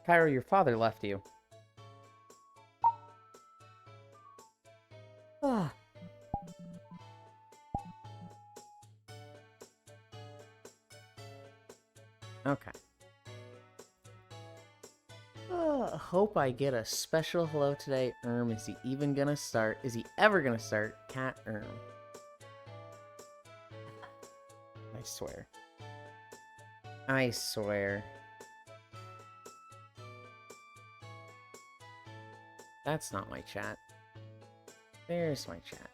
Cairo, your father left you. Ah. Okay. Hope I get a special hello today. Is he even gonna start? Is he ever gonna start? Cat I swear. I swear. That's not my chat. There's my chat.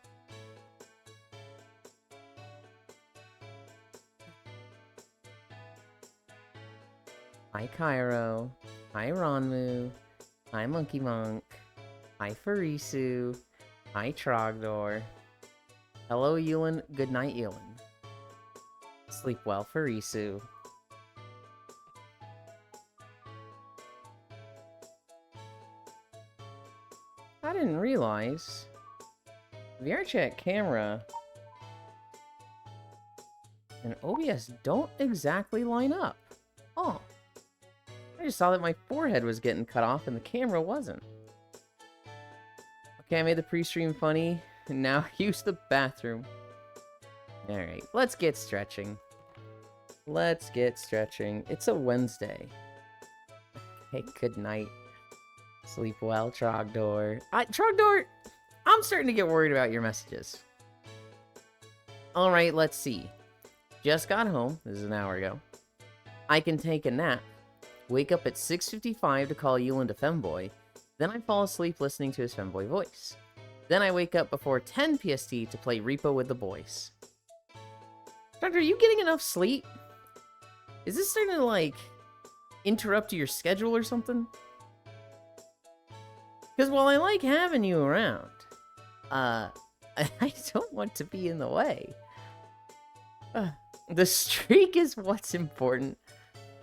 Hi, Cairo. Hi, Ronmu. Hi, Monkey Monk. Hi, Farisu. Hi, Trogdor. Hello, Yulin. Good night, Yulin. Sleep well, Farisu. I didn't realize VRChat camera and OBS don't exactly line up. Oh. I just saw that my forehead was getting cut off and the camera wasn't. Okay, I made the pre-stream funny, and now use the bathroom. Alright, let's get stretching. Let's get stretching. It's a Wednesday. Hey, good night. Sleep well, Trogdor. Trogdor, I'm starting to get worried about your messages. Alright, let's see. Just got home. This is an hour ago. I can take a nap. Wake up at 6:55 to call Yulin to Femboy. Then I fall asleep listening to his Femboy voice. Then I wake up before 10 PST to play Repo with the boys. Doctor, are you getting enough sleep? Is this starting to, like, interrupt your schedule or something? Because while I like having you around, I don't want to be in the way. The streak is what's important.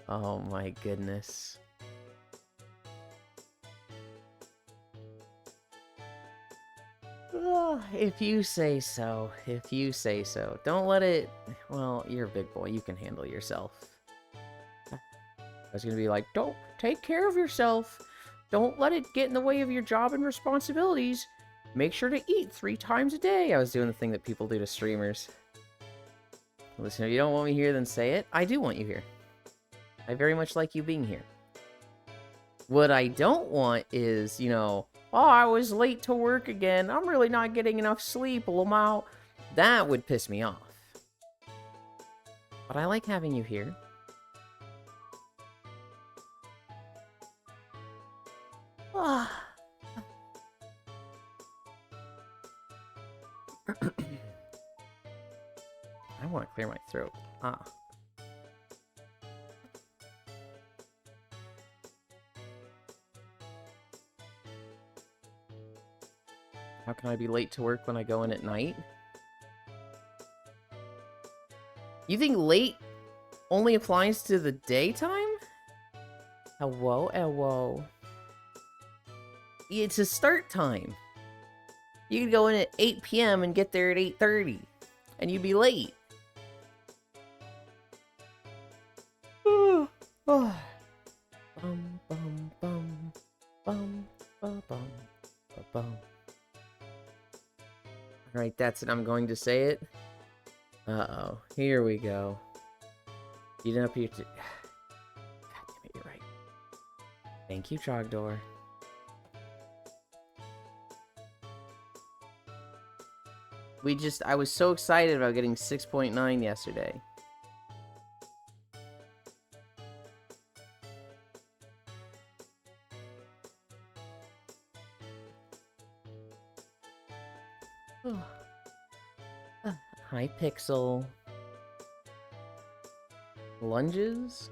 Oh my goodness. Oh, if you say so. If you say so. Don't let it... Well, you're a big boy. You can handle yourself. I was gonna be like, don't take care of yourself. Don't let it get in the way of your job and responsibilities. Make sure to eat 3 times a day. I was doing the thing that people do to streamers. Listen, if you don't want me here, then say it. I do want you here. I very much like you being here. What I don't want is, you know, oh, I was late to work again. I'm really not getting enough sleep, Lamau. That would piss me off. But I like having you here. I want to clear my throat. How can I be late to work when I go in at night? You think late only applies to the daytime? Hello, hello. It's a start time. You could go in at 8 p.m. and get there at 8:30, and you'd be late. Bum, bum, bum, bum, bum, bum, bum, bum. Alright, that's it. I'm going to say it. Uh-oh. Here we go. You didn't appear to... God damn it, you're right. Thank you, Trogdor. I was so excited about getting 6.9 yesterday. Hi, Pixel. Lunges?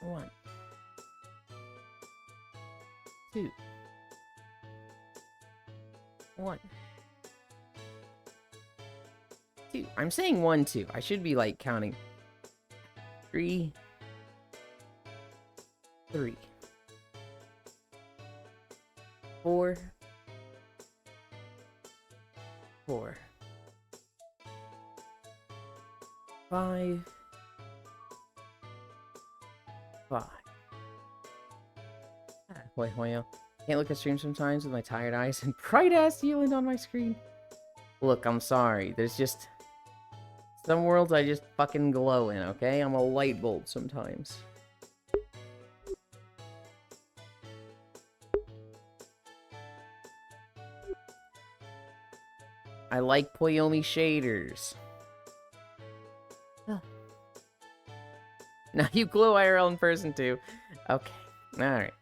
1, 2, 1, 2. I'm saying 1, 2. I should be like counting. 3, 3, 4, 4, 5, Bye. Hoi hoyo. Can't look at streams sometimes with my tired eyes and bright-ass Euland on my screen. Look, I'm sorry. There's just... some worlds I just fucking glow in, okay? I'm a light bulb sometimes. I like Poyomi shaders. Now you glow IRL in person too. Okay. Alright.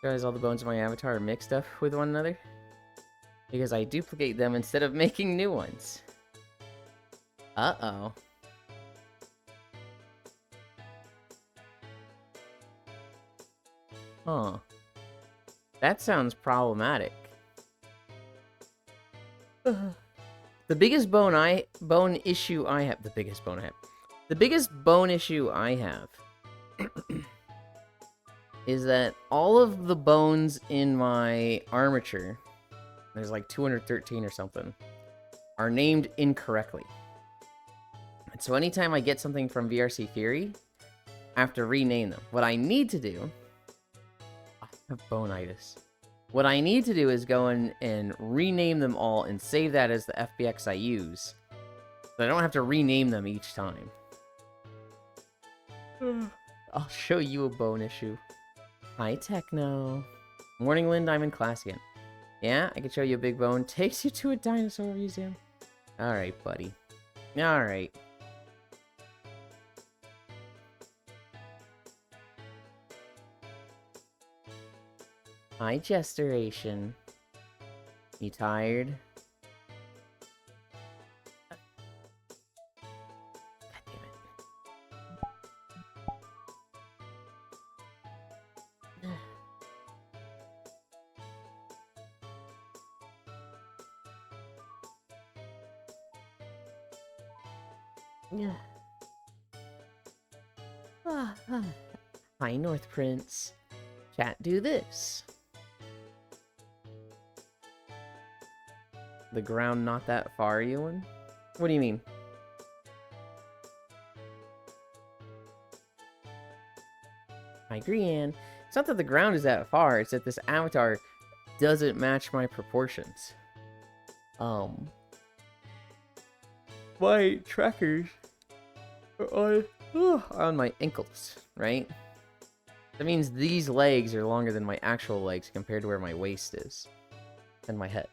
Realize all the bones of my avatar are mixed up with one another? Because I duplicate them instead of making new ones. Uh-oh. Huh. That sounds problematic. The biggest bone issue I have is that all of the bones in my armature, there's like 213 or something, are named incorrectly. And so anytime I get something from VRC Fury, I have to rename them. What I need to do... I have bone-itis. What I need to do is go in and rename them all and save that as the FBX I use. So I don't have to rename them each time. I'll show you a bone issue. Hi, Techno. Morning, Lind. I'm in class again. Yeah, I can show you a big bone. Takes you to a dinosaur museum. Alright, buddy. Alright. Hi, Gesturation. You tired? God damn it. Hi, North Prince. Chat, do this. The ground not that far, Ewan? What do you mean? I agree, Anne. It's not that the ground is that far, it's that this avatar doesn't match my proportions. My trackers are on my ankles, right? That means these legs are longer than my actual legs compared to where my waist is. And my head.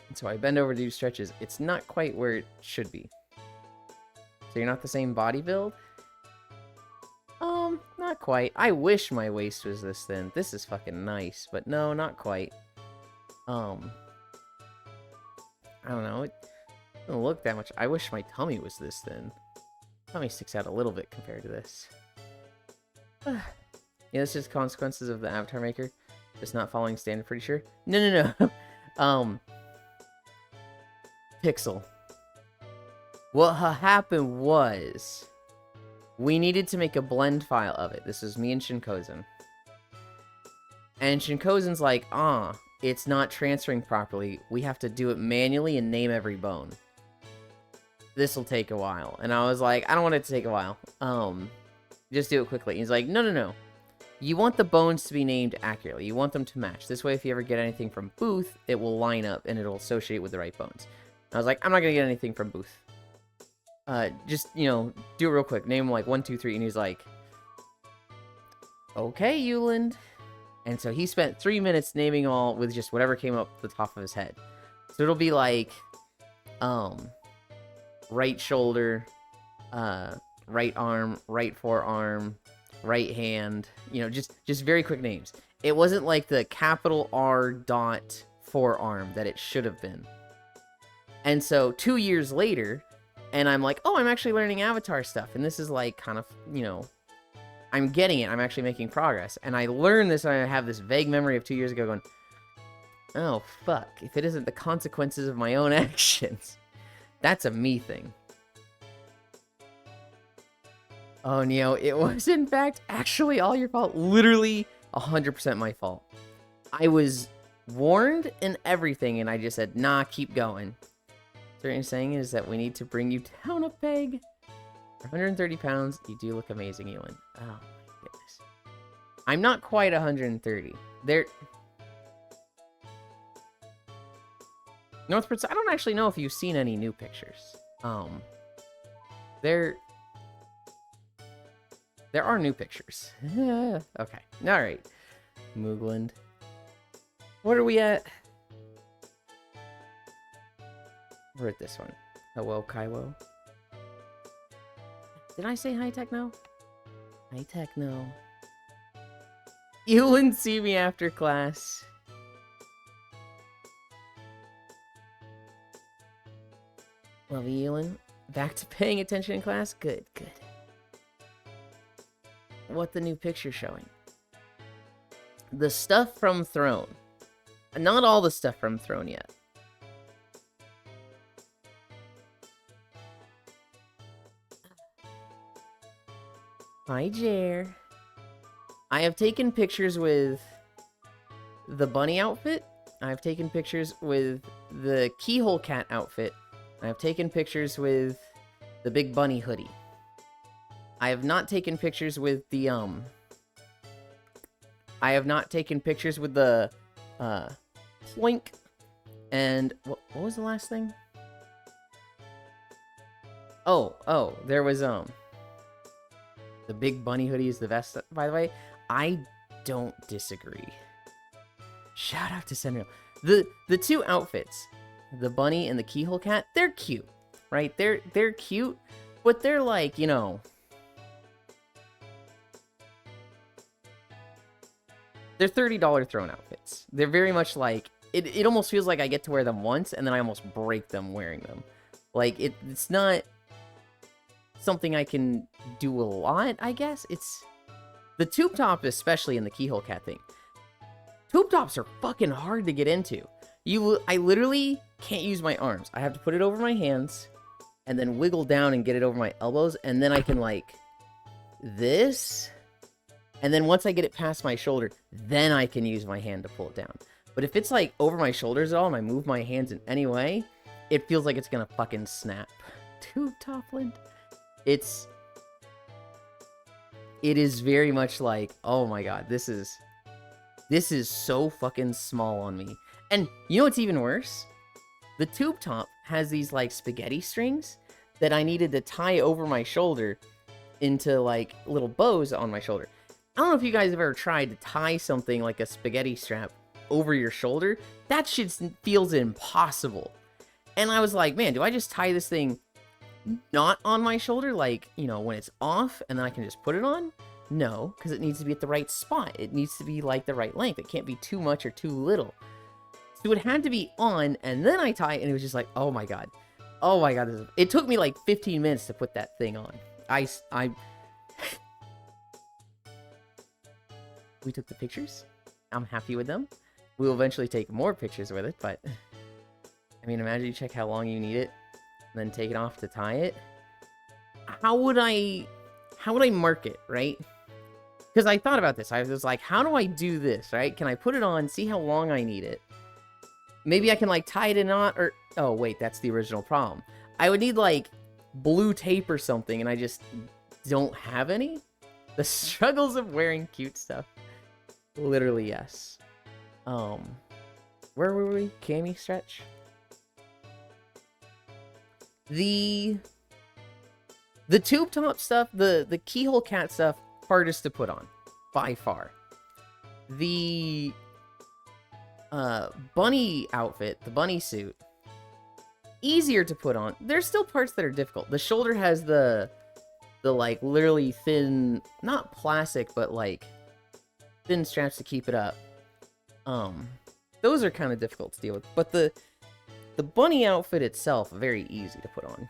And so I bend over to do stretches. It's not quite where it should be. So you're not the same body build? Not quite. I wish my waist was this thin. This is fucking nice, but no, not quite. I don't know. It doesn't look that much. I wish my tummy was this thin. Tummy sticks out a little bit compared to this. Yeah, it's just consequences of the avatar maker. Just not following standard, pretty sure. No. Pixel. What happened was... we needed to make a blend file of it. This is me and Shinkozen. And Shinkozen's like, it's not transferring properly. We have to do it manually and name every bone. This'll take a while. And I was like, I don't want it to take a while. Just do it quickly. He's like, no. You want the bones to be named accurately. You want them to match. This way, if you ever get anything from Booth, it will line up and it'll associate with the right bones. I was like, I'm not gonna get anything from Booth. Just, do it real quick. Name him like 1, 2, 3, and he's like, okay, Euland. And so he spent 3 minutes naming all with just whatever came up the top of his head. So it'll be like, right shoulder, right arm, right forearm, right hand, just very quick names. It wasn't like the capital R dot forearm that it should have been. And so 2 years later, and I'm like, oh, I'm actually learning Avatar stuff. And this is like kind of, I'm getting it. I'm actually making progress. And I learned this, and I have this vague memory of 2 years ago going, oh, fuck. If it isn't the consequences of my own actions, that's a me thing. Oh, Neo, it was, in fact, actually all your fault. Literally 100% my fault. I was warned and everything, and I just said, nah, keep going. So what you're saying is that we need to bring you down a peg? For 130 pounds, you do look amazing, Ewan. Oh, my goodness. I'm not quite 130. Northport's, I don't actually know if you've seen any new pictures. There are new pictures. Okay. Alright. Moogland. What are we at? We're at this one. Hello, Kaiwo. Did I say hi, Techno? Hi, Techno. You wouldn't see me after class. Love you, Ewan. Back to paying attention in class? Good, good. What the new picture showing? The stuff from Throne. Not all the stuff from Throne yet. Hi, Jer. I have taken pictures with the bunny outfit. I've taken pictures with the keyhole cat outfit. I've taken pictures with the big bunny hoodie. I have not taken pictures with the, I have not taken pictures with the, Ploink. And, what was the last thing? Oh, there was, the big bunny hoodie is the best, by the way. I don't disagree. Shout out to Senrio. The two outfits, the bunny and the keyhole cat, they're cute, right? They're cute, but they're like, you know, they're $30 Throne outfits. They're very much like, it almost feels like I get to wear them once and then I almost break them wearing them. Like, it's not something I can do a lot, I guess. It's the tube top, especially in the keyhole cat thing. Tube tops are fucking hard to get into. I literally can't use my arms. I have to put it over my hands and then wiggle down and get it over my elbows, and then I can like this, and then once I get it past my shoulder, then I can use my hand to pull it down. But if it's like over my shoulders at all and I move my hands in any way, it feels like it's gonna fucking snap. Tube Topland. It is very much like, oh my god, this is so fucking small on me. And you know what's even worse? The tube top has these like spaghetti strings that I needed to tie over my shoulder into like little bows on my shoulder. I don't know if you guys have ever tried to tie something like a spaghetti strap over your shoulder. That shit feels impossible. And I was like, man, do I just tie this thing not on my shoulder, like, you know, when it's off, and then I can just put it on? No, because it needs to be at the right spot. It needs to be like the right length. It can't be too much or too little. So it had to be on, and then I tie it, and it was just like, oh my god. Oh my god. It took me like 15 minutes to put that thing on. We took the pictures. I'm happy with them. We will eventually take more pictures with it, but I mean, imagine you check how long you need it, and then take it off to tie it. How would I mark it, right? Because I thought about this. I was like, how do I do this, right? Can I put it on, see how long I need it? Maybe I can, like, tie it in a knot, or... Oh, wait, that's the original problem. I would need, like, blue tape or something, and I just don't have any. The struggles of wearing cute stuff. Literally, yes. Where were we? Cami stretch? The tube top stuff, the keyhole cat stuff, hardest to put on. By far. The bunny outfit, the bunny suit, easier to put on. There's still parts that are difficult. The shoulder has the like literally thin, not plastic, but like thin straps to keep it up. Those are kind of difficult to deal with. But the bunny outfit itself, very easy to put on.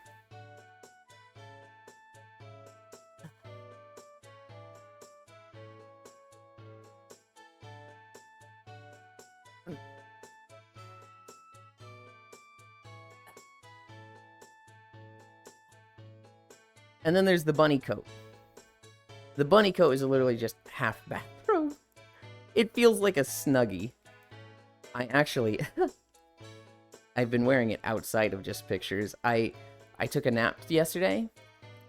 And then there's the bunny coat. The bunny coat is literally just half bathrobe. It feels like a Snuggie. I actually... I've been wearing it outside of just pictures. I took a nap yesterday,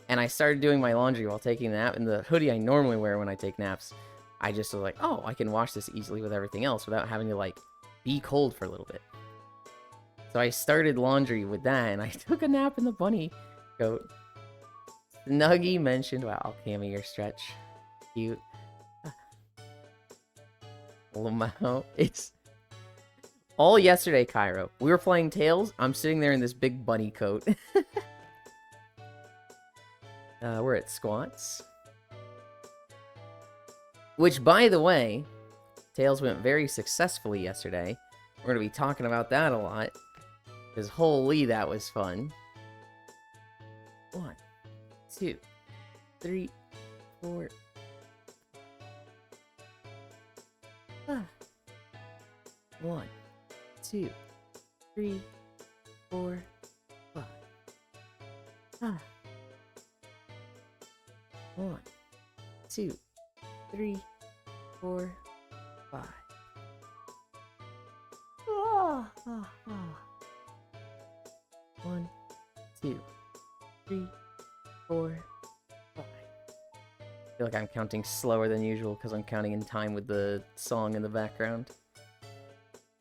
And I started doing my laundry while taking a nap, and the hoodie I normally wear when I take naps, I just was like, oh, I can wash this easily with everything else without having to, like, be cold for a little bit. So I started laundry with that, and I took a nap in the bunny coat. Snuggy mentioned, wow, Cammy, your stretch. Cute. Lamau, it's all yesterday, Cairo. We were playing Tails. I'm sitting there in this big bunny coat. We're at squats. Which, by the way, Tails went very successfully yesterday. We're going to be talking about that a lot. Because holy, that was fun. 1, 2, 3, 4. 1, 2, 3, 4, 5. 1, 2, 3, 4, 5. 1, 2, 3, 4, 5. I feel like I'm counting slower than usual because I'm counting in time with the song in the background.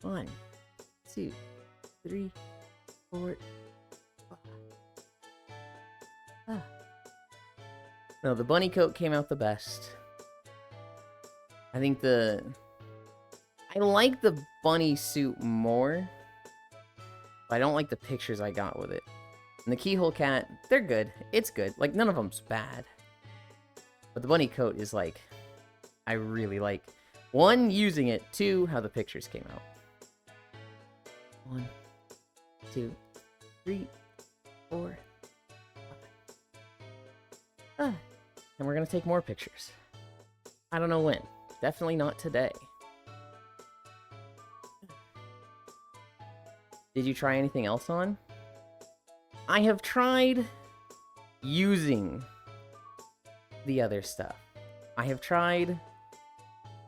1, 2, 3, 4, 5. No, the bunny coat came out the best. I think I like the bunny suit more, but I don't like the pictures I got with it. And the keyhole cat, they're good. It's good. Like, none of them's bad. But the bunny coat is like, I really like. 1, using it. 2, how the pictures came out. 1, 2, 3, 4, 5. And we're gonna take more pictures. I don't know when. Definitely not today. Did you try anything else on? I have tried using the other stuff. I have tried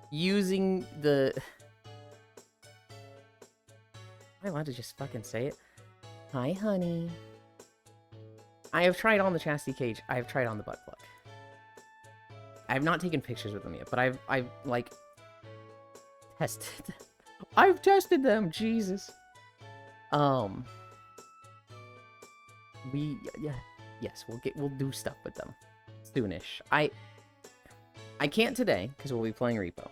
using the... Am I allowed to just fucking say it? Hi, honey. I have tried on the chastity cage. I have tried on the butt plug. I have not taken pictures with them yet, but I've like, tested. I've tested them, Jesus. Yes, we'll do stuff with them soonish. I can't today because we'll be playing Repo.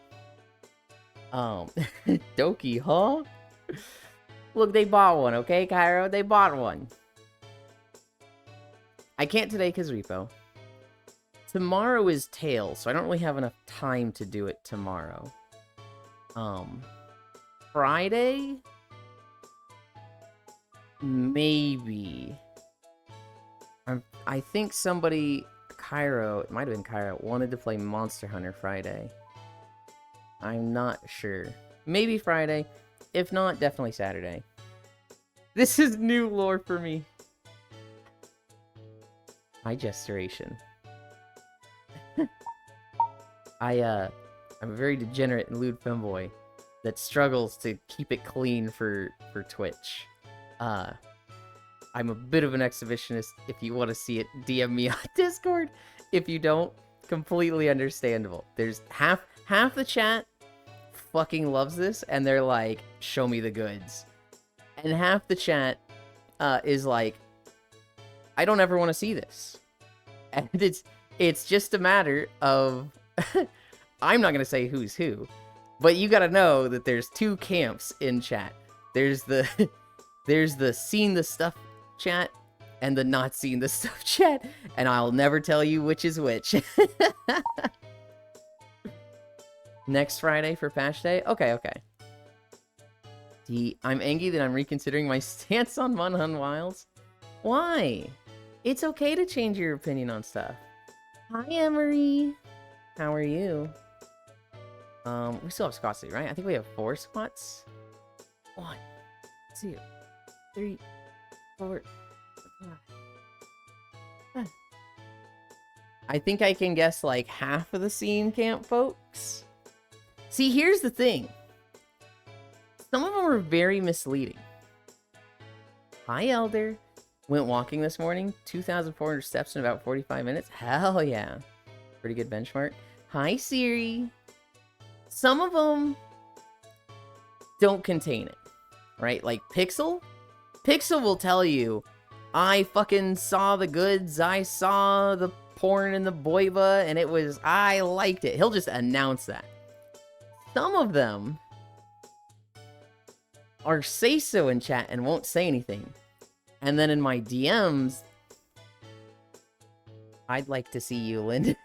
Doki, huh? Look, they bought one, okay, Cairo? They bought one. I can't today because Repo. Tomorrow is Tails, so I don't really have enough time to do it tomorrow. Friday? Maybe. I think somebody, Cairo, it might have been Cairo, wanted to play Monster Hunter Friday. I'm not sure. Maybe Friday. If not, definitely Saturday. This is new lore for me. My gesturation. I'm a very degenerate and lewd femboy that struggles to keep it clean for Twitch. I'm a bit of an exhibitionist. If you want to see it, DM me on Discord. If you don't, completely understandable. There's half the chat fucking loves this, and they're like, show me the goods. And half the chat is like, I don't ever want to see this. And it's just a matter of... I'm not going to say who's who, but you got to know that there's 2 camps in chat. There's the seen the stuff chat and the not seen the stuff chat, and I'll never tell you which is which. Next Friday for patch day? Okay. I'm angry that I'm reconsidering my stance on Munhun Wilds. Why? It's okay to change your opinion on stuff. Hi, Emery. How are you? We still have squats, right? I think we have 4 squats. 1, 2, 3, 4, 5. I think I can guess like half of the scene camp, folks. See, here's the thing. Some of them are very misleading. Hi, Elder. Went walking this morning, 2,400 steps in about 45 minutes. Hell yeah. Pretty good benchmark. Hi, Siri. Some of them don't contain it, right? Like Pixel. Pixel will tell you, I fucking saw the goods, I saw the porn and the boiba, and it was, I liked it. He'll just announce that. Some of them are say so in chat and won't say anything. And then in my DMs, I'd like to see you, Lynn.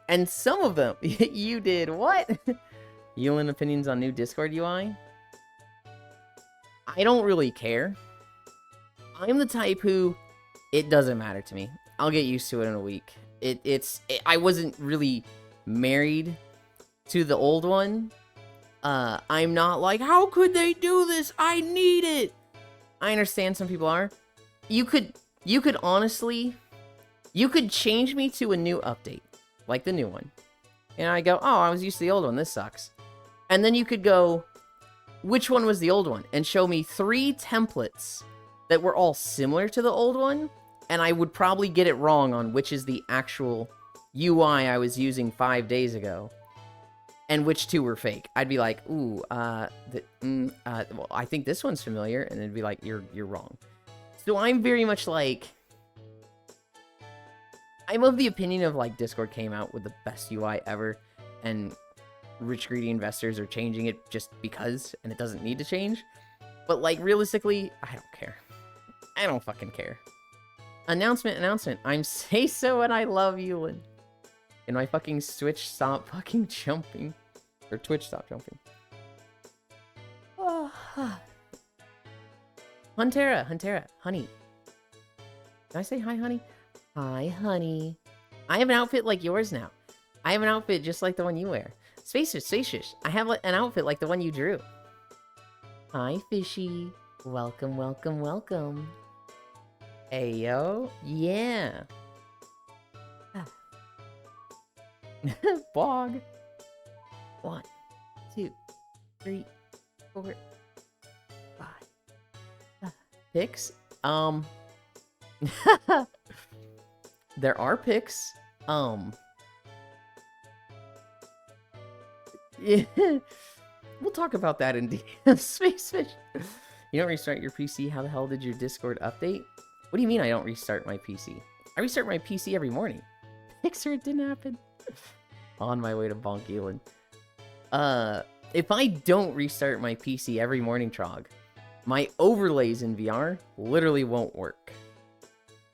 And some of them, you did what? Yulin opinions on new Discord UI? I don't really care. I'm the type who, it doesn't matter to me. I'll get used to it in a week. I wasn't really married to the old one. I'm not like, how could they do this? I need it. I understand some people are. You could honestly, you could change me to a new update, like the new one. And I go, oh, I was used to the old one. This sucks. And then you could go, which one was the old one? And show me 3 templates that were all similar to the old one. And I would probably get it wrong on which is the actual UI I was using 5 days ago. And which 2 were fake. I'd be like, ooh, well, I think this one's familiar. And it'd be like, you're wrong. So I'm very much like, I'm of the opinion of like Discord came out with the best UI ever. And rich, greedy investors are changing it just because. And it doesn't need to change. But like, realistically, I don't care. I don't fucking care. Announcement. I'm Say So and I love you. And in my fucking Switch, stop fucking jumping. Or Twitch, stop jumping. Huntera, honey. Did I say hi, honey? Hi, honey. I have an outfit like yours now. I have an outfit just like the one you wear. Spacious. I have an outfit like the one you drew. Hi, fishy. Welcome. Hey, yo. Yeah. Bog. 1, 2, 3, 4, 5. Picks? There are picks. Yeah. We'll talk about that in Spacefish. You don't restart your PC? How the hell did your Discord update? What do you mean I don't restart my PC? I restart my PC every morning. Pixar, it didn't happen. On my way to Bonk Elin. If I don't restart my PC every morning, Trog, my overlays in VR literally won't work.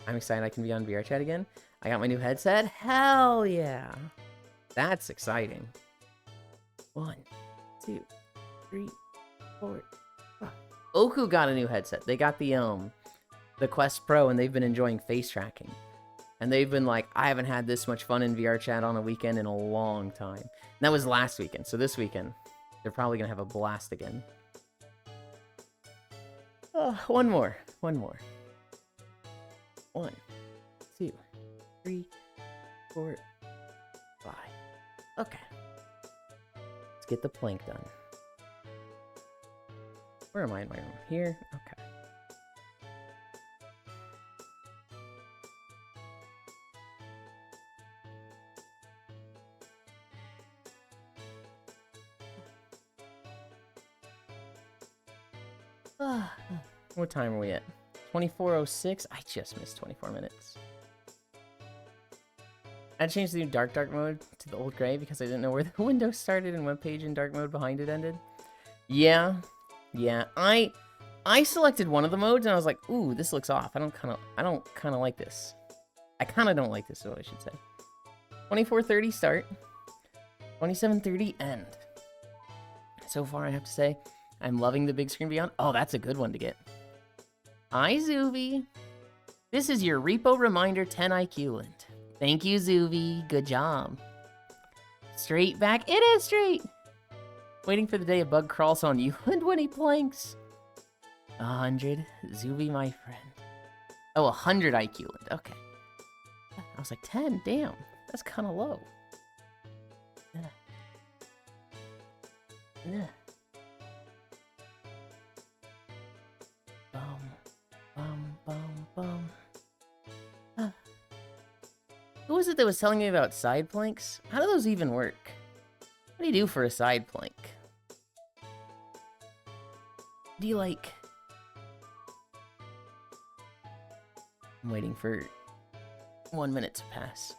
I'm excited I can be on VR chat again. I got my new headset. Hell yeah. That's exciting. 1, 2, 3, 4, 5. Oku got a new headset. They got the Quest Pro, and they've been enjoying face tracking. And they've been like, I haven't had this much fun in VR chat on a weekend in a long time. And that was last weekend. So this weekend, they're probably going to have a blast again. One more. 1, 2, 3, 4, 5. Okay. Let's get the plank done. Where am I in my room? Here? Okay. What time are we at? 24:06? I just missed 24 minutes. I changed the new dark mode to the old gray because I didn't know where the window started and what page in dark mode behind it ended. Yeah. I selected one of the modes and I was like, ooh, this looks off. I don't kind of like this. I kind of don't like this, so I should say. 24:30 start. 27:30 end. So far, I have to say, I'm loving the big screen beyond. Oh, that's a good one to get. Hi, Zuvi. This is your repo reminder 10 IQ lint. Thank you, Zuvi. Good job. Straight back. It is straight. Waiting for the day a bug crawls on you and when he planks. 100. Zuvi, my friend. Oh, 100 IQ lint. Okay. I was like, 10. Damn. That's kind of low. Who was it that was telling me about side planks? How do those even work? What do you do for a side plank? Do you like... I'm waiting for 1 minute to pass.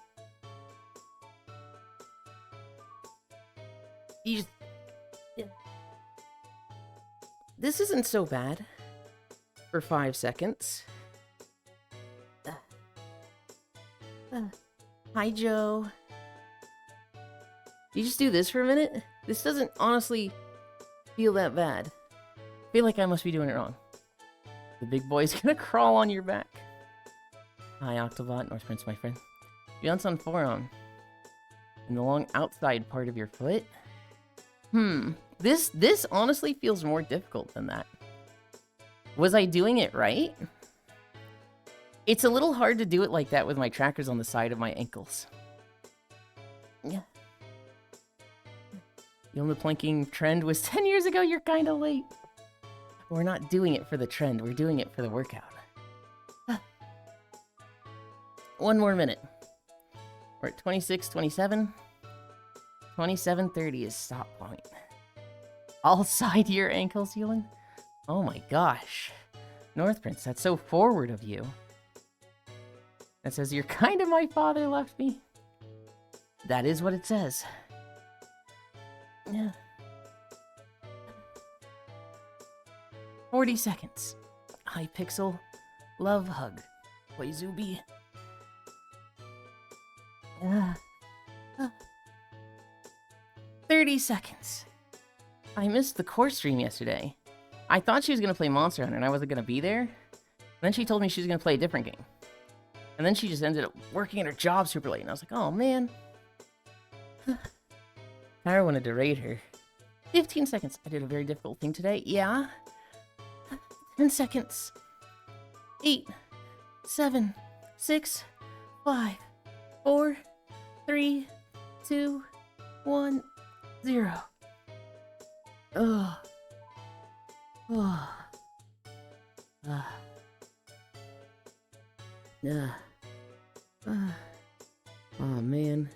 You just... Yeah. This isn't so bad. For 5 seconds. Hi, Joe. You just do this for a minute? This doesn't honestly feel that bad. I feel like I must be doing it wrong. The big boy's gonna crawl on your back. Hi, Octobot, North Prince, my friend. Bounce on forearm. In the long outside part of your foot? This honestly feels more difficult than that. Was I doing it right? It's a little hard to do it like that with my trackers on the side of my ankles. Yeah. The only planking trend was 10 years ago, you're kinda late. We're not doing it for the trend, we're doing it for the workout. 1 more minute. We're at 26, 27. 27:30 is stop point. All side to your ankles, Hewlin? Oh my gosh. North Prince, that's so forward of you. That says you're kind of my father left me. That is what it says. Yeah. 40 seconds. Hi, Pixel. Love hug. Play Zuby. 30 seconds. I missed the core stream yesterday. I thought she was going to play Monster Hunter and I wasn't going to be there. And then she told me she was going to play a different game. And then she just ended up working at her job super late. And I was like, oh man. Tyra wanted to raid her. 15 seconds. I did a very difficult thing today. Yeah. 10 seconds. 8, 7, 6, 5, 4, 3, 2, 1, 0. Ugh. Oh. Oh man.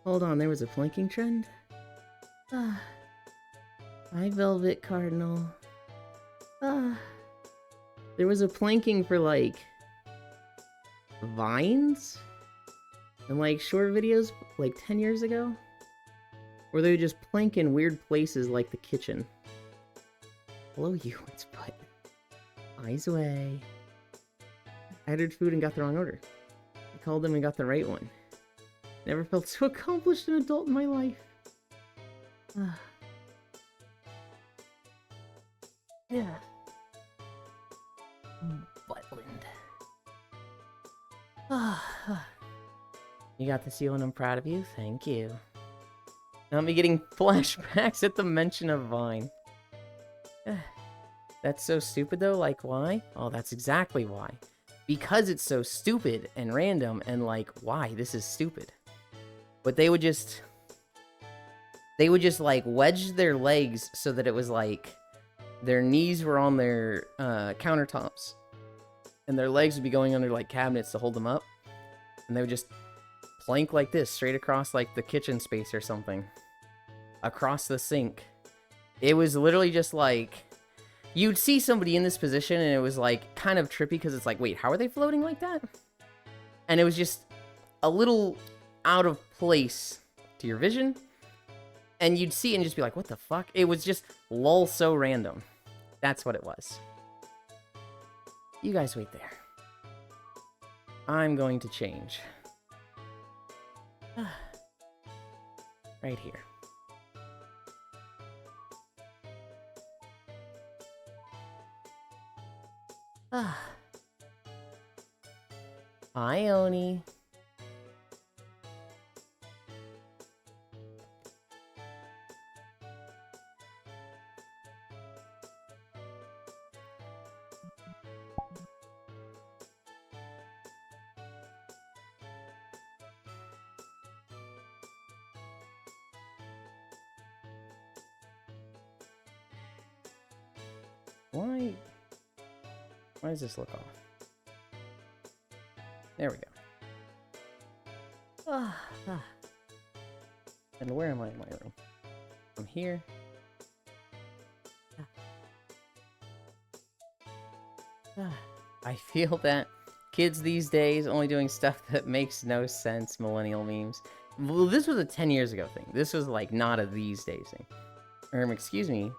Hold on, there was a planking trend? Hi, Velvet Cardinal. There was a planking for, like, vines? And, like, short videos, like, 10 years ago? Where they would just plank in weird places like the kitchen. Hello, you, it's butt. Eyes away. I ordered food and got the wrong order. I called them and got the right one. Never felt so accomplished an adult in my life. Yeah. Butland. You got the seal and I'm proud of you. Thank you. Now I'm getting flashbacks at the mention of Vine. That's so stupid though, like why? Oh, that's exactly why. Because it's so stupid and random and like, why? This is stupid. But they would just like wedge their legs so that it was like their knees were on their countertops and their legs would be going under like cabinets to hold them up. And they would just plank like this straight across like the kitchen space or something. Across the sink. It was literally just like, you'd see somebody in this position and it was like kind of trippy because it's like, wait, how are they floating like that? And it was just a little out of place to your vision. And you'd see it and just be like, what the fuck? It was just lol so random. That's what it was. You guys wait there. I'm going to change. Right here. Hi, Oni. Why does this look off? There we go. And where am I in my room? I'm here. I feel that kids these days only doing stuff that makes no sense, millennial memes. Well, this was a 10 years ago thing. This was like not a these days thing. Excuse me.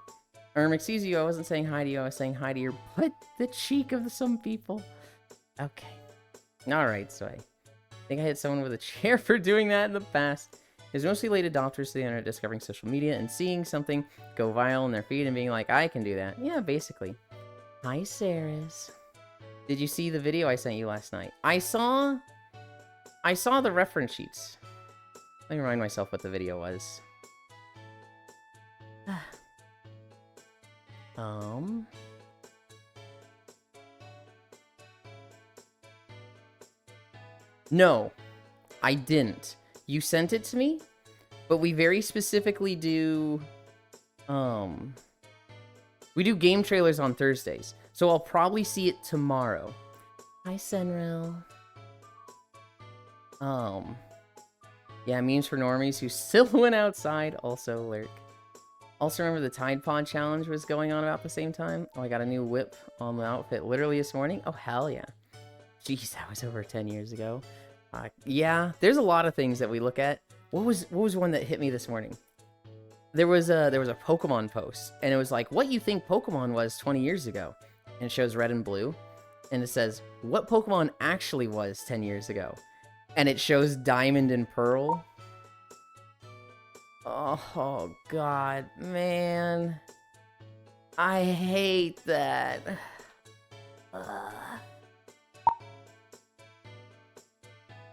Excuse you, I wasn't saying hi to you, I was saying hi to your butt. The cheek of some people. Okay. Alright, so I think I hit someone with a chair for doing that in the past. There's mostly late adopters to the internet discovering social media and seeing something go viral in their feed and being like, I can do that. Yeah, basically. Hi, Saris. Did you see the video I sent you last night? I saw the reference sheets. Let me remind myself what the video was. No, I didn't. You sent it to me, but we very specifically do, we do game trailers on Thursdays, so I'll probably see it tomorrow. Hi, Senril. Yeah, memes for normies who still went outside also lurk. Also remember the Tide Pod challenge was going on about the same time? Oh, I got a new whip on the outfit literally this morning. Oh, hell yeah. Jeez, that was over 10 years ago. Yeah, there's a lot of things that we look at. What was one that hit me this morning? There was a Pokemon post, and it was like, what you think Pokemon was 20 years ago? And it shows red and blue, and it says, what Pokemon actually was 10 years ago? And it shows Diamond and Pearl. Oh, God, man. I hate that.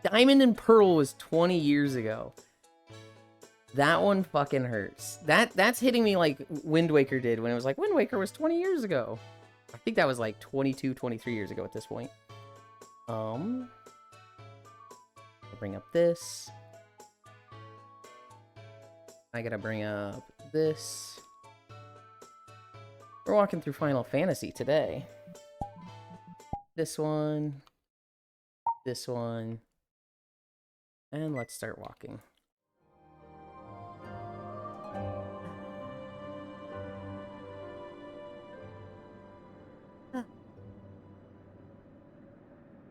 Diamond and Pearl was 20 years ago. That one fucking hurts. That's hitting me like Wind Waker did when it was like, Wind Waker was 20 years ago. I think that was like 22, 23 years ago at this point. I'll bring up this. I gotta bring up this. We're walking through Final Fantasy today. This one. This one. And let's start walking.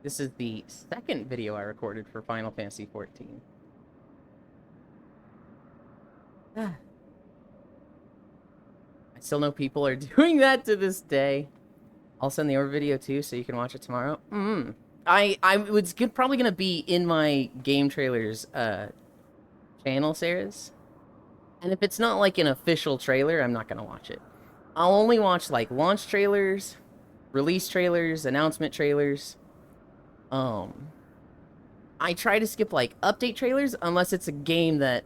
This is the second video I recorded for Final Fantasy XIV. I still know people are doing that to this day. I'll send the over video too, so you can watch it tomorrow. It's probably gonna be in my game trailers channel, Sarah's. And if it's not like an official trailer, I'm not gonna watch it. I'll only watch like launch trailers, release trailers, announcement trailers. I try to skip like update trailers unless it's a game that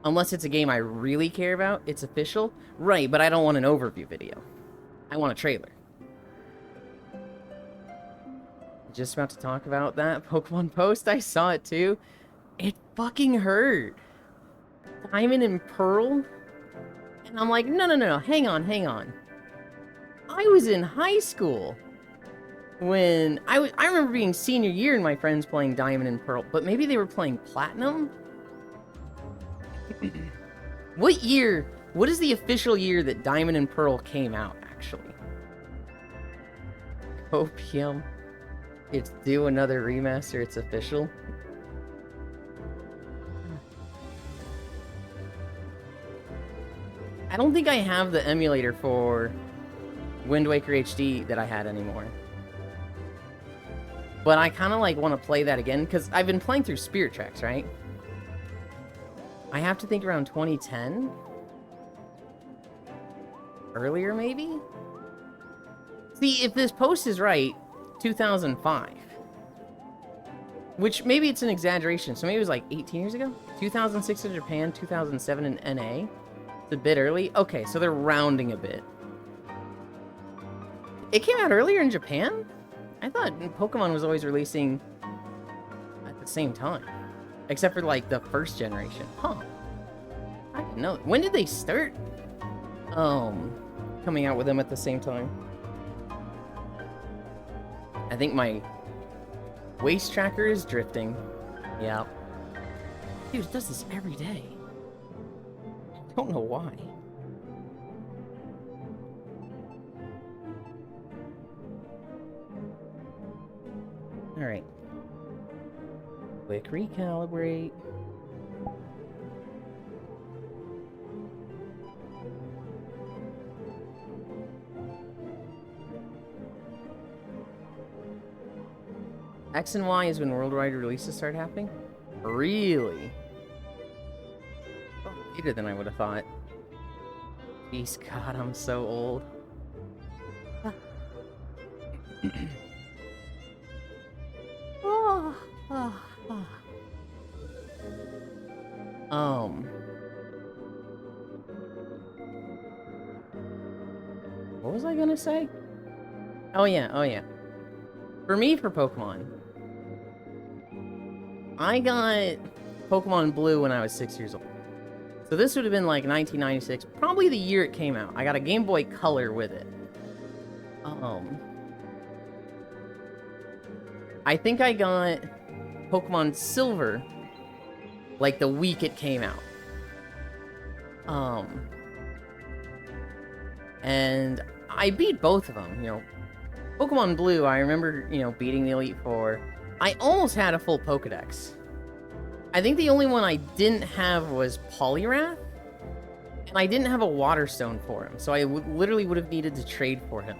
unless it's a game I really care about, it's official. Right, but I don't want an overview video. I want a trailer. Just about to talk about that Pokemon post. I saw it too. It fucking hurt. Diamond and Pearl? And I'm like, no, hang on. I was in high school when I remember being senior year and my friends playing Diamond and Pearl, but maybe they were playing Platinum? What is the official year that Diamond and Pearl came out, actually? Opium. It's due another remaster, it's official. I don't think I have the emulator for Wind Waker HD that I had anymore. But I kind of like want to play that again, because I've been playing through Spirit Tracks, right? I have to think around 2010? Earlier, maybe? See, if this post is right, 2005. Which, maybe it's an exaggeration, so maybe it was like 18 years ago? 2006 in Japan, 2007 in NA? It's a bit early? Okay, so they're rounding a bit. It came out earlier in Japan? I thought Pokemon was always releasing at the same time. Except for, like, the first generation. Huh. I didn't know. When did they start coming out with them at the same time? I think my Waste tracker is drifting. Yeah. Dude, it does this every day. I don't know why. Alright. Quick recalibrate. X and Y is when worldwide releases start happening? Really? Oh, later than I would have thought. Jeez, God, I'm so old. What was I gonna say? Oh yeah. For me, for Pokemon, I got Pokemon Blue when I was 6 years old. So this would have been like 1996, probably the year it came out. I got a Game Boy Color with it. I think I got Pokemon Silver like the week it came out. And I beat both of them, you know. Pokemon Blue, I remember, you know, beating the Elite Four. I almost had a full Pokedex. I think the only one I didn't have was Poliwrath, and I didn't have a Water Stone for him, so I literally would have needed to trade for him.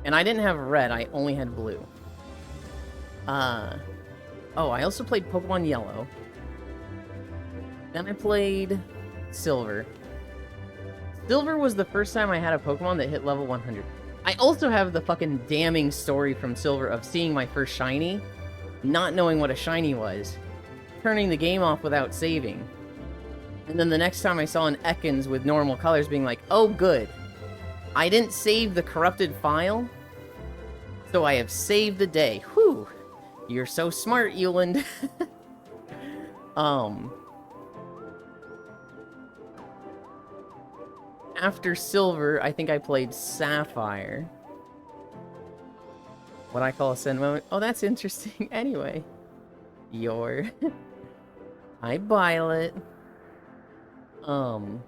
And I didn't have Red, I only had Blue. Oh, I also played Pokemon Yellow. Then I played Silver. Silver was the first time I had a Pokemon that hit level 100. I also have the fucking damning story from Silver of seeing my first shiny, not knowing what a shiny was, turning the game off without saving. And then the next time I saw an Ekans with normal colors being like, oh good, I didn't save the corrupted file, so I have saved the day. Whew, you're so smart, Euland. After Silver, I think I played Sapphire. What I call a send moment. Oh, that's interesting. Anyway. Hi, Violet. I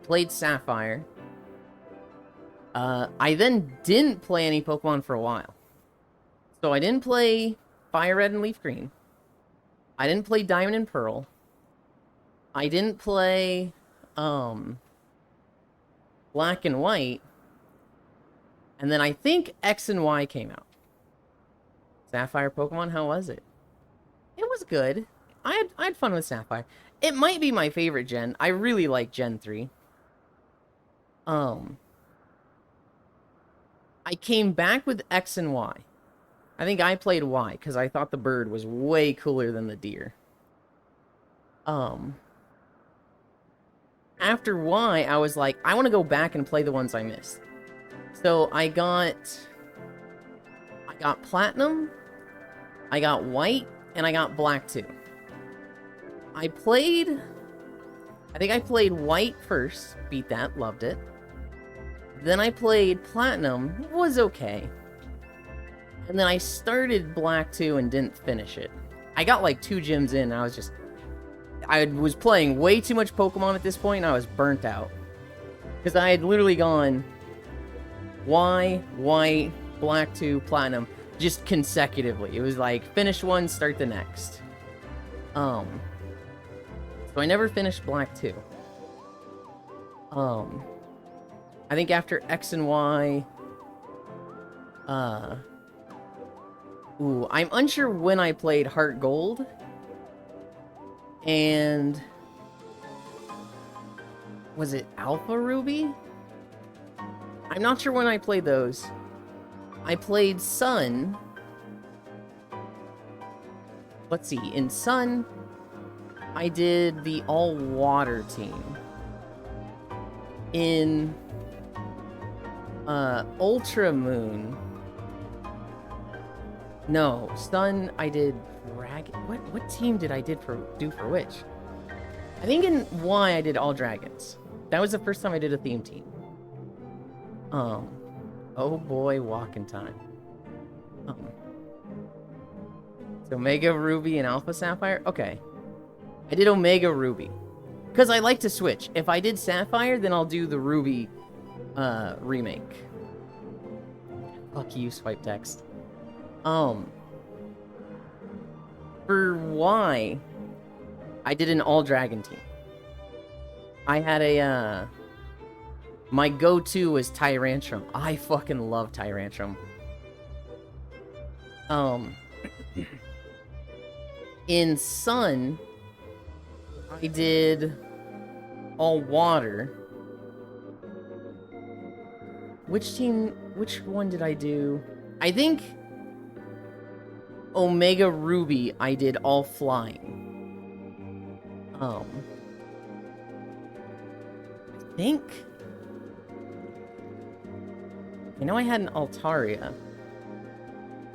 played Sapphire. I then didn't play any Pokemon for a while. So I didn't play Fire Red and Leaf Green. I didn't play Diamond and Pearl. I didn't play Black and White, and then I think X and Y came out. Sapphire Pokemon, how was it? It was good. I had fun with Sapphire. It might be my favorite gen. I really like Gen 3. I came back with X and Y. I think I played Y, because I thought the bird was way cooler than the deer. After Y, I was like, I want to go back and play the ones I missed. So I got Platinum, I got White, and I got Black too. I think I played White first, beat that, loved it. Then I played Platinum, was okay. And then I started Black 2 and didn't finish it. I got like 2 gyms in, and I was playing way too much Pokemon at this point, and I was burnt out. Because I had literally gone Y, White, Black 2, Platinum, just consecutively. It was like, finish one, start the next. So I never finished Black 2. I think after X and Y... I'm unsure when I played Heart Gold. And... was it Alpha Ruby? I'm not sure when I played those. I played Sun. Let's see, in Sun, I did the all-water team. In Ultra Moon... no, Sun, I did Dragon... What team did I do for which? I think in Y I did all dragons. That was the first time I did a theme team. Oh boy, walking time. So Omega Ruby and Alpha Sapphire? Okay. I did Omega Ruby. Because I like to switch. If I did Sapphire, then I'll do the Ruby remake. Fuck you, swipe text. For Y, I did an all-dragon team. I had a, my go-to was Tyrantrum. I fucking love Tyrantrum. In Sun, I did all water. Which one did I do? I think Omega Ruby, I did all flying. I think... I know I had an Altaria.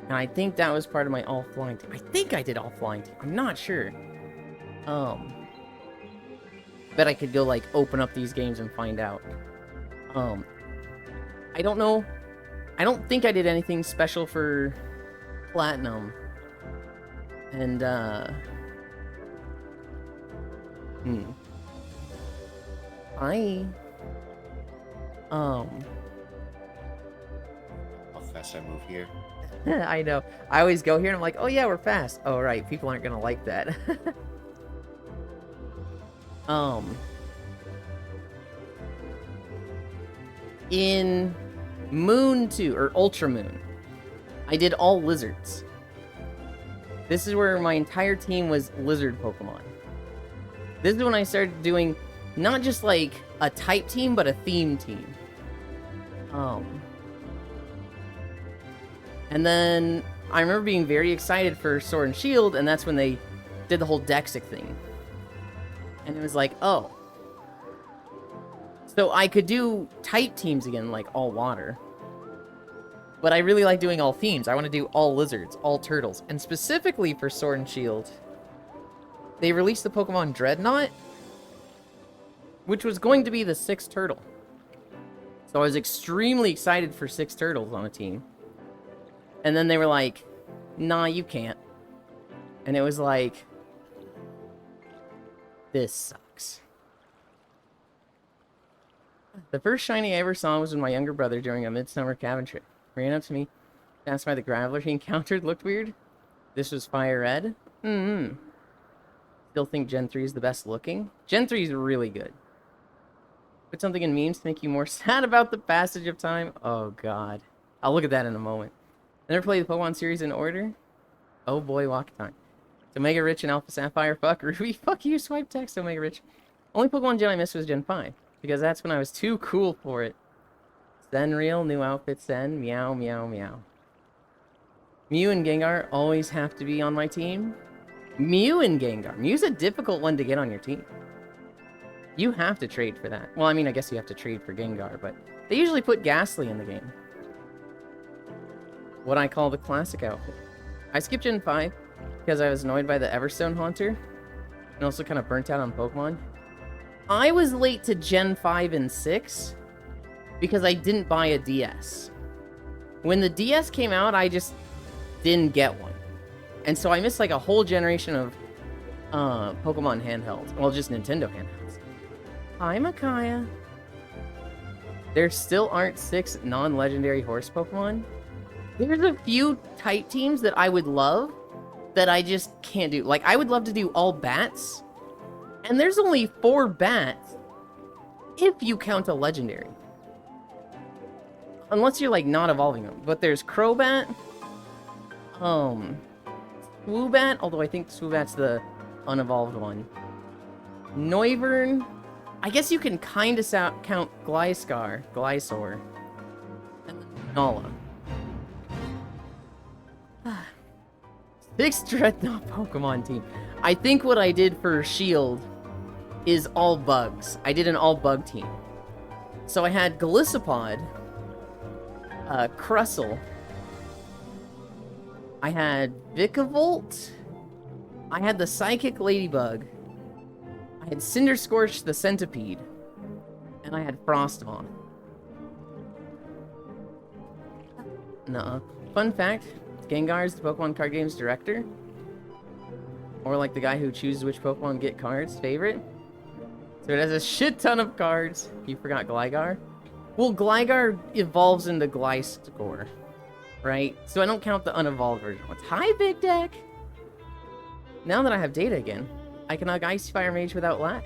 And I think that was part of my all-flying team. I think I did all-flying team. I'm not sure. Bet I could go, like, open up these games and find out. I don't know. I don't think I did anything special for Platinum. And, How fast I move here. I know. I always go here and I'm like, oh yeah, we're fast. Oh right, people aren't gonna like that. In Moon 2, or Ultra Moon, I did all lizards. This is where my entire team was lizard Pokemon. This is when I started doing not just like a type team, but a theme team. And then I remember being very excited for Sword and Shield, and that's when they did the whole Dexic thing. And it was like, oh. So I could do type teams again, like all water. But I really like doing all themes. I want to do all lizards, all turtles. And specifically for Sword and Shield, they released the Pokemon Dreadnought, which was going to be the 6th turtle. So I was extremely excited for 6 turtles on a team. And then they were like, nah, you can't. And it was like, this sucks. The first shiny I ever saw was when my younger brother, during a midsummer cabin trip, ran up to me, asked why the Graveler he encountered looked weird. This was Fire Red. Still think Gen 3 is the best looking. Gen 3 is really good. Put something in memes to make you more sad about the passage of time. Oh god. I'll look at that in a moment. Never played the Pokemon series in order? Oh boy, walk time. Omega Rich and Alpha Sapphire, fuck Ruby, fuck you, swipe text, Omega Rich. Only Pokemon Gen I missed was Gen 5, because that's when I was too cool for it. Senreal, new outfit, Sen, meow, meow, meow. Mew and Gengar always have to be on my team. Mew and Gengar. Mew's a difficult one to get on your team. You have to trade for that. Well, I mean, I guess you have to trade for Gengar, but they usually put Ghastly in the game. What I call the classic outfit. I skipped Gen 5 because I was annoyed by the Everstone Haunter and also kind of burnt out on Pokemon. I was late to Gen 5 and 6 because I didn't buy a DS. When the DS came out, I just didn't get one. And so I missed like a whole generation of Pokemon handhelds. Well, just Nintendo handhelds. Hi, Micaiah. There still aren't 6 non-legendary horse Pokemon. There's a few type teams that I would love that I just can't do. Like, I would love to do all bats. And there's only 4 bats if you count a legendary. Unless you're, like, not evolving them. But there's Crobat. Swoobat, although I think Swoobat's the unevolved one. Noivern. I guess you can kind of count Gliscor, and then Nala. 6 Dreadnought Pokemon team. I think what I did for Shield is all bugs. I did an all bug team. So I had Golisopod, Crustle, I had Vikavolt, I had the Psychic Ladybug, I had Cinderscorch the Centipede, and I had Frostamon. Nuh-uh. Fun fact, Gengar is the Pokemon card game's director. Or like the guy who chooses which Pokemon get cards, favorite. So it has a shit ton of cards. You forgot Gligar? Well, Gligar evolves into Gliscor, right? So I don't count the unevolved version. Hi, Big Deck! Now that I have data again, I can hug Icy Fire Mage without lack.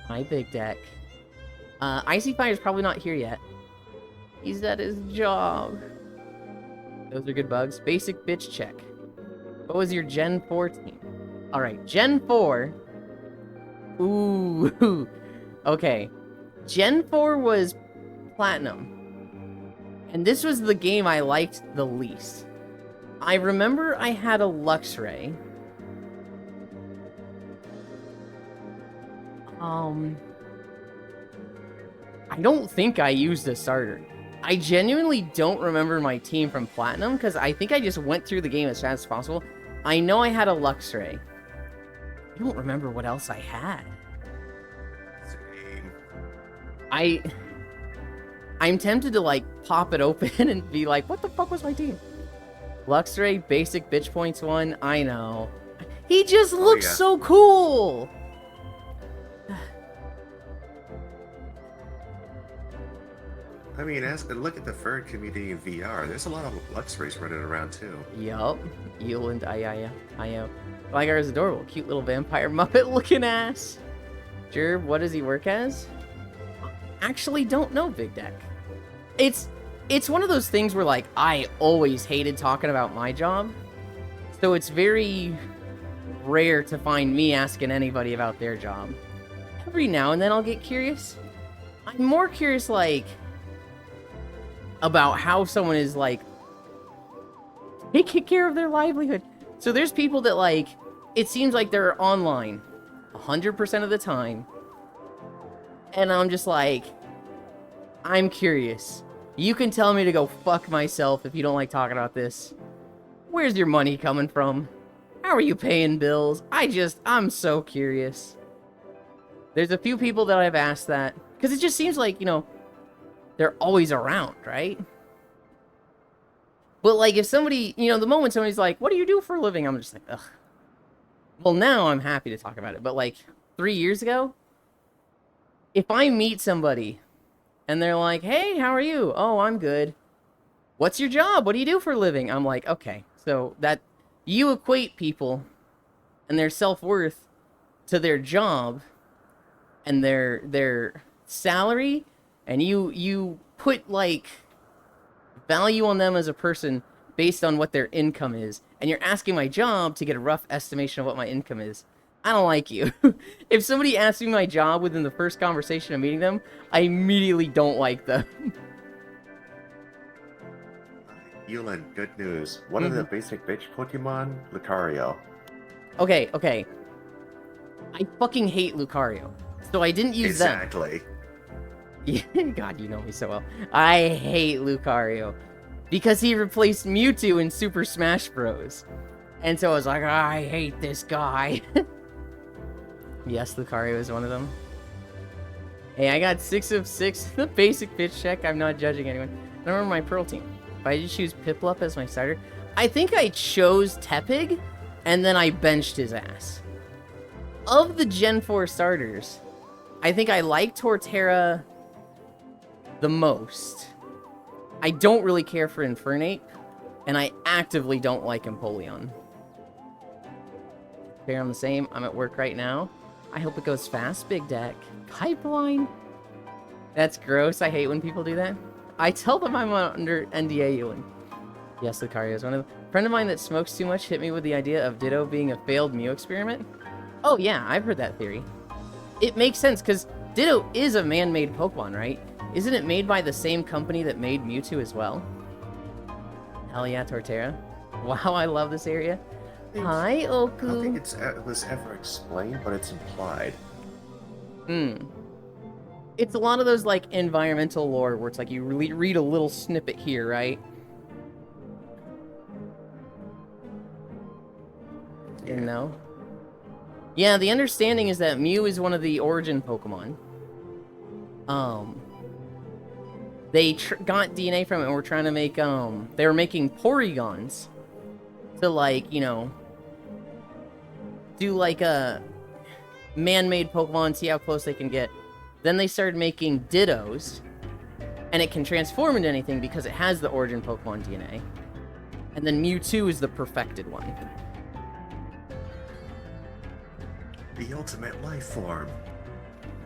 Hi, Big Deck. Icy Fire's probably not here yet. He's at his job. Those are good bugs. Basic bitch check. What was your Gen 4 team? Alright, Gen 4. Ooh. Okay. Gen 4 was Platinum. And this was the game I liked the least. I remember I had a Luxray. I don't think I used a starter. I genuinely don't remember my team from Platinum, because I think I just went through the game as fast as possible. I know I had a Luxray. I don't remember what else I had. Same. I'm tempted to, like, pop it open and be like, what the fuck was my team? Luxray, basic bitch points 1, I know. He just looks so cool! I mean, look at the Fern community in VR. There's a lot of Luxrays running around too. Yup. Eel and Io. Gligar is adorable. Cute little vampire Muppet looking ass. Jerb, what does he work as? Actually don't know, Big Deck. It's one of those things where, like, I always hated talking about my job. So it's very rare to find me asking anybody about their job. Every now and then I'll get curious. I'm more curious, like, about how someone is, like, taking care of their livelihood. So there's people that, like, it seems like they're online 100% of the time. And I'm just like, I'm curious. You can tell me to go fuck myself if you don't like talking about this. Where's your money coming from? How are you paying bills? I'm so curious. There's a few people that I've asked that, because it just seems like, you know, they're always around, right? But, like, if somebody, you know, the moment somebody's like, what do you do for a living? I'm just like, ugh. Well, now I'm happy to talk about it. But, like, 3 years ago, if I meet somebody and they're like, hey, how are you? Oh, I'm good. What's your job? What do you do for a living? I'm like, okay. So that you equate people and their self-worth to their job and their salary, and you put, like, value on them as a person based on what their income is, and you're asking my job to get a rough estimation of what my income is. I don't like you. If somebody asks me my job within the first conversation of meeting them, I immediately don't like them. Yulin, good news. One of the basic bitch Pokemon, Lucario. Okay. I fucking hate Lucario. So I didn't use them. Exactly. God, you know me so well. I hate Lucario. Because he replaced Mewtwo in Super Smash Bros. And so I was like, I hate this guy. Yes, Lucario is one of them. Hey, I got 6 of 6. The basic bitch check. I'm not judging anyone. I remember my Pearl team. If I just choose Piplup as my starter, I think I chose Tepig, and then I benched his ass. Of the Gen 4 starters, I think I like Torterra the most. I don't really care for Infernape, and I actively don't like Empoleon. Fair, I'm the same. I'm at work right now. I hope it goes fast, Big Deck. Pipeline? That's gross. I hate when people do that. I tell them I'm under NDA, Ewan. Yes, Lucario is one of them. A friend of mine that smokes too much hit me with the idea of Ditto being a failed Mew experiment. Oh yeah, I've heard that theory. It makes sense, because Ditto is a man-made Pokemon, right? Isn't it made by the same company that made Mewtwo as well? Hell yeah, Torterra. Wow, I love this area. Hi, Oku. I don't think it was ever explained, but it's implied. It's a lot of those, like, environmental lore where it's like you really read a little snippet here, right? Yeah. You know? Yeah, the understanding is that Mew is one of the origin Pokemon. they got DNA from it and were trying to make, they were making Porygons to, like, you know, do, like, a man-made Pokemon, see how close they can get. Then they started making Dittos, and it can transform into anything because it has the origin Pokemon DNA. And then Mewtwo is the perfected one. The ultimate life form.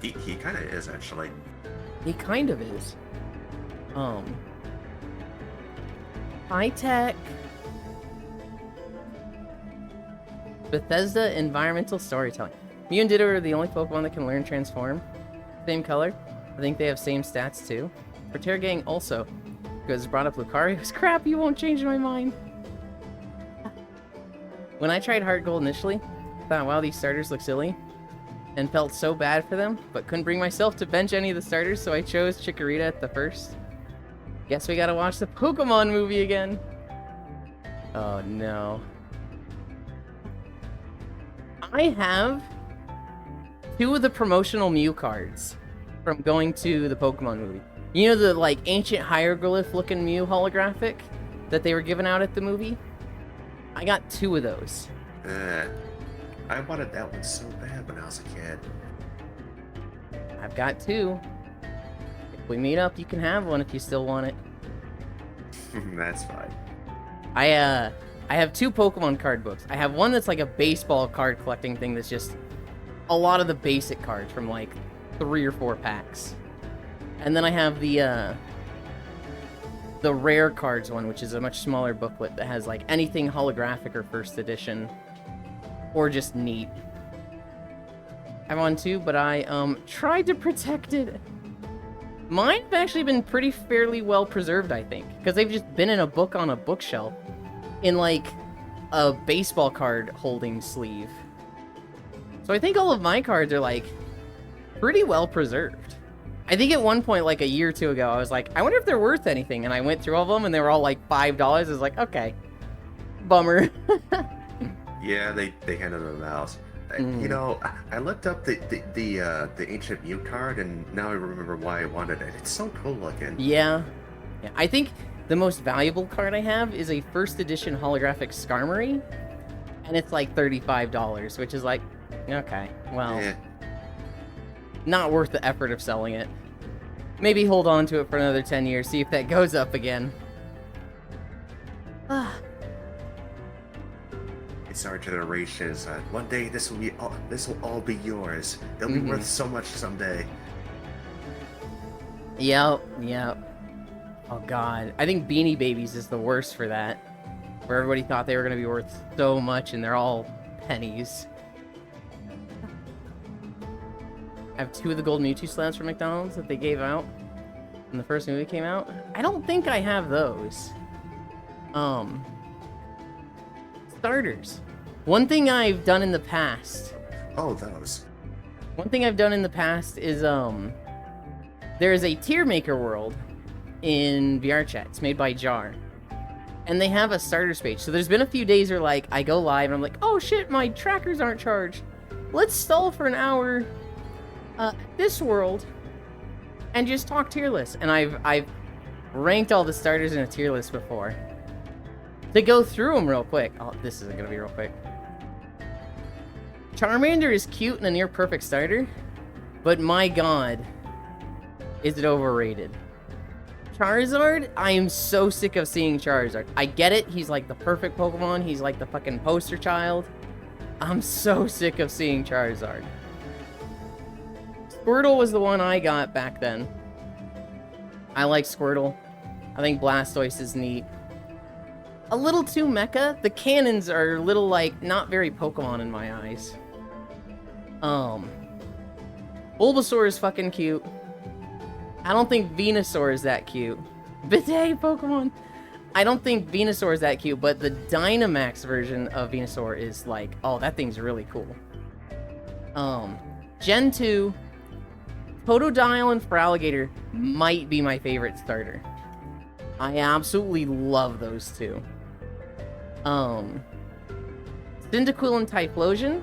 He kind of is, actually. He kind of is. High tech. Bethesda environmental storytelling. Mew and Ditto are the only Pokemon that can learn transform. Same color. I think they have same stats too. For Terragang also. Because brought up Lucario's crap, you won't change my mind. When I tried Heart Gold initially, I thought, wow, these starters look silly. And felt so bad for them, but couldn't bring myself to bench any of the starters, so I chose Chikorita at the first. Guess we gotta watch the Pokemon movie again. Oh no. I have 2 of the promotional Mew cards from going to the Pokemon movie. You know the, like, ancient hieroglyph looking Mew holographic that they were giving out at the movie? I got 2 of those. I wanted that one so bad when I was a kid. I've got 2. If we meet up, you can have one if you still want it. That's fine. I have 2 Pokemon card books. I have one that's like a baseball card collecting thing that's just a lot of the basic cards from like 3 or 4 packs. And then I have the rare cards one, which is a much smaller booklet that has like anything holographic or first edition or just neat. I have one too, but I tried to protect it. Mine have actually been pretty fairly well preserved, I think, because they've just been in a book on a bookshelf in like a baseball card holding sleeve. So I think all of my cards are like pretty well preserved. I think at one point, like a year or 2 ago, I was like, I wonder if they're worth anything, and I went through all of them and they were all like $5. I was like, okay, bummer. Yeah, they handed them out. You know, I looked up the ancient Mew card, and now I remember why I wanted it. It's so cool looking. Yeah. I think the most valuable card I have is a first edition holographic Skarmory, and it's like $35, which is like, okay, well, not worth the effort of selling it. Maybe hold on to it for another 10 years, see if that goes up again. It's our generation. One day this will all be yours. They'll be worth so much someday. Yep. Oh god, I think Beanie Babies is the worst for that. Where everybody thought they were gonna be worth so much and they're all pennies. I have 2 of the gold Mewtwo slabs from McDonald's that they gave out when the first movie came out. I don't think I have those. Starters. One thing I've done in the past. Oh, those. One thing I've done in the past is there is a Tier Maker world in VRChat. It's made by Jar. And they have a starters page. So there's been a few days where like I go live and I'm like, oh shit, my trackers aren't charged. Let's stall for an hour this world and just talk tier lists. And I've ranked all the starters in a tier list before. To go through them real quick. Oh, this isn't gonna be real quick. Charmander is cute and a near perfect starter, but my god, is it overrated. Charizard, I am so sick of seeing Charizard. I get it, he's like the perfect Pokemon, he's like the fucking poster child. I'm so sick of seeing Charizard. Squirtle was the one I got back then. I like Squirtle. I think Blastoise is neat. A little too mecha. The cannons are a little, like, not very Pokemon in my eyes. Bulbasaur is fucking cute. I don't think Venusaur is that cute. Bidet Pokemon. I don't think Venusaur is that cute, but the Dynamax version of Venusaur is like, oh, that thing's really cool. Gen 2, Totodile and Feraligatr might be my favorite starter. I absolutely love those 2. Cyndaquil and Typhlosion.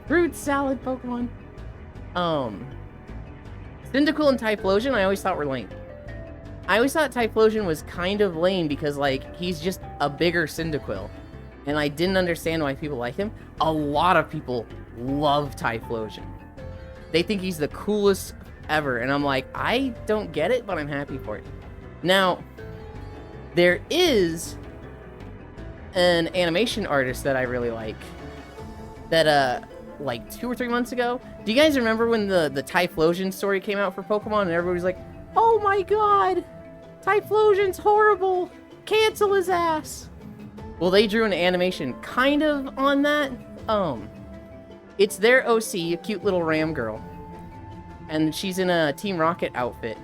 Fruit salad Pokemon. Cyndaquil and Typhlosion I always thought were lame. I always thought Typhlosion was kind of lame because, like, he's just a bigger Cyndaquil. And I didn't understand why people like him. A lot of people love Typhlosion. They think he's the coolest ever. And I'm like, I don't get it, but I'm happy for it. Now, there is an animation artist that I really like. That, like 2 or 3 months ago. Do you guys remember when the Typhlosion story came out for Pokemon and everybody was like, oh my god, Typhlosion's horrible, cancel his ass. Well, they drew an animation kind of on that. It's their OC, a cute little ram girl. And she's in a Team Rocket outfit.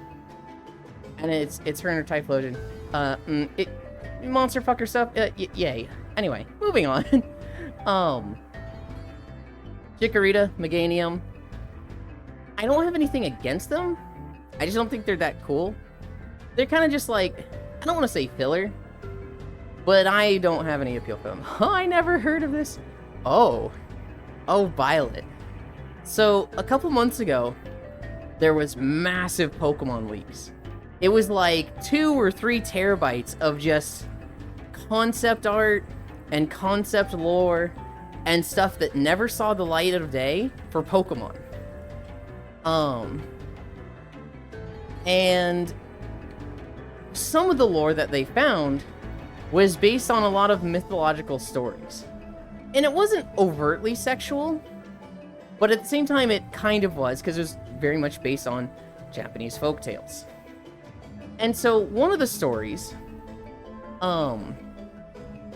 And it's her and her Typhlosion. Monster fucker stuff, yay. Anyway, moving on. Chikorita, Meganium. I don't have anything against them. I just don't think they're that cool. They're kind of just like, I don't want to say filler, but I don't have any appeal for them. I never heard of this. Oh, Violet. So a couple months ago, there was massive Pokemon leaks. It was like 2 or 3 terabytes of just concept art and concept lore and stuff that never saw the light of day for Pokemon. And some of the lore that they found was based on a lot of mythological stories. And it wasn't overtly sexual, but at the same time it kind of was, because it was very much based on Japanese folktales. And so one of the stories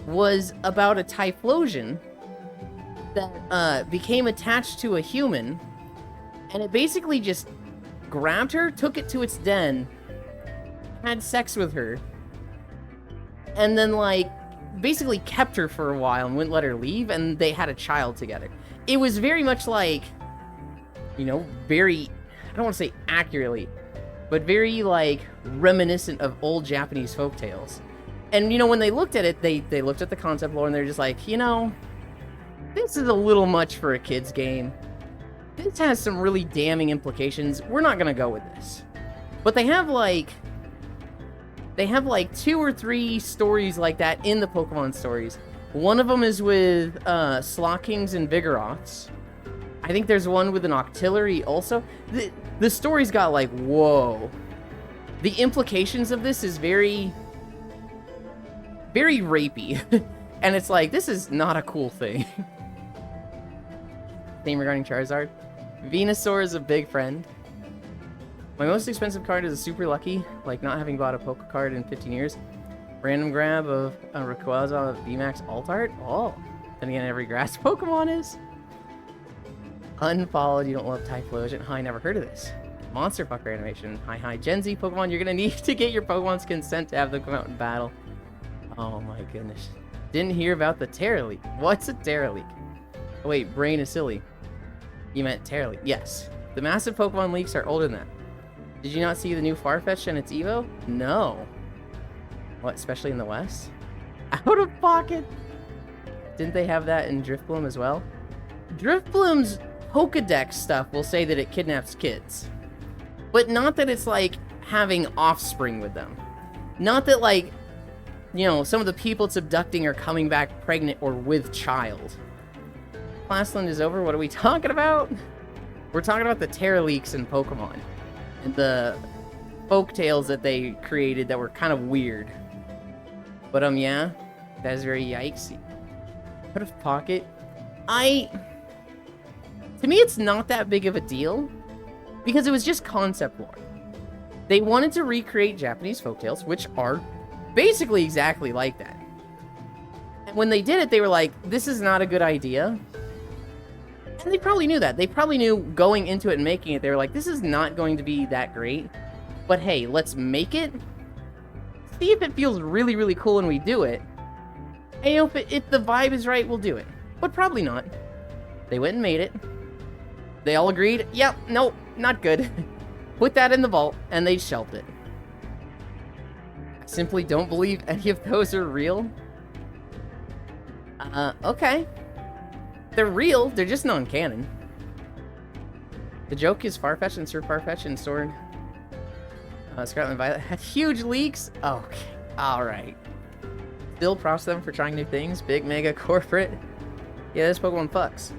was about a Typhlosion that became attached to a human, and it basically just grabbed her, took it to its den, had sex with her, and then, like, basically kept her for a while and wouldn't let her leave, and they had a child together. It was very much like, you know, very, I don't want to say accurately, but very, like, reminiscent of old Japanese folktales. And, you know, when they looked at it, they looked at the concept lore, and they're just like, you know, this is a little much for a kid's game. This has some really damning implications. We're not gonna go with this. But they have like 2 or 3 stories like that in the Pokemon stories. One of them is with Slowkings and Vigoroths. I think there's one with an Octillery also. The story's got like, whoa. The implications of this is very, very rapey. And it's like, this is not a cool thing. Same regarding Charizard. Venusaur is a big friend. My most expensive card is a Super Lucky, like not having bought a Poke card in 15 years. Random grab of a Rayquaza VMAX Alt-Art. Oh, then again, every grass Pokemon is. Unfollowed, you don't love Typhlosion. I never heard of this. Monster Fucker animation. Hi, Gen Z Pokemon, you're gonna need to get your Pokemon's consent to have them come out in battle. Oh my goodness. Didn't hear about the Terra Leak. What's a Terra Leak? Oh wait, brain is silly. You meant Terra Leak. Yes. The massive Pokemon leaks are older than that. Did you not see the new Farfetch'd and its Evo? No. What, especially in the West? Out of pocket? Didn't they have that in Drifbloom as well? Drifbloom's Pokedex stuff will say that it kidnaps kids. But not that it's like having offspring with them. Not that like, you know, some of the people it's abducting are coming back pregnant or with child. Classland is over. What are we talking about? We're talking about the Terra Leaks in Pokemon. And the folktales that they created that were kind of weird. But, yeah. That is very yikesy. Out of pocket. To me, it's not that big of a deal. Because it was just concept lore. They wanted to recreate Japanese folktales, which are basically exactly like that. And when they did it, they were like, this is not a good idea. And they probably knew that. They probably knew going into it and making it, they were like, this is not going to be that great. But hey, let's make it. See if it feels really, really cool when we do it. And you know, if the vibe is right, we'll do it. But probably not. They went and made it. They all agreed, yep, nope, not good. Put that in the vault, and they shelved it. I simply don't believe any of those are real. Okay. They're real, they're just non-canon. The joke is Farfetch'd and Sir Farfetch'd and Sword Scarlet and Violet had huge leaks. Okay, all right. Still props them for trying new things. Big mega corporate. Yeah, this Pokemon fucks.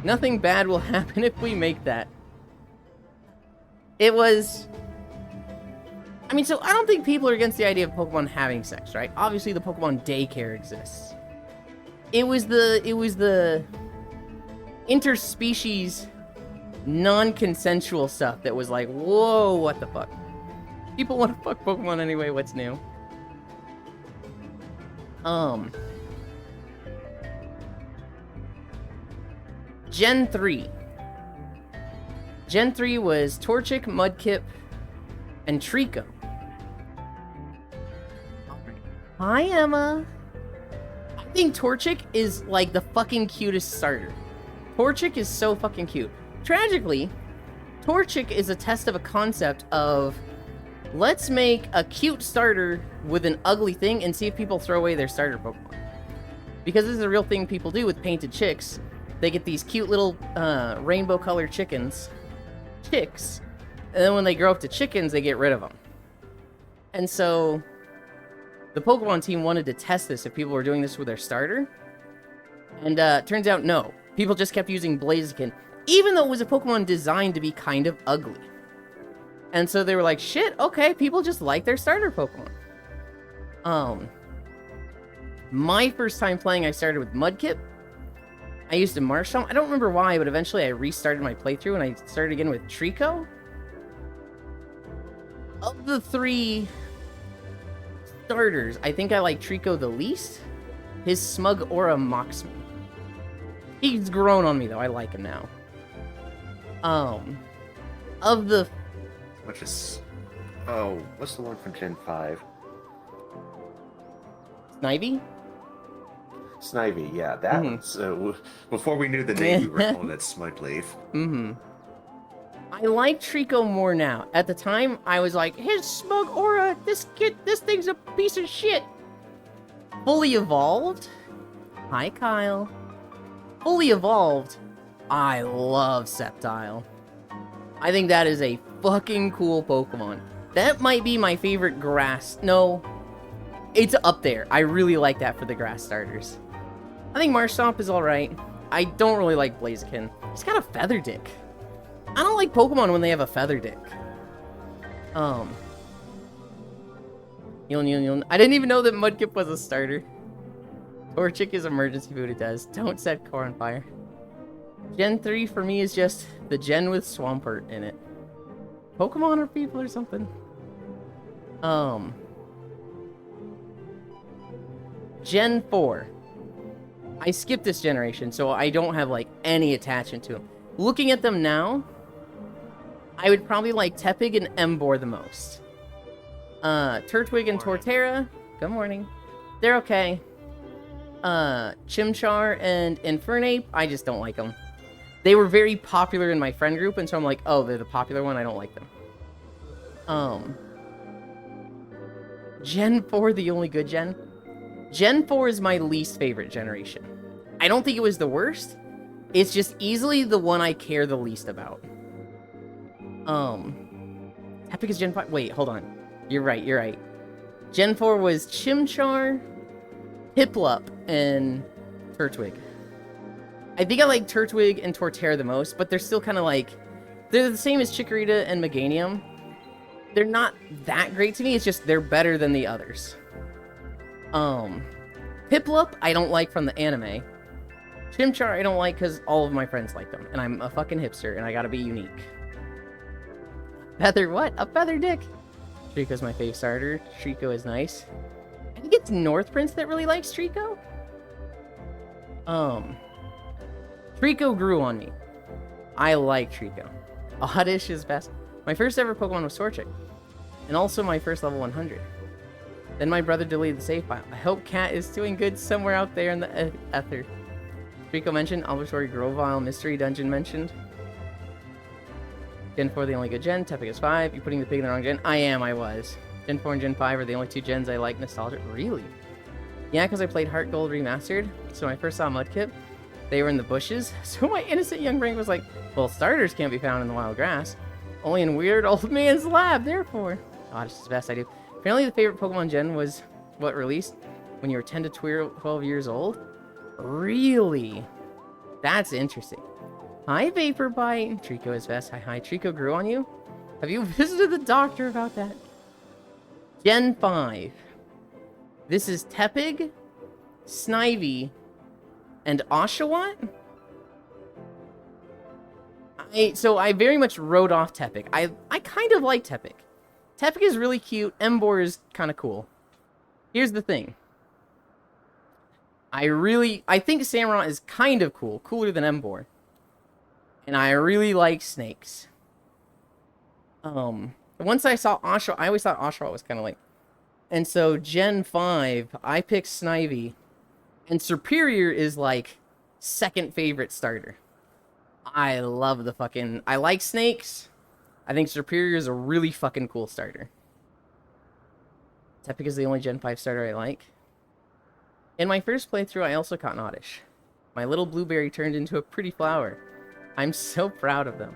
Nothing bad will happen if we make that. It was... I mean, so I don't think people are against the idea of Pokemon having sex, right? Obviously, the Pokemon daycare exists. It was the interspecies, non-consensual stuff that was like, whoa, what the fuck? People want to fuck Pokemon anyway, what's new? Gen 3. Gen 3 was Torchic, Mudkip, and Trico. Hi, Emma. I think Torchic is like the fucking cutest starter. Torchic is so fucking cute. Tragically, Torchic is a test of a concept of let's make a cute starter with an ugly thing and see if people throw away their starter Pokemon. Because this is a real thing people do with painted chicks. They get these cute little rainbow colored chicks, and then when they grow up to chickens, they get rid of them. And so the Pokemon team wanted to test this if people were doing this with their starter. And turns out, no. People just kept using Blaziken, even though it was a Pokemon designed to be kind of ugly. And so they were like, shit, okay, people just like their starter Pokemon. My first time playing, I started with Mudkip. I used a Marshtomp. I don't remember why, but eventually I restarted my playthrough and I started again with Trico. Of the three starters, I think I like Trico the least. His smug aura mocks me. He's grown on me though. I like him now. Of the... Which is... Oh, what's the one from Gen 5? Snivy? Snivy, yeah, that one's... before we knew the name, we were calling it Smugleaf. I like Trico more now. At the time, I was like, his smug aura, this thing's a piece of shit. Fully evolved? Hi, Kyle. Fully evolved, I love Sceptile. I think that is a fucking cool Pokemon. That might be my favorite grass... No, it's up there. I really like that for the grass starters. I think Marshtomp is alright. I don't really like Blaziken. He's got a feather dick. I don't like Pokemon when they have a feather dick. I didn't even know that Mudkip was a starter. Torchic is emergency food, it does. Don't set core on fire. Gen 3 for me is just the gen with Swampert in it. Pokemon or people or something. Gen 4. I skipped this generation, so I don't have, like, any attachment to them. Looking at them now, I would probably like Tepig and Emboar the most. Turtwig and Torterra, good morning. They're okay. Chimchar and Infernape, I just don't like them. They were very popular in my friend group, and so I'm like, oh, they're the popular one, I don't like them. Gen 4, the only good gen. Gen 4 is my least favorite generation. I don't think it was the worst. It's just easily the one I care the least about. Epic is Gen 5. Wait, hold on. You're right. Gen 4 was Chimchar, Piplup, and Turtwig. I think I like Turtwig and Torterra the most, but they're still kind of like... They're the same as Chikorita and Meganium. They're not that great to me, it's just they're better than the others. Piplup, I don't like from the anime. Chimchar, I don't like because all of my friends like them, and I'm a fucking hipster, and I gotta be unique. Feather what? A feather dick! Trico's my fave starter. Trico is nice. I think it's North Prince that really likes Trico. Trico grew on me. I like Trico. Oddish is best. My first ever Pokemon was Torchic, and also my first level 100. Then my brother deleted the save file. I hope Cat is doing good somewhere out there in the ether. Trico mentioned, Albertory Grovyle Mystery Dungeon mentioned. Gen 4 the only good gen, Tepig is 5. You putting the pig in the wrong gen? I was. Gen 4 and Gen 5 are the only two gens I like nostalgia. Really? Yeah, because I played Heart Gold Remastered, so when I first saw Mudkip, they were in the bushes, so my innocent young brain was like, well, starters can't be found in the wild grass. Only in weird old man's lab, therefore. Oh, this is the best I do. Apparently the favorite Pokemon Gen was what released when you were 10 to 12 years old? Really? That's interesting. Hi, Vapor Bite. Trico is best. Hi. Trico grew on you? Have you visited the doctor about that? Gen 5. This is Tepig, Snivy, and Oshawott? So I very much wrote off Tepig. I kind of like Tepig. Tepig is really cute. Emboar is kind of cool. Here's the thing. I think Samurott is kind of cool. Cooler than Emboar. And I really like snakes. Once I saw Oshawott, I always thought Oshawott was kind of like... And so Gen 5, I picked Snivy. And Superior is like second favorite starter. I love the fucking... I like snakes. I think Superior is a really fucking cool starter. Tepig is the only Gen 5 starter I like. In my first playthrough, I also caught an Oddish. My little blueberry turned into a pretty flower. I'm so proud of them.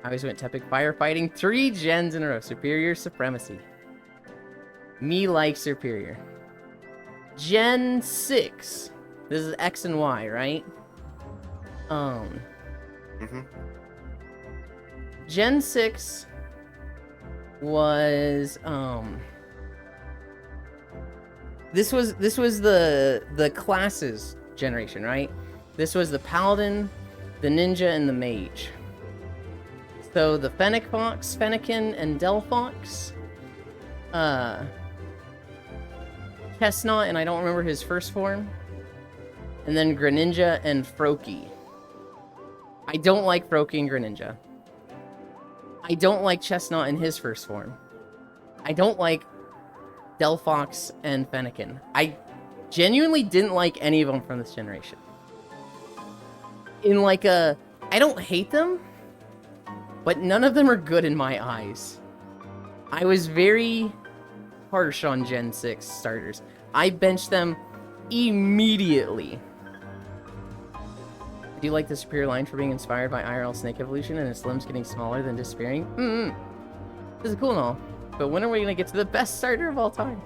I always went Tepig firefighting 3 gens in a row. Superior supremacy. Me like Superior. Gen 6. This is X and Y, right? Gen 6 was this was the classes generation, right? This was the Paladin, the Ninja, and the Mage. So the Fennec Fox, Fennekin, and Delphox. Chestnut, and I don't remember his first form. And then Greninja and Froakie. I don't like Froakie and Greninja. I don't like Chestnut in his first form. I don't like Delphox and Fennekin. I genuinely didn't like any of them from this generation. I don't hate them, but none of them are good in my eyes. I was very harsh on Gen 6 starters. I benched them immediately. Do you like the Superior line for being inspired by IRL Snake Evolution and its limbs getting smaller than disappearing? This is cool and all, but when are we gonna get to the best starter of all time?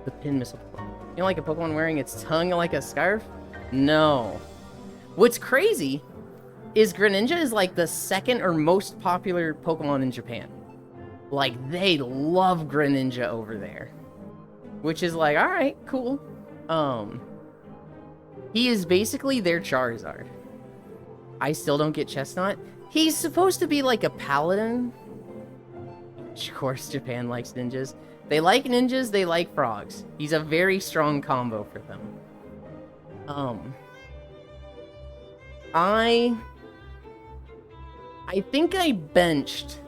The Pin Missile Pokemon. You don't like a Pokemon wearing its tongue like a scarf? No. What's crazy is Greninja is like the second or most popular Pokemon in Japan. Like, they love Greninja over there. Which is like, alright, cool. He is basically their Charizard. I still don't get Chestnut. He's supposed to be like a paladin. Of course, Japan likes ninjas. They like ninjas, they like frogs. He's a very strong combo for them. I think I benched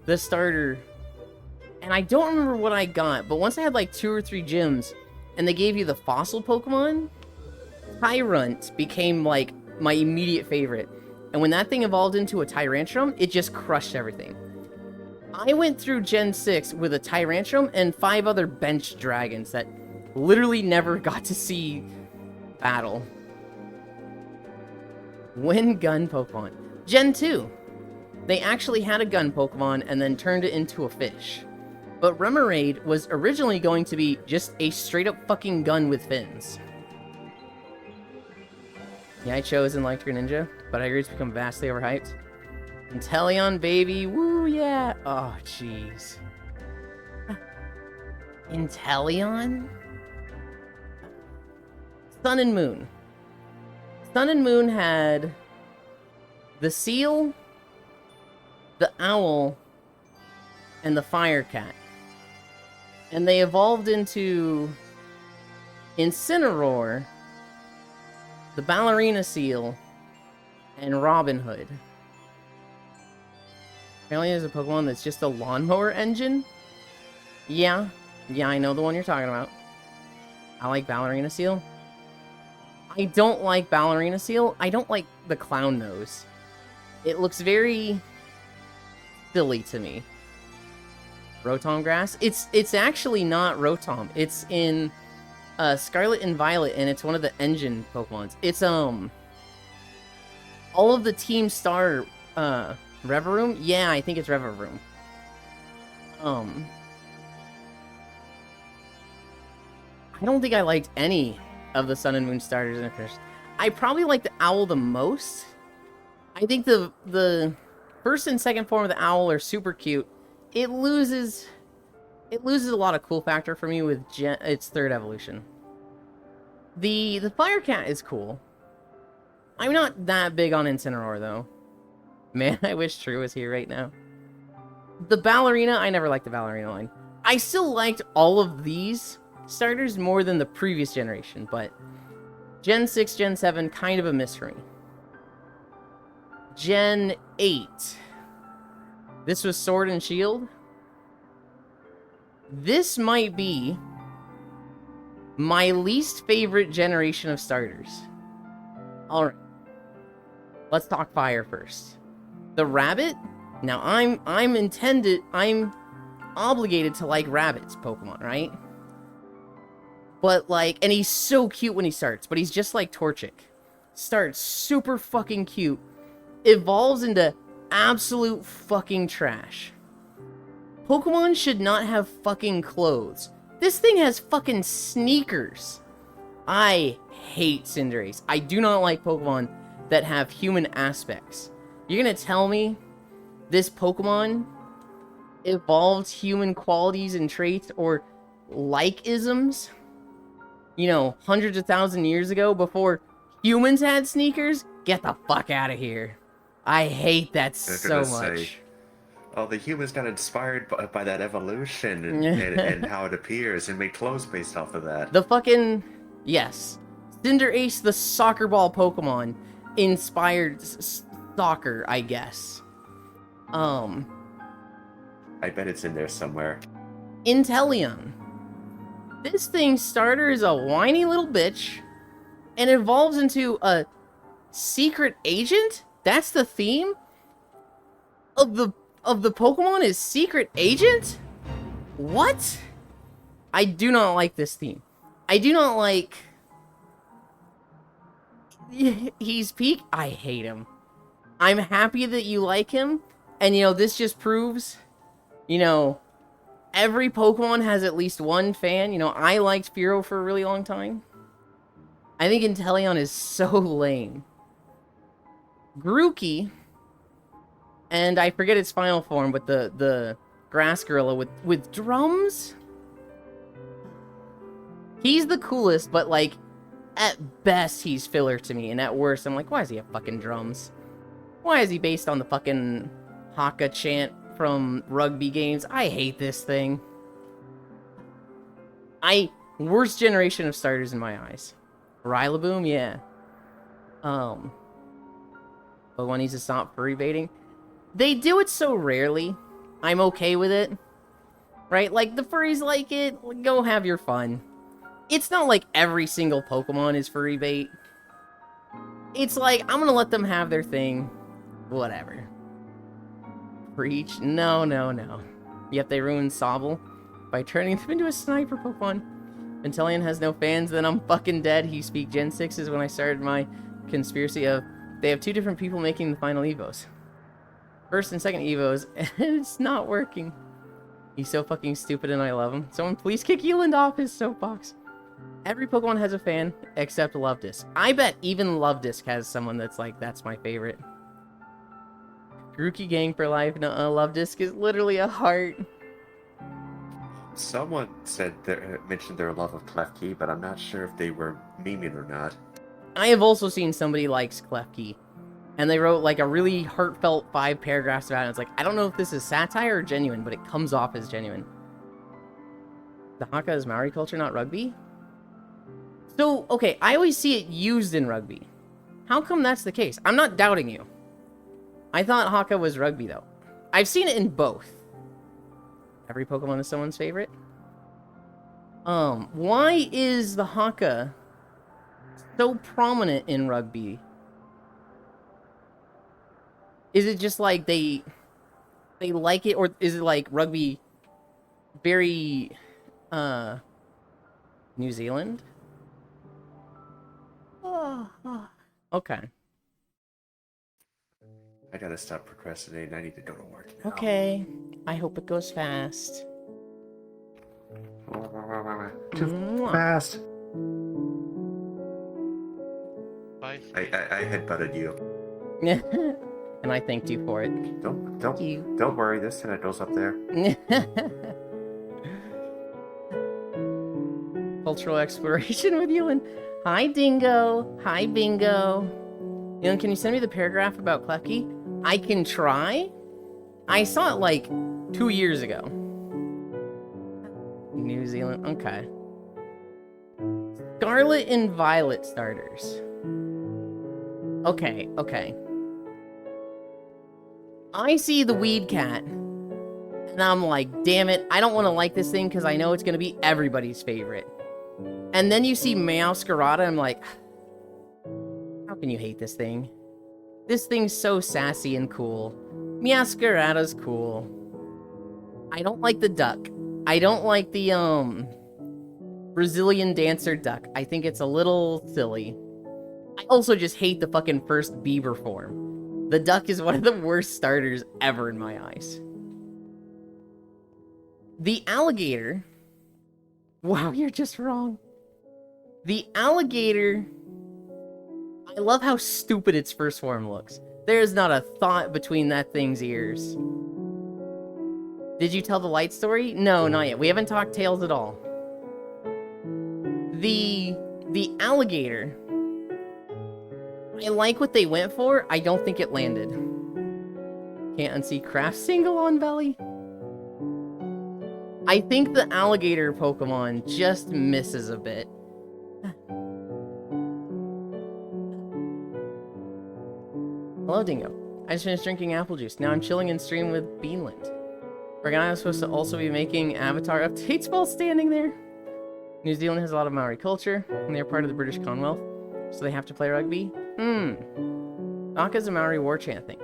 the starter, and I don't remember what I got, but once I had like 2 or 3 gyms, and they gave you the fossil Pokemon, Tyrunt became like my immediate favorite. And when that thing evolved into a Tyrantrum, it just crushed everything. I went through Gen 6 with a Tyrantrum and 5 other bench dragons that literally never got to see battle. When gun Pokemon. Gen 2. They actually had a gun Pokemon and then turned it into a fish. But Remoraid was originally going to be just a straight up fucking gun with fins. Yeah, I chose and liked Greninja, but I agree it's become vastly overhyped. Inteleon, baby, woo, yeah. Oh, jeez. Inteleon? Sun and Moon. Sun and Moon had the seal, the owl, and the fire cat. And they evolved into Incineroar, the ballerina seal, and Robin Hood. Apparently there's a Pokemon that's just a lawnmower engine. Yeah, I know the one you're talking about. I like ballerina seal. I don't like ballerina seal. I don't like the clown nose. It looks very silly to me. Rotom grass? It's actually not Rotom. It's in Scarlet and Violet, and it's one of the engine Pokemons. It's all of the Team Star Reveroom? Yeah, I think it's Reveroom. I don't think I liked any of the Sun and Moon starters in the first. I probably like the owl the most. I think the first and second form of the owl are super cute. It loses a lot of cool factor for me with its third evolution. The Firecat is cool. I'm not that big on Incineroar though. Man, I wish True was here right now. The Ballerina, I never liked the Ballerina line. I still liked all of these starters more than the previous generation, but Gen 6, Gen 7, kind of a miss for me. Gen 8. This was Sword and Shield. This might be my least favorite generation of starters. Alright. Let's talk fire first. The rabbit? Now I'm obligated to like rabbits Pokemon, right? But like, and he's so cute when he starts, but he's just like Torchic. Starts super fucking cute, evolves into absolute fucking trash. Pokemon should not have fucking clothes. This thing has fucking sneakers. I hate Cinderace. I do not like Pokemon that have human aspects. You're gonna tell me this Pokemon evolved human qualities and traits or like-isms, you know, hundreds of thousand years ago before humans had sneakers? Get the fuck out of here. I hate that so much. Oh, the humans got inspired by that evolution and how it appears and made clothes based off of that. The fucking... Yes. Cinderace, the soccer ball Pokemon, inspired soccer, I guess. I bet it's in there somewhere. Inteleon. This thing's starter is a whiny little bitch and evolves into a secret agent? That's the theme of the Pokemon is secret agent? What? I do not like this theme. I do not like... He's peak. I hate him. I'm happy that you like him. And, you know, this just proves, you know, every Pokemon has at least one fan. You know, I liked Fearow for a really long time. I think Inteleon is so lame. Grookey, and I forget its final form, but the grass gorilla with drums? He's the coolest, but, like, at best, he's filler to me, and at worst, I'm like, why does he have fucking drums? Why is he based on the fucking Haka chant from rugby games? I hate this thing. Worst generation of starters in my eyes. Rillaboom, yeah. But one needs to stop furry baiting. They do it so rarely. I'm okay with it. Right? Like, the furries like it. Go have your fun. It's not like every single Pokemon is furry bait. It's like, I'm gonna let them have their thing. Whatever. Preach? No, no, no. Yet they ruined Sobble by turning them into a sniper Pokemon. Inteleon has no fans, then I'm fucking dead. He speak Gen 6 is when I started my conspiracy of they have two different people making the final Evos. First and second Evos, and it's not working. He's so fucking stupid and I love him. Someone please kick Eland off his soapbox. Every Pokemon has a fan, except Luvdisc. I bet even Luvdisc has someone that's like, that's my favorite. Grookey gang for life. No, Luvdisc is literally a heart. Someone mentioned their love of Klefki, but I'm not sure if they were memeing or not. I have also seen somebody likes Klefki, and they wrote like a really heartfelt 5 paragraphs about it. It's like, I don't know if this is satire or genuine, but it comes off as genuine. The Haka is Maori culture, not rugby? So, okay, I always see it used in rugby. How come that's the case? I'm not doubting you. I thought Haka was rugby, though. I've seen it in both. Every Pokemon is someone's favorite? Why is the Haka so prominent in rugby? Is it just like they like it, or is it like rugby very, New Zealand? Okay. I gotta stop procrastinating. I need to go to work now. Okay. I hope it goes fast. Too Mwah. fast. Bye. I headbutted you. And I thanked you for it. Don't you. Don't worry. This time it goes up there. Cultural exploration with Ewan. Hi, Dingo. Hi, Bingo. Ewan, can you send me the paragraph about Klefki? I can try. I saw it like 2 years ago. New Zealand. Okay. Scarlet and Violet starters. Okay, okay. I see the Weed Cat. And I'm like, damn it, I don't want to like this thing because I know it's going to be everybody's favorite. And then you see Meowscarada, I'm like, how can you hate this thing? This thing's so sassy and cool. Meowscarada's cool. I don't like the duck. I don't like the, Brazilian dancer duck. I think it's a little silly. I also just hate the fucking first Bieber form. The duck is one of the worst starters ever in my eyes. The alligator... Wow, you're just wrong. The alligator... I love how stupid its first form looks. There's not a thought between that thing's ears. Did you tell the light story? No, not yet. We haven't talked Tails at all. The alligator... I like what they went for. I don't think it landed. Can't unsee Craft single on belly. I think the alligator Pokemon just misses a bit. Hello, Dingo. I just finished drinking apple juice. Now I'm chilling in stream with Beanland. Regina was supposed to also be making avatar updates while standing there. New Zealand has a lot of Maori culture, and they're part of the British Commonwealth, so they have to play rugby. Aka's a Maori war chant thing.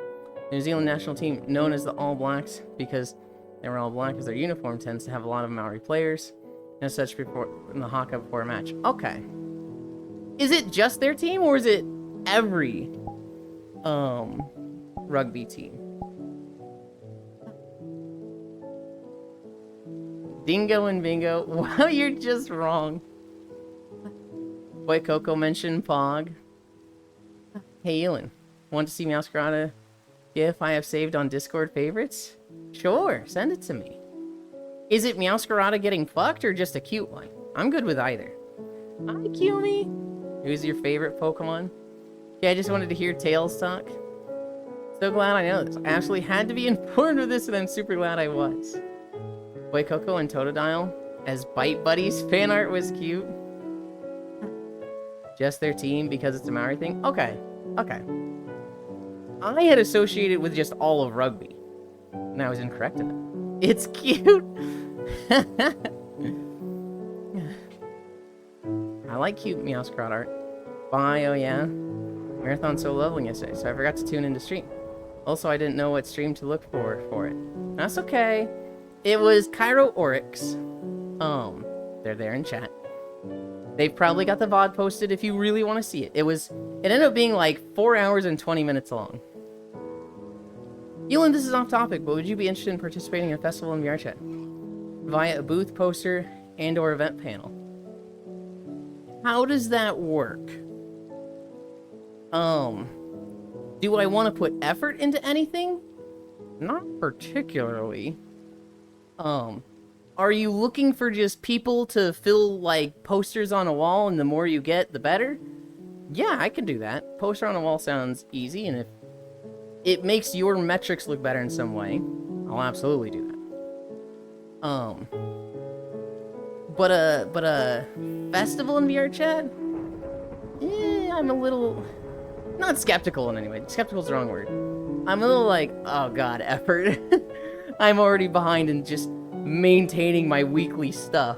New Zealand national team, known as the All Blacks, because they were all black, as their uniform tends to have a lot of Maori players, and such before in the haka before a match. Okay. Is it just their team, or is it every rugby team? Dingo and Bingo. Wow, you're just wrong. Boy Coco mentioned Pog. Hey, Elin. Want to see Meowscarada GIF I have saved on Discord favorites? Sure, send it to me. Is it Meowscarada getting fucked or just a cute one? I'm good with either. Hi, Kumi. Who's your favorite Pokemon? Yeah, I just wanted to hear Tails talk. So glad I know this. I actually had to be informed of this, and I'm super glad I was. Boy Coco and Totodile as Bite Buddies fan art was cute. Just their team because it's a Maori thing? Okay. Okay. I had associated with just all of rugby. And I was incorrect in it. It's cute! I like cute Meowscarada art. Bye, oh yeah. Marathon's so lovely yesterday, so I forgot to tune into stream. Also, I didn't know what stream to look for it. That's okay. It was Cairo Oryx. They're there in chat. They've probably got the VOD posted if you really want to see it. It ended up being like 4 hours and 20 minutes long. Elin, this is off topic, but would you be interested in participating in a festival in VRChat? Via a booth, poster, and or event panel? How does that work? Do I want to put effort into anything? Not particularly. Are you looking for just people to fill, like, posters on a wall, and the more you get, the better? Yeah, I can do that. Poster on a wall sounds easy, and if it makes your metrics look better in some way, I'll absolutely do that. But a festival in VRChat? I'm a little... Not skeptical in any way. Skeptical's the wrong word. I'm a little like, oh god, effort. I'm already behind in just maintaining my weekly stuff.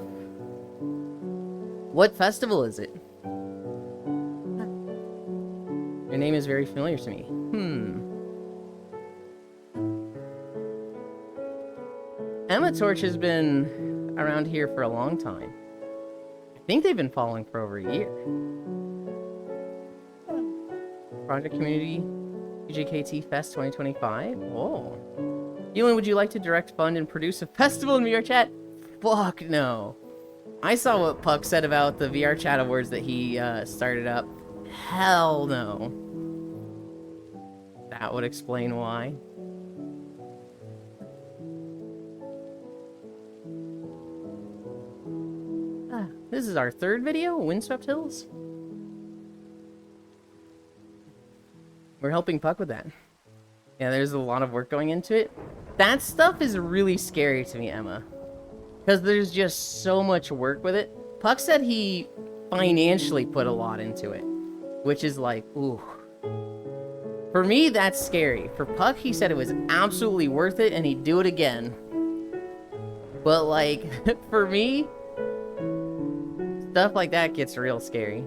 What festival is it? Your name is very familiar to me. Emma Torch has been around here for a long time. I think they've been following for over a year. Project community UJKT Fest 2025. Whoa. Ewan, would you like to direct, fund, and produce a festival in VR Chat? Fuck no. I saw what Puck said about the VR Chat Awards that he started up. Hell no. That would explain why. This is our third video, Windswept Hills. We're helping Puck with that. Yeah, there's a lot of work going into it. That stuff is really scary to me, Emma. Because there's just so much work with it. Puck said he financially put a lot into it. Which is like, ooh. For me, that's scary. For Puck, he said it was absolutely worth it and he'd do it again. But like, for me, stuff like that gets real scary.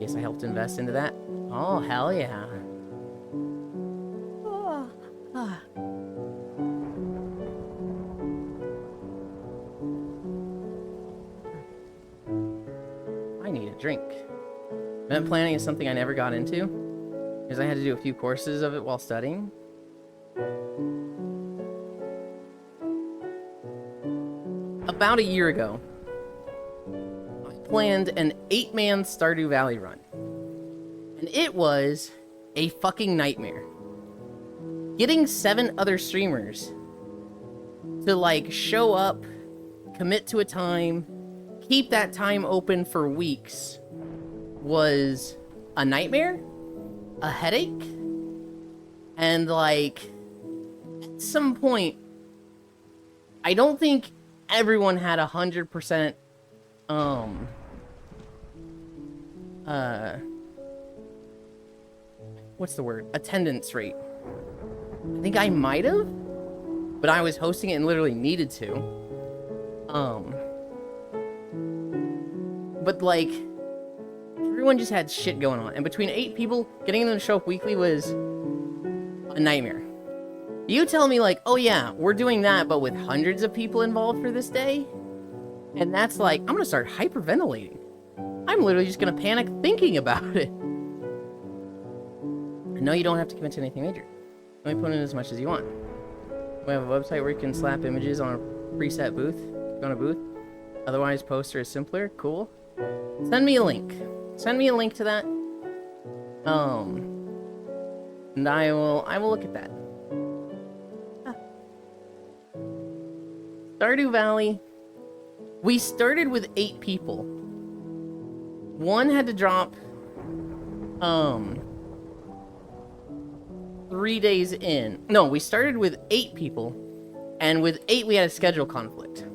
Guess I helped invest into that. Oh, hell yeah. I need a drink. Event planning is something I never got into, because I had to do a few courses of it while studying. About a year ago, I planned an 8-man Stardew Valley run. And it was a fucking nightmare. Getting 7 other streamers to like show up, commit to a time, keep that time open for weeks was a nightmare, a headache, and like at some point, I don't think everyone had 100% what's the word? Attendance rate. I think I might have, but I was hosting it and literally needed to. But like, everyone just had shit going on, and between 8 people, getting them to show up weekly was a nightmare. You tell me like, oh yeah, we're doing that, but with hundreds of people involved for this day, and that's like, I'm gonna start hyperventilating. I'm literally just gonna panic thinking about it. No, you don't have to commit to anything major. Only put in as much as you want. We have a website where you can slap images on a preset booth. Click on a booth. Otherwise, poster is simpler. Cool. Send me a link. Send me a link to that. And I will look at that. Stardew Valley. We started with 8 people. One had to drop 3 days in. No, we started with 8 people, and with 8 we had a schedule conflict.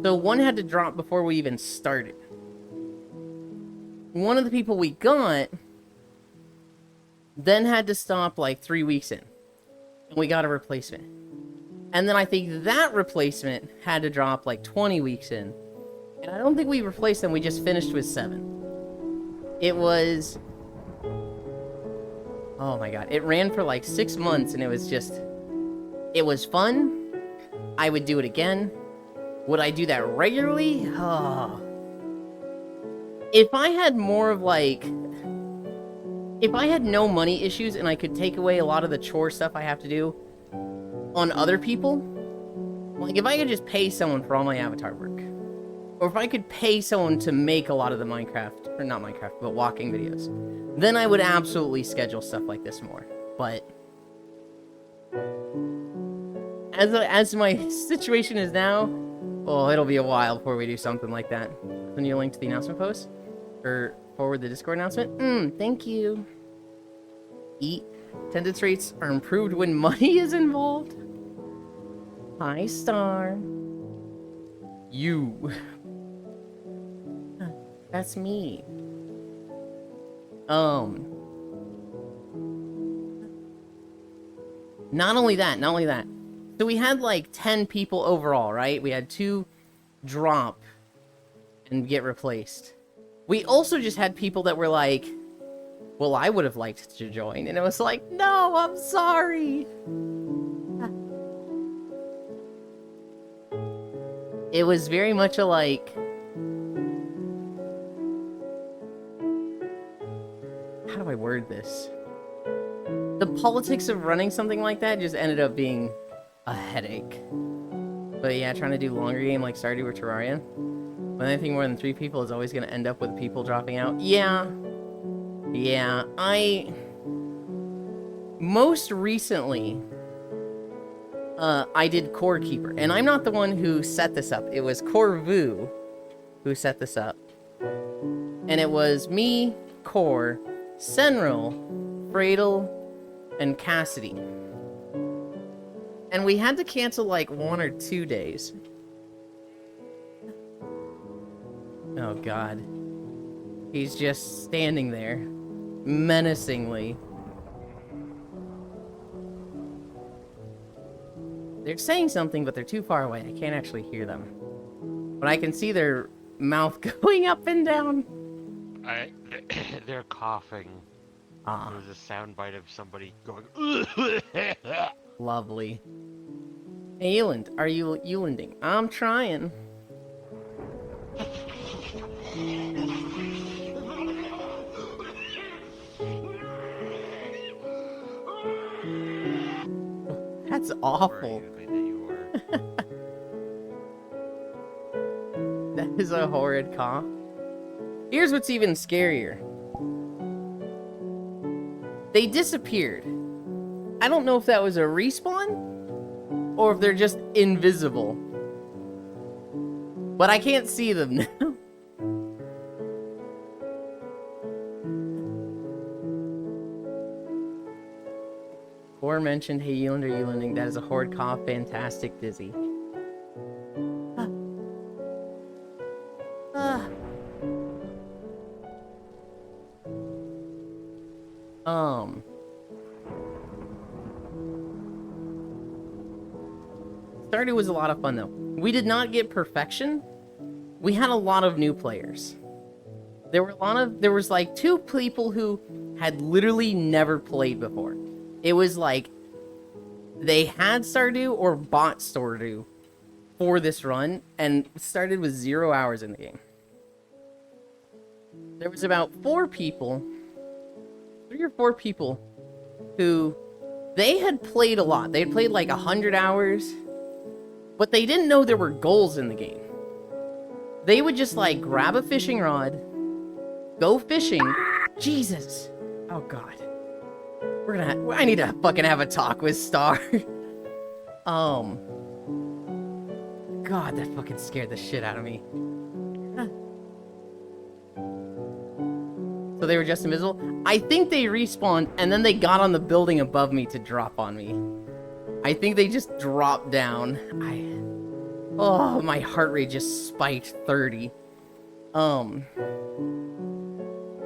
So one had to drop before we even started. One of the people we got then had to stop like 3 weeks in, and we got a replacement. And then I think that replacement had to drop like 20 weeks in, and I don't think we replaced them, we just finished with 7. It was... oh my god, it ran for like 6 months, and it was just... it was fun. I would do it again. Would I do that regularly? Oh. If I had more of like... if I had no money issues and I could take away a lot of the chore stuff I have to do on other people, like if I could just pay someone for all my avatar work, or if I could pay someone to make a lot of the Minecraft, or not Minecraft, but walking videos, then I would absolutely schedule stuff like this more. But as my situation is now, oh, it'll be a while before we do something like that. Send you a link to the announcement post, or forward the Discord announcement. Thank you. Eat. Attendance rates are improved when money is involved. Hi, Star. You. That's me. Not only that. So we had like 10 people overall, right? We had 2 drop and get replaced. We also just had people that were like, well, I would have liked to join. And it was like, no, I'm sorry. It was very much a like... how do I word this? the politics of running something like that just ended up being a headache. But yeah, trying to do longer game like Stardew or Terraria, when anything more than 3 people is always going to end up with people dropping out. Yeah. Most recently, I did Core Keeper, and I'm not the one who set this up. It was Corvu who set this up. And it was me, Core, Senril, Fradel, and Cassidy. And we had to cancel like 1 or 2 days. Oh god. He's just standing there, menacingly. They're saying something, but they're too far away. I can't actually hear them. But I can see their mouth going up and down. They're coughing. Ah. There's a soundbite of somebody going. Lovely. Hey, Euland, are you Eulanding? I'm trying. That's awful. That is a horrid cough. Here's what's even scarier. They disappeared. I don't know if that was a respawn or if they're just invisible. But I can't see them now. Core mentioned, hey, Euland, are you Eulanding? That is a horrid cough. Fantastic, Dizzy. Stardew was a lot of fun, though. We did not get perfection. We had a lot of new players. There was like 2 people who had literally never played before. It was like they had Stardew or bought Stardew for this run and started with 0 hours in the game. There was about 4 people, 3 or 4 people, who they had played a lot. They had played like 100 hours, but they didn't know there were goals in the game. They would just like grab a fishing rod, go fishing. Jesus. Oh god. I need to fucking have a talk with Star. God, that fucking scared the shit out of me. So they were just invisible? I think they respawned and then they got on the building above me to drop on me. I think they just dropped down. Oh, my heart rate just spiked 30.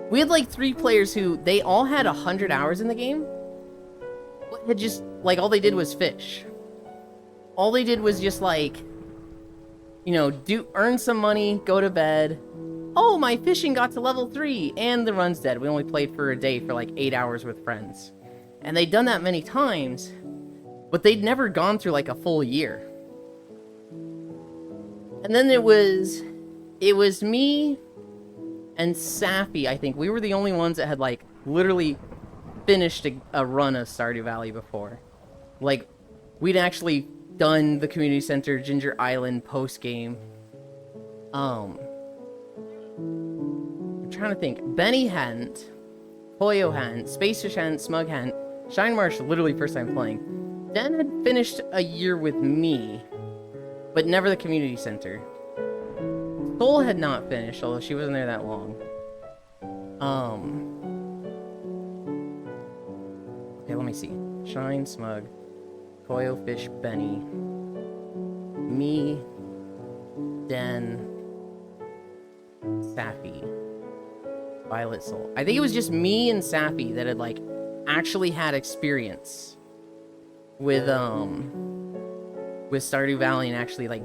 We had like 3 players who, they all had 100 hours in the game, but had just, like, all they did was fish. All they did was just, like, you know, earn some money, go to bed. Oh, my fishing got to level 3, and the run's dead. We only played for a day for, like, 8 hours with friends. And they'd done that many times, but they'd never gone through, like, a full year. And then it was me and Sappy, I think. We were the only ones that had, like, literally finished a run of Stardew Valley before. Like, we'd actually done the community center, Ginger Island post-game. I'm trying to think. Benny hadn't. Poyo hadn't. Spacefish hadn't. Smug hadn't. Shine Marsh, literally first time playing. Den had finished a year with me, but never the community center. Soul had not finished, although she wasn't there that long. Okay, let me see. Shine, Smug, Koyo, Fish, Benny, me, Den, Sappy, Violet Soul. I think it was just me and Sappy that had, like, actually had experience with Stardew Valley and actually, like,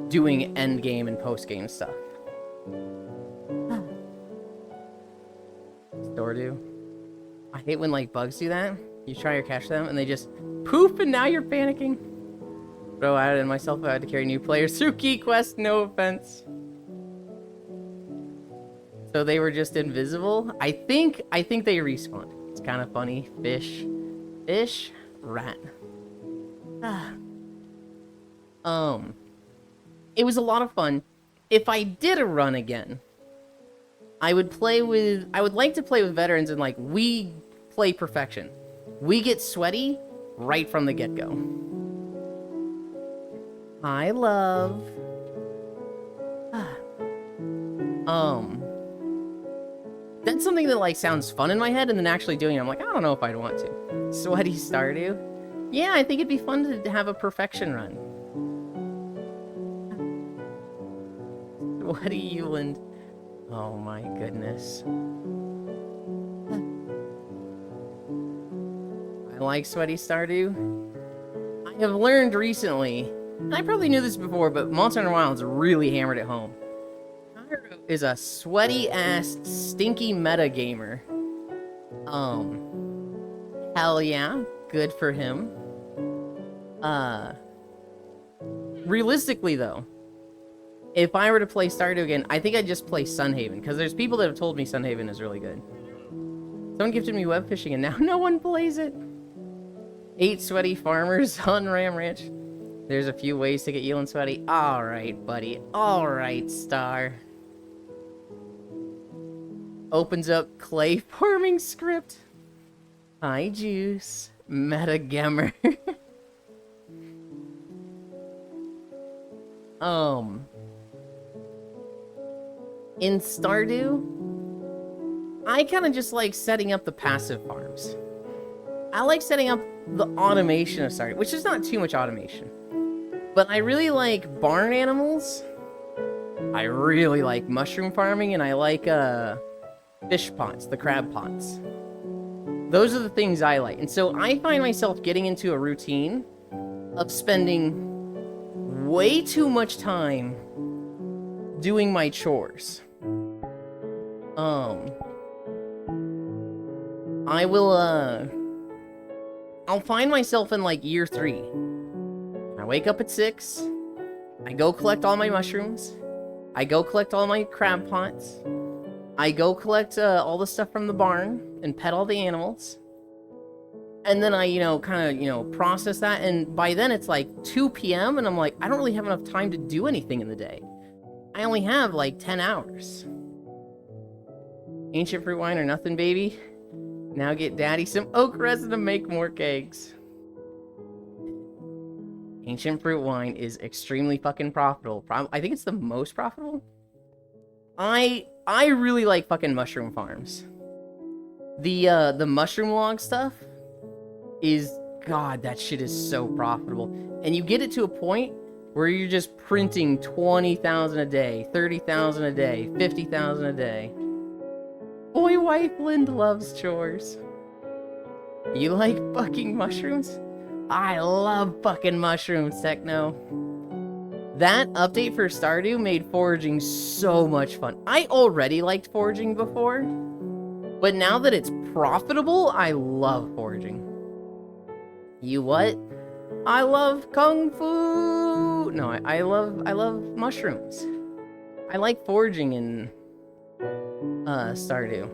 doing endgame and postgame stuff. Stardew. I hate when, like, bugs do that. You try to catch them and they just poof and now you're panicking. Bro, I and myself I had to carry new players through Key Quest, no offense. So they were just invisible? I think they respawned. It's kind of funny. Fish. Fish, rat. Ah. It was a lot of fun. If I did a run again, I would like to play with veterans and, like, we play perfection. We get sweaty right from the get-go. Hi, love. That's something that, like, sounds fun in my head, and then actually doing it, I'm like, I don't know if I'd want to. Sweaty Stardew? Yeah, I think it'd be fun to have a perfection run. Sweaty Euland. Oh my goodness. I like Sweaty Stardew. I have learned recently, and I probably knew this before, but Monster Hunter Wilds really hammered it home. Tyro is a sweaty-ass, stinky meta gamer. Hell yeah, good for him. Realistically though, if I were to play Stardew again, I think I'd just play Sunhaven, because there's people that have told me Sunhaven is really good. Someone gifted me web fishing and now no one plays it. 8 sweaty farmers on Ram Ranch. There's a few ways to get Euland sweaty. Alright, buddy. Alright, Star. Opens up clay farming script. Hi, Juice. Metagammer. In Stardew, I kind of just like setting up the passive farms. I like setting up the automation of Stardew, which is not too much automation. But I really like barn animals. I really like mushroom farming, and I like fish pots, the crab pots. Those are the things I like. And so I find myself getting into a routine of spending way too much time doing my chores. I'll find myself in like year 3. I wake up at 6. I go collect all my mushrooms. I go collect all my crab pots. I go collect all the stuff from the barn and pet all the animals. And then I, kind of, process that. And by then it's like 2 p.m. and I'm like, I don't really have enough time to do anything in the day. I only have like 10 hours. Ancient fruit wine or nothing, baby. Now get daddy some oak resin to make more cakes. Ancient fruit wine is extremely fucking profitable. I think it's the most profitable. I really like fucking mushroom farms. The mushroom log stuff is, God, that shit is so profitable. And you get it to a point where you're just printing 20,000 a day, 30,000 a day, 50,000 a day. Boy, wife Lind loves chores. You like fucking mushrooms? I love fucking mushrooms, Techno. That update for Stardew made foraging so much fun. I already liked foraging before, but now that it's profitable, I love foraging. You what? I love Kung Fu! No, I love mushrooms. I like foraging in Stardew.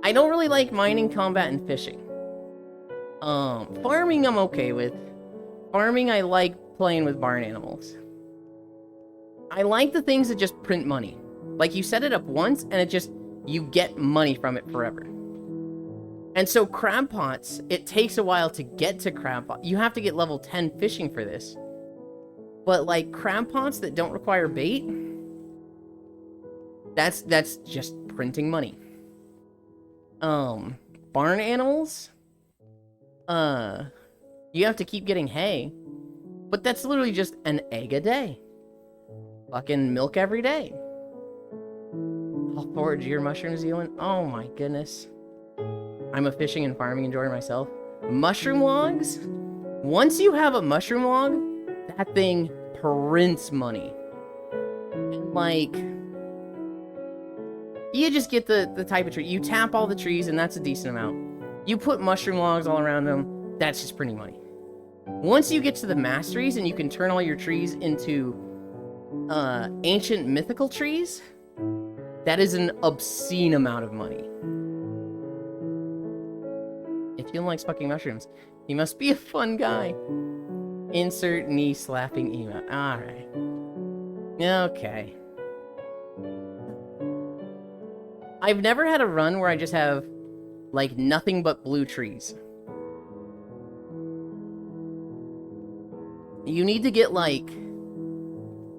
I don't really like mining, combat, and fishing. Farming I'm okay with. Farming I like playing with barn animals. I like the things that just print money. Like, you set it up once and it just, you get money from it forever. And so crab pots, it takes a while to get to crab pots. You have to get level 10 fishing for this. But like crab pots that don't require bait, that's just printing money. Barn animals, you have to keep getting hay, but that's literally just an egg a day. Fucking milk every day. I'll forage your mushrooms, Zealand. Oh my goodness. I'm a fishing and farming enjoyer myself. Mushroom logs? Once you have a mushroom log, that thing prints money. And like, you just get the type of tree. You tap all the trees and that's a decent amount. You put mushroom logs all around them, that's just printing money. Once you get to the masteries and you can turn all your trees into ancient mythical trees, that is an obscene amount of money. If Fueling likes fucking mushrooms. He must be a fun guy. Insert knee slapping emote. Alright. Okay. I've never had a run where I just have, like, nothing but blue trees. You need to get, like...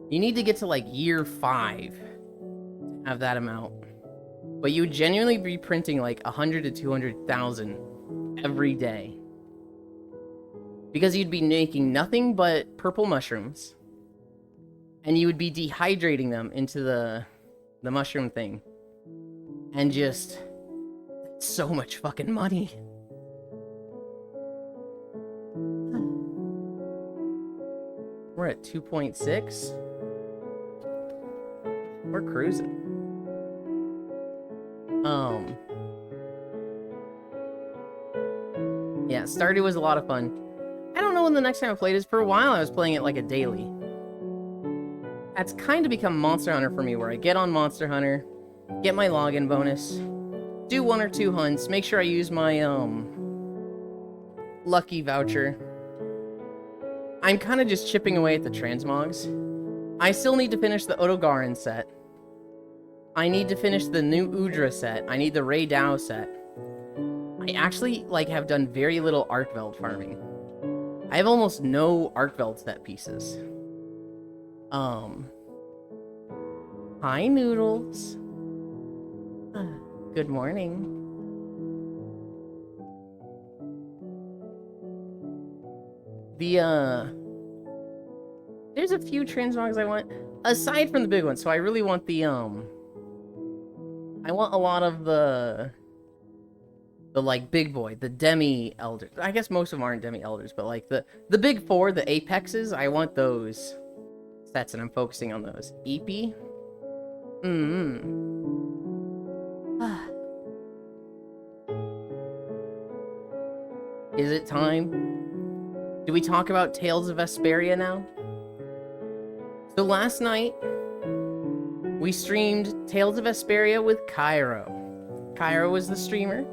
You need to get to, like, year 5 to have that amount. But you would genuinely be printing, like, 100 to 200,000 every day. Because you'd be making nothing but purple mushrooms. And you would be dehydrating them into the mushroom thing. And just... so much fucking money. We're at 2.6. We're cruising. Yeah, Stardew was a lot of fun. I don't know when the next time I played is. For a while, I was playing it like a daily. That's kind of become Monster Hunter for me, where I get on Monster Hunter, get my login bonus, do 1 or 2 hunts, make sure I use my, lucky voucher. I'm kind of just chipping away at the transmogs. I still need to finish the Odogaron set. I need to finish the new Udra set. I need the Ray Dao set. I actually, like, have done very little Arkveld farming. I have almost no Arkveld set pieces. Hi, Noodles. Good morning. There's a few transmogs I want, aside from the big ones, so I really want the, I want a lot of the like, big boy, the demi-elders. I guess most of them aren't demi-elders, but, like, the big 4, the apexes, I want those sets, and I'm focusing on those. Eepy? Is it time? Do we talk about Tales of Vesperia now? So last night, we streamed Tales of Vesperia with Cairo. Cairo was the streamer.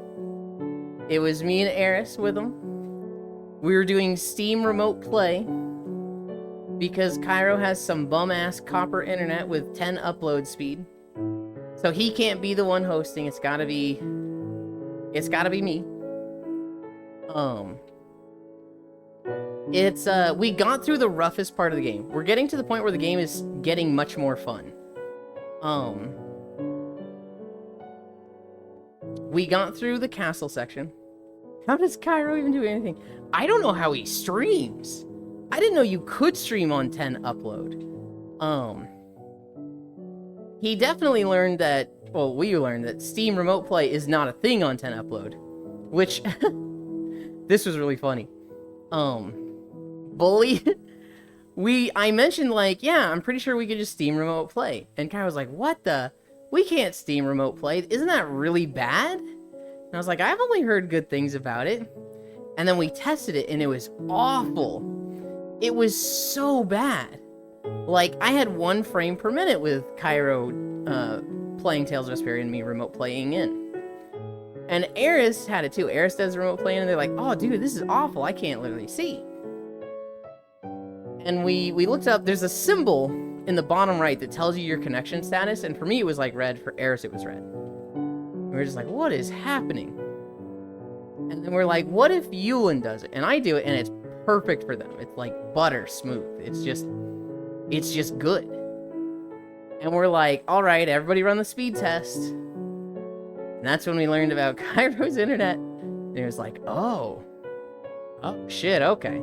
It was me and Eris with him. We were doing Steam Remote Play because Cairo has some bum-ass copper internet with 10 upload speed. So he can't be the one hosting. It's gotta be me. We got through the roughest part of the game. We're getting to the point where the game is getting much more fun. We got through the castle section. How does Cairo even do anything? I don't know how he streams. I didn't know you could stream on 10 upload. He definitely learned that, well, we learned that Steam Remote Play is not a thing on 10 upload. Which, this was really funny. Bully, I mentioned, like, yeah, I'm pretty sure we could just Steam Remote Play. And Kai was like, what the? We can't Steam Remote Play. Isn't that really bad? And I was like, I've only heard good things about it. And then we tested it, and it was awful. It was so bad. Like, I had 1 frame per minute with Cairo playing Tales of Vesperia and me remote playing in. And Eris had it too. Eris does remote playing, and they're like, oh, dude, this is awful. I can't literally see. And we looked up, there's a symbol in the bottom right that tells you your connection status, and for me it was like red, for Eris it was red. And we were just like, what is happening? And then we're like, what if Yulin does it? And I do it, and it's perfect for them. It's like butter smooth. It's just good. And we're like, alright, everybody run the speed test. And that's when we learned about Cairo's internet. And it was like, oh shit, okay.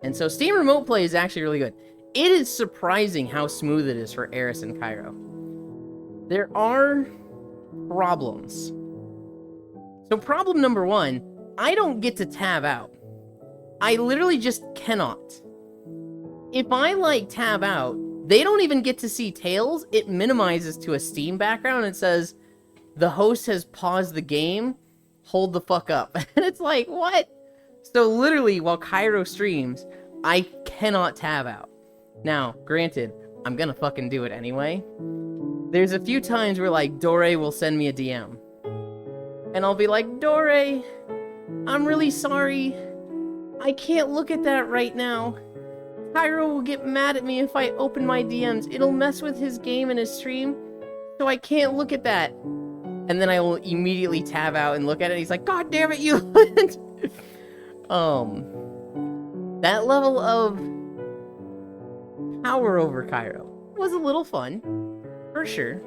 And so Steam Remote Play is actually really good. It is surprising how smooth it is for Eris and Cairo. There are problems. So problem number 1, I don't get to tab out. I literally just cannot. If I, like, tab out, they don't even get to see Tails. It minimizes to a Steam background and says, the host has paused the game, hold the fuck up. And it's like, what? So literally, while Cairo streams, I cannot tab out. Now, granted, I'm gonna fucking do it anyway. There's a few times where, like, Dore will send me a DM. And I'll be like, Dore, I'm really sorry. I can't look at that right now. Cairo will get mad at me if I open my DMs. It'll mess with his game and his stream, so I can't look at that. And then I will immediately tab out and look at it. He's like, God damn it, you. That level of power over Cairo was a little fun, for sure.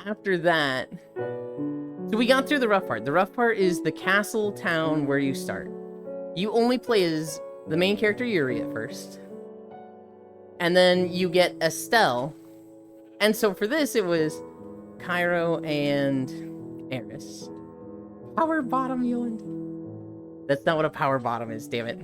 After that, so we got through the rough part. The rough part is the castle town where you start. You only play as the main character Yuri at first. And then you get Estelle. And so for this, it was Cairo and Eris. Power bottom, Yuland. That's not what a power bottom is, damn it.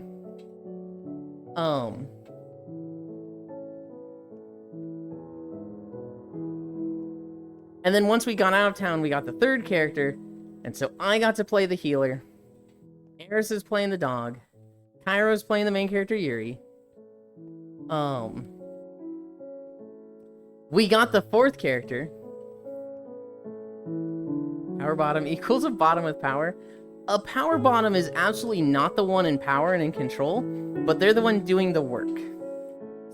And then once we got out of town, we got the third character. And so I got to play the healer. Eris is playing the dog. Cairo's playing the main character, Yuri. We got the fourth character. Power bottom equals a bottom with power. A power bottom is absolutely not the one in power and in control, but they're the one doing the work.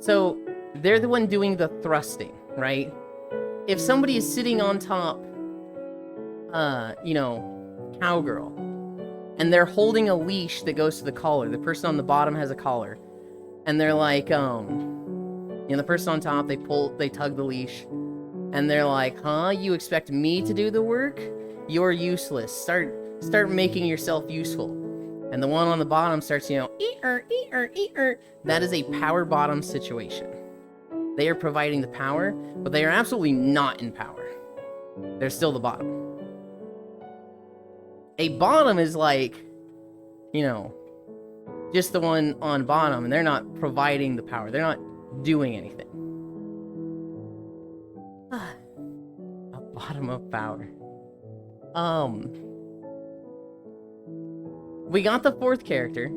So they're the one doing the thrusting, right? If somebody is sitting on top, cowgirl, and they're holding a leash that goes to the collar, the person on the bottom has a collar, and they're like, the person on top, they tug the leash, and they're like, huh, you expect me to do the work? You're useless. Start making yourself useful. And the one on the bottom starts, eat-er. That is a power bottom situation. They are providing the power, but they are absolutely not in power. They're still the bottom. A bottom is like, just the one on bottom, and they're not providing the power. They're not doing anything. A bottom of power. We got the fourth character.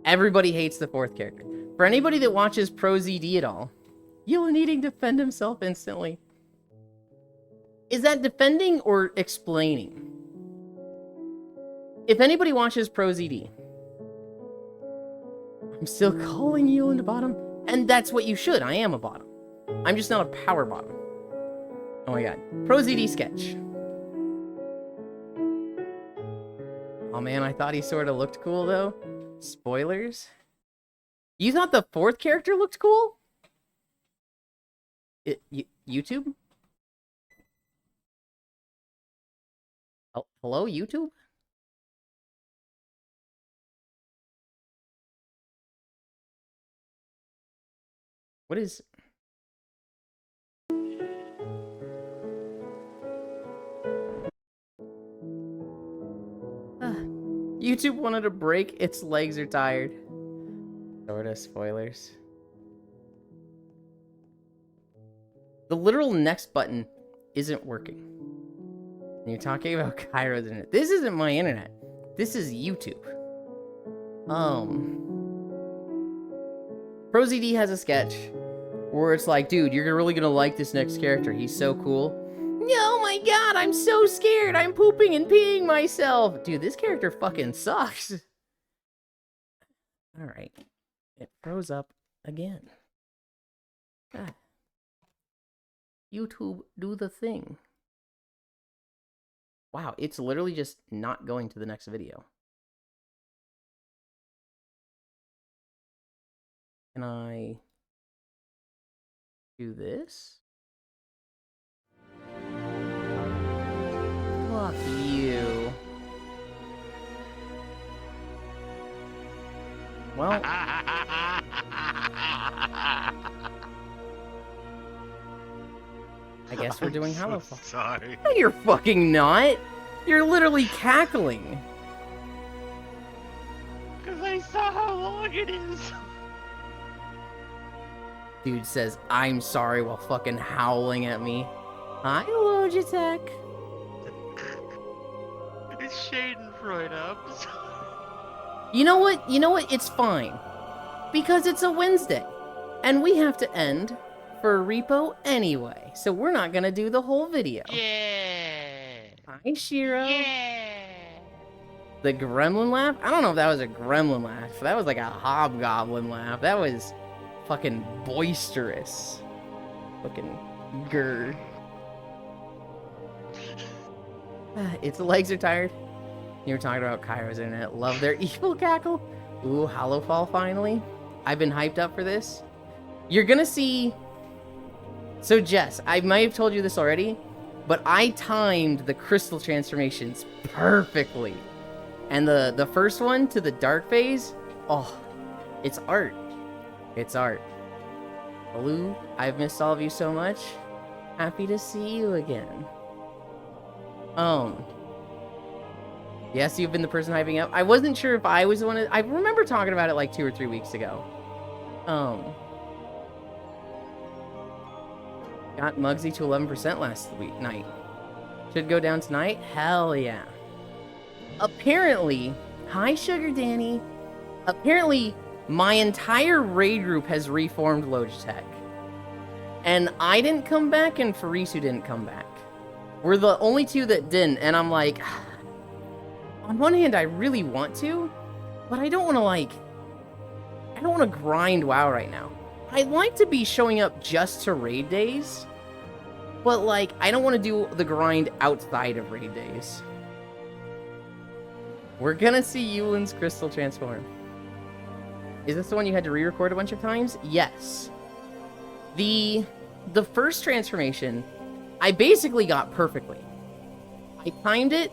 Everybody hates the fourth character. For anybody that watches Pro ZD at all, you'll needing to defend himself instantly. Is that defending or explaining? If anybody watches Pro ZD, I'm still calling you into bottom, and that's what you should. I am a bottom. I'm just not a power bottom. Oh my god. Pro ZD sketch. Oh man, I thought he sort of looked cool though. Spoilers. You thought the fourth character looked cool? YouTube? Oh, hello, YouTube? What is... YouTube wanted a break. Its legs are tired. Sorta spoilers. The literal next button isn't working. And you're talking about Cairo's internet. This isn't my internet. This is YouTube. ProZD has a sketch where it's like, dude, you're really gonna like this next character. He's so cool. Oh my god, I'm so scared. I'm pooping and peeing myself. Dude, this character fucking sucks. Alright. It froze up again. Ah. YouTube, do the thing. Wow, it's literally just not going to the next video. Can I do this? Fuck you. Well. I guess we're doing Hollow Fall. Sorry. No, you're fucking not. You're literally cackling. Because I saw how long it is. Dude says, I'm sorry while fucking howling at me. Hi, Logitech. It's Schadenfreude up. You know what? It's fine. Because it's a Wednesday. And we have to end for a repo anyway, so we're not gonna do the whole video. Yeah. Hi, Shiro. Yeah. The gremlin laugh? I don't know if that was a gremlin laugh. That was like a hobgoblin laugh. That was fucking boisterous. Fucking grr. Its legs are tired. You were talking about Kairo's internet. Love their evil cackle. Ooh, Hollowfall finally. I've been hyped up for this. You're gonna see... So Jess, I might have told you this already, but I timed the crystal transformations perfectly. And the first one to the dark phase, oh, it's art. It's art. Blue, I've missed all of you so much. Happy to see you again. Yes, you've been the person hyping up. I wasn't sure if I was the one. I remember talking about it like 2 or 3 weeks ago. Got Muggsy to 11% last night. Should go down tonight? Hell yeah. Apparently, hi Sugar Danny. Apparently, my entire raid group has reformed Logitech. And I didn't come back and Farisu didn't come back. We're the only two that didn't, and I'm like... On one hand, I really want to, but I don't want to, like... I don't want to grind WoW right now. I'd like to be showing up just to raid days, but, like, I don't want to do the grind outside of raid days. We're gonna see Yulin's crystal transform. Is this the one you had to re-record a bunch of times? Yes. The first transformation, I basically got perfectly. I timed it,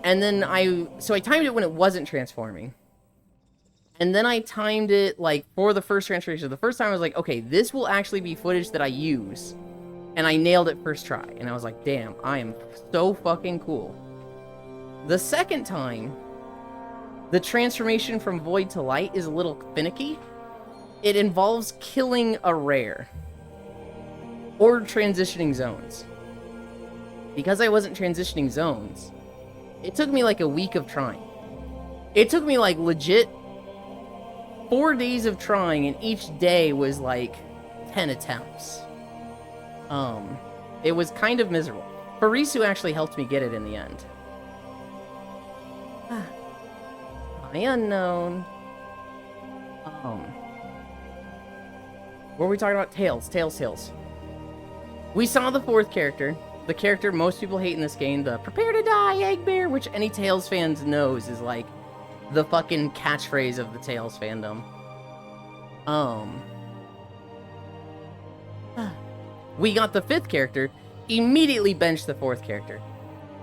and then I timed it when it wasn't transforming. And then I timed it, like, for the first transformation. The first time I was like, okay, this will actually be footage that I use. And I nailed it first try. And I was like, damn, I am so fucking cool. The second time, the transformation from void to light is a little finicky. It involves killing a rare. Or transitioning zones. Because I wasn't transitioning zones, it took me like a week of trying. It took me like legit 4 days of trying, and each day was like 10 attempts. It was kind of miserable. Farisu actually helped me get it in the end. My unknown. What were we talking about? Tails. We saw the fourth character. The character most people hate in this game, the prepare to die, Egg Bear, which any Tails fans knows is like the fucking catchphrase of the Tails fandom. We got the fifth character, immediately benched the fourth character.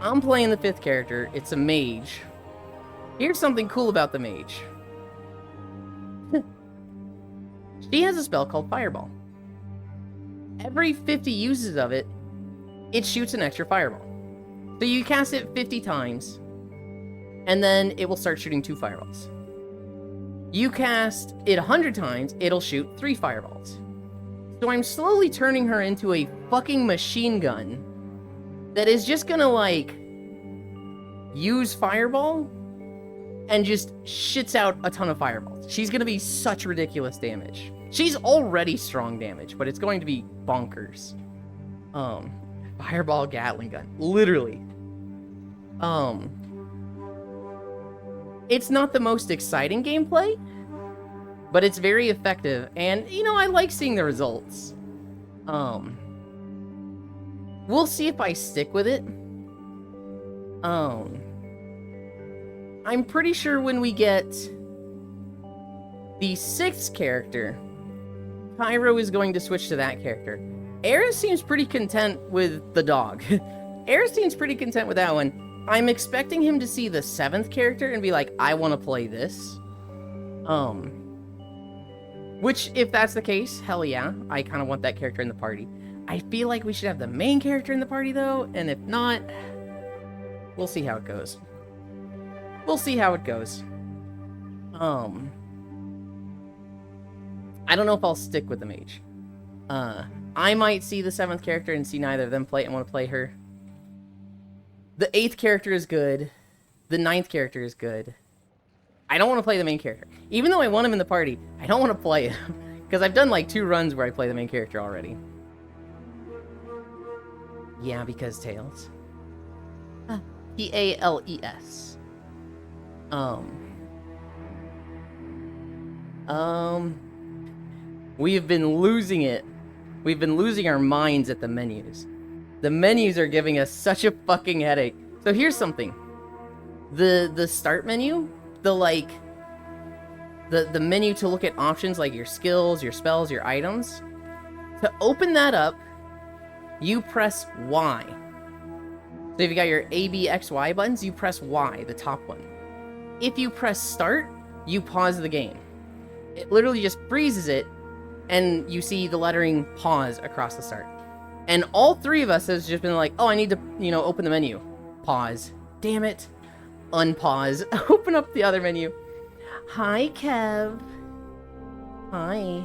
I'm playing the fifth character, it's a mage. Here's something cool about the mage. She has a spell called Fireball. Every 50 uses of it, it shoots an extra fireball. So you cast it 50 times, and then it will start shooting 2 fireballs. You cast it 100 times, it'll shoot 3 fireballs. So I'm slowly turning her into a fucking machine gun that is just gonna, like, use fireball and just shits out a ton of fireballs. She's gonna be such ridiculous damage. She's already strong damage, but it's going to be bonkers. Fireball Gatling gun. Literally. It's not the most exciting gameplay, but it's very effective, and, you know, I like seeing the results. We'll see if I stick with it. I'm pretty sure when we get the 6th character, Cairo is going to switch to that character. Eris seems pretty content with the dog. Eris seems pretty content with that one. I'm expecting him to see the 7th character and be like, I want to play this. Which, if that's the case, hell yeah. I kind of want that character in the party. I feel like we should have the main character in the party, though. And if not, we'll see how it goes. We'll see how it goes. I don't know if I'll stick with the mage. I might see the 7th character and see neither of them play and want to play her. The 8th character is good. The 9th character is good. I don't want to play the main character. Even though I want him in the party, I don't want to play him. Because I've done like 2 runs where I play the main character already. Yeah, because Tails. P-A-L-E-S. We have been losing it. We've been losing our minds at the menus. The menus are giving us such a fucking headache. So here's something. The start menu, the menu to look at options like your skills, your spells, your items. To open that up, you press Y. So if you got your A, B, X, Y buttons, you press Y, the top one. If you press start, you pause the game. It literally just freezes it, and you see the lettering pause across the start. And all 3 of us has just been like, oh, I need to, open the menu. Pause. Damn it. Unpause. Open up the other menu. Hi, Kev. Hi.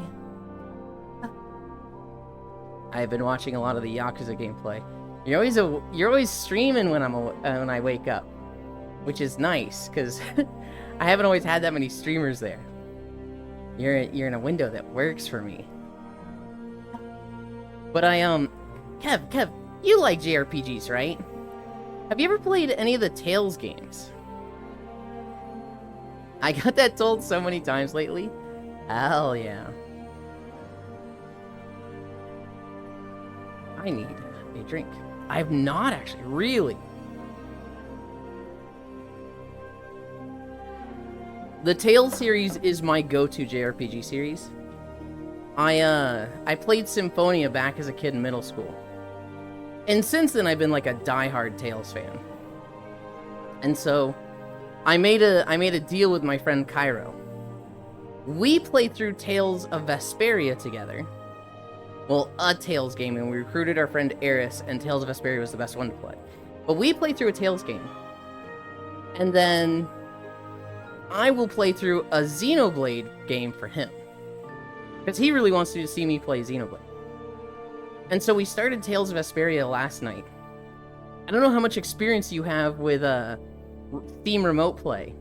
I've been watching a lot of the Yakuza gameplay. You're always streaming when I wake up, which is nice because I haven't always had that many streamers there. You're in a window that works for me. But Kev, you like JRPGs, right? Have you ever played any of the Tales games? I got that told so many times lately. Hell yeah. I need a drink. I have not actually, really. The Tales series is my go-to JRPG series. I played Symphonia back as a kid in middle school. And since then I've been like a diehard Tales fan. And so I made a deal with my friend Cairo. We played through Tales of Vesperia together. Well, a Tales game, and we recruited our friend Eris, and Tales of Vesperia was the best one to play. But we played through a Tales game. And then I will play through a Xenoblade game for him. Because he really wants to see me play Xenoblade. And so we started Tales of Vesperia last night. I don't know how much experience you have with Steam Remote Play.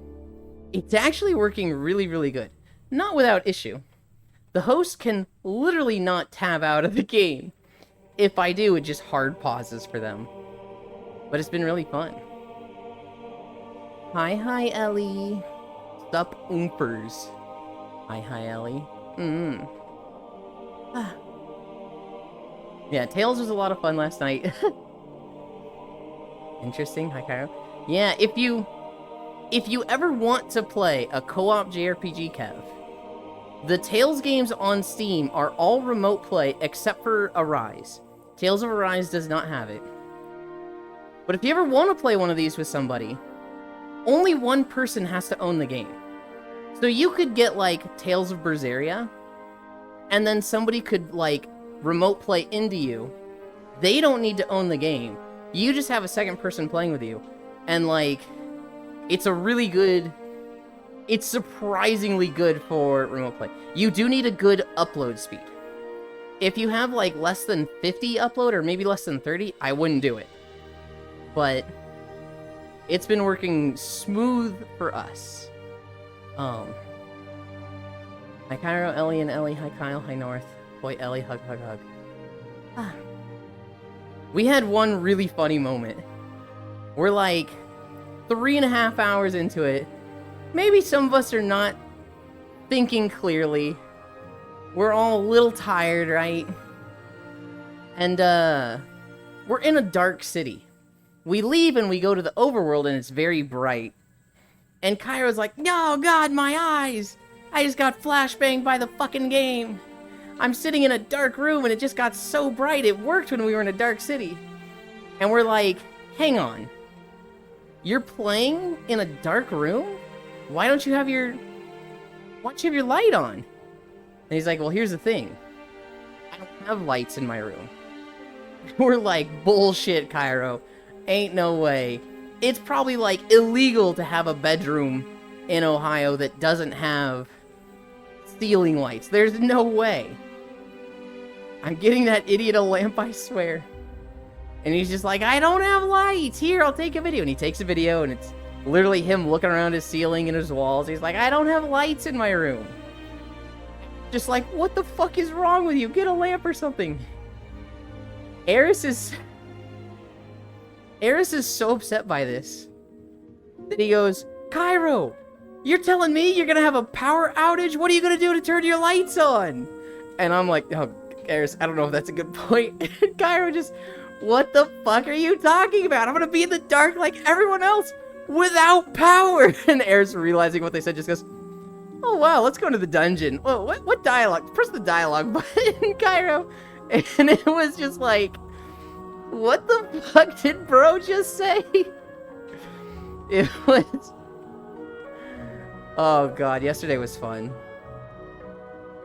It's actually working really, really good. Not without issue. The host can literally not tab out of the game. If I do, it just hard pauses for them. But it's been really fun. Hi, Ellie. Sup, oompers. Hi, Ellie. Yeah, Tales was a lot of fun last night. Interesting. Hi, Cairo. Yeah, if you ever want to play a co-op JRPG, Kev, the Tales games on Steam are all remote play except for Arise. Tales of Arise does not have it. But if you ever want to play one of these with somebody, only one person has to own the game. So you could get, like, Tales of Berseria, and then somebody could, like, remote play into you. They don't need to own the game. You just have a second person playing with you. And, like, it's a really good... It's surprisingly good for remote play. You do need a good upload speed. If you have, like, less than 50 upload, or maybe less than 30, I wouldn't do it. But it's been working smooth for us. Hi, Cairo, Ellie, and Ellie. Hi, Kyle. Hi, North. Boy, Ellie, hug. We had one really funny moment. We're like 3.5 hours into it. Maybe some of us are not thinking clearly. We're all a little tired, right? And, we're in a dark city. We leave and we go to the overworld and it's very bright. And Cairo's like, "Oh God, my eyes! I just got flashbanged by the fucking game. I'm sitting in a dark room and it just got so bright. It worked when we were in a dark city." And we're like, hang on. You're playing in a dark room? Why don't you have your light on? And he's like, well, here's the thing. I don't have lights in my room. We're like, bullshit, Cairo. Ain't no way. It's probably, like, illegal to have a bedroom in Ohio that doesn't have ceiling lights. There's no way. I'm getting that idiot a lamp, I swear. And he's just like, I don't have lights. Here, I'll take a video. And he takes a video, and it's literally him looking around his ceiling and his walls. He's like, I don't have lights in my room. Just like, what the fuck is wrong with you? Get a lamp or something. Eris is so upset by this that he goes, Cairo, you're telling me you're gonna have a power outage? What are you gonna do to turn your lights on? And I'm like, oh, Eris, I don't know if that's a good point. Cairo just, what the fuck are you talking about? I'm gonna be in the dark like everyone else without power. And Eris, realizing what they said, just goes, oh wow, let's go into the dungeon. Whoa, what dialogue? Press the dialogue button, Cairo. And it was just like, what the fuck did bro just say? It was... Oh god, yesterday was fun.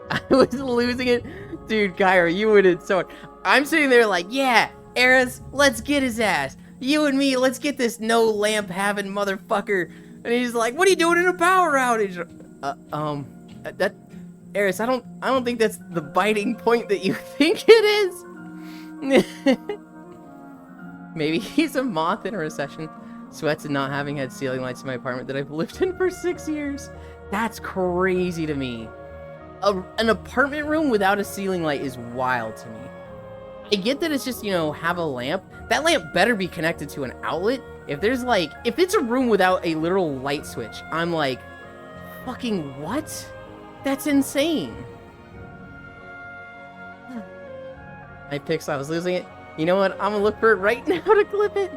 I was losing it. Dude, Cairo, you would have so... I'm sitting there like, yeah, Eris, let's get his ass. You and me, let's get this no lamp having motherfucker. And he's like, what are you doing in a power outage? That... Eris, I don't think that's the biting point that you think it is. Maybe he's a moth in a recession. Sweats at not having had ceiling lights in my apartment that I've lived in for 6 years. That's crazy to me. An apartment room without a ceiling light is wild to me. I get that it's just, you know, have a lamp. That lamp better be connected to an outlet. If there's like, if it's a room without a literal light switch, I'm like, fucking what? That's insane. I was losing it. You know what? I'm gonna look for it right now to clip it.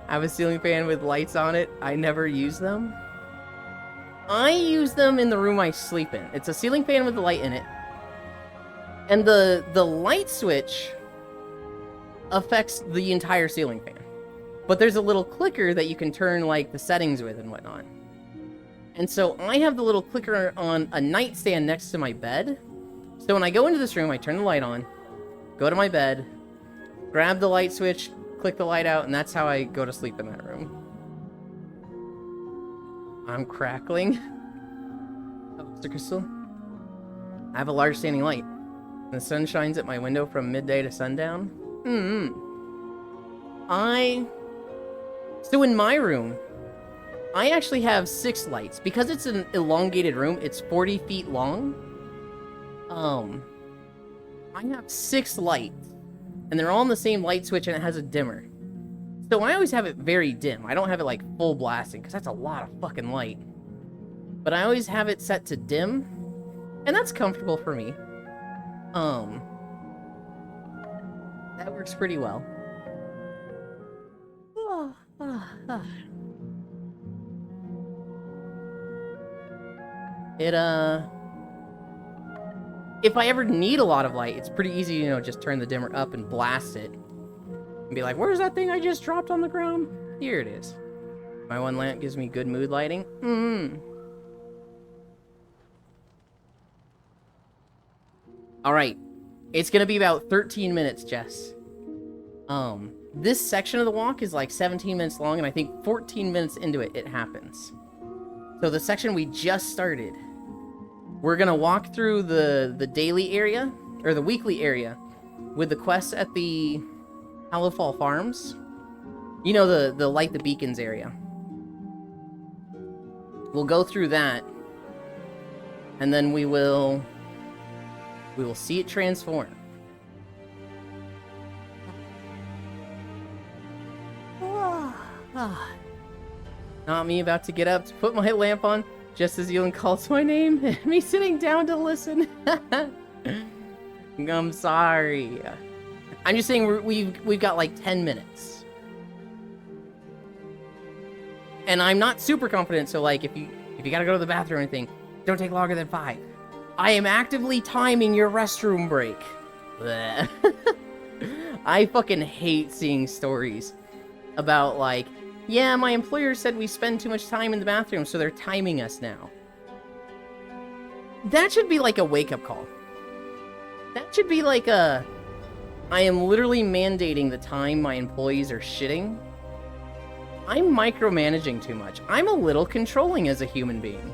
I have a ceiling fan with lights on it. I never use them. I use them in the room I sleep in. It's a ceiling fan with a light in it. And the light switch affects the entire ceiling fan. But there's a little clicker that you can turn like the settings with and whatnot. And so I have the little clicker on a nightstand next to my bed. So when I go into this room, I turn the light on, go to my bed, grab the light switch, click the light out, and that's how I go to sleep in that room. I'm crackling. Oh, Mr. Crystal. I have a large standing light. And the sun shines at my window from midday to sundown. So in my room, I actually have 6 lights. Because it's an elongated room, it's 40 feet long. I have 6 lights. And they're all on the same light switch, and it has a dimmer. So I always have it very dim. I don't have it like full blasting, because that's a lot of fucking light. But I always have it set to dim, and that's comfortable for me. That works pretty well. If I ever need a lot of light, it's pretty easy, you know, just turn the dimmer up and blast it. And be like, where's that thing I just dropped on the ground? Here it is. My one lamp gives me good mood lighting. Alright. It's gonna be about 13 minutes, Jess. This section of the walk is like 17 minutes long, and I think 14 minutes into it, it happens. So the section we just started, we're gonna walk through the daily area, or the weekly area, with the quests at the Hallowfall Farms. You know, the light the beacons area. We'll go through that, and then we will see it transform. Not me about to get up to put my lamp on just as Ewan calls my name, and me sitting down to listen. I'm sorry. I'm just saying we've got like 10 minutes. And I'm not super confident, so like if you gotta go to the bathroom or anything, don't take longer than 5. I am actively timing your restroom break. I fucking hate seeing stories about like, yeah, my employer said we spend too much time in the bathroom, so they're timing us now. That should be like a wake-up call. That should be like a... I am literally mandating the time my employees are shitting. I'm micromanaging too much. I'm a little controlling as a human being.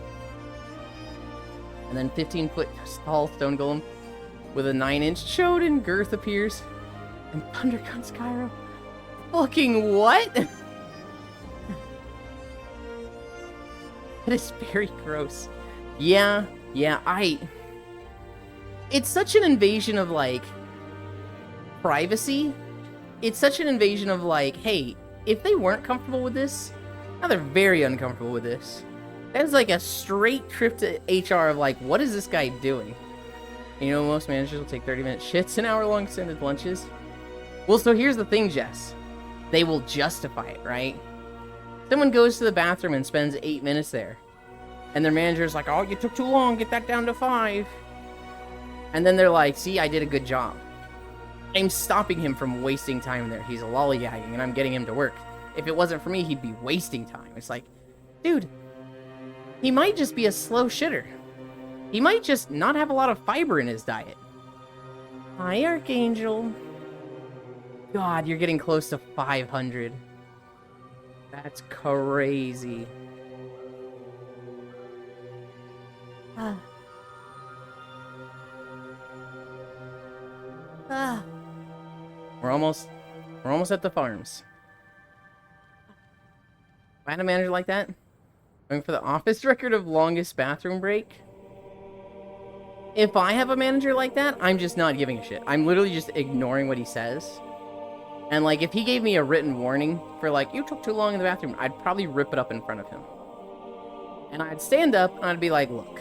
And then 15-foot tall stone golem with a 9-inch Choden girth appears. And thunder comes Cairo. Fucking what? That is very gross. Yeah, it's such an invasion of, like, privacy. It's such an invasion of, like, hey, if they weren't comfortable with this, now they're very uncomfortable with this. That is like a straight trip to HR of, like, what is this guy doing? You know, most managers will take 30-minute shits and hour-long extended lunches. Well, so here's the thing, Jess. They will justify it, right? Someone goes to the bathroom and spends 8 minutes there. And their manager's like, oh, you took too long, get that down to 5. And then they're like, see, I did a good job. I'm stopping him from wasting time there. He's lollygagging, and I'm getting him to work. If it wasn't for me, he'd be wasting time. It's like, dude, he might just be a slow shitter. He might just not have a lot of fiber in his diet. Hi, Archangel. God, you're getting close to 500. That's crazy. We're almost at the farms. If I had a manager like that, going for the office record of longest bathroom break. If I have a manager like that, I'm just not giving a shit. I'm literally just ignoring what he says. And, like, if he gave me a written warning for, like, you took too long in the bathroom, I'd probably rip it up in front of him. And I'd stand up and I'd be like, look,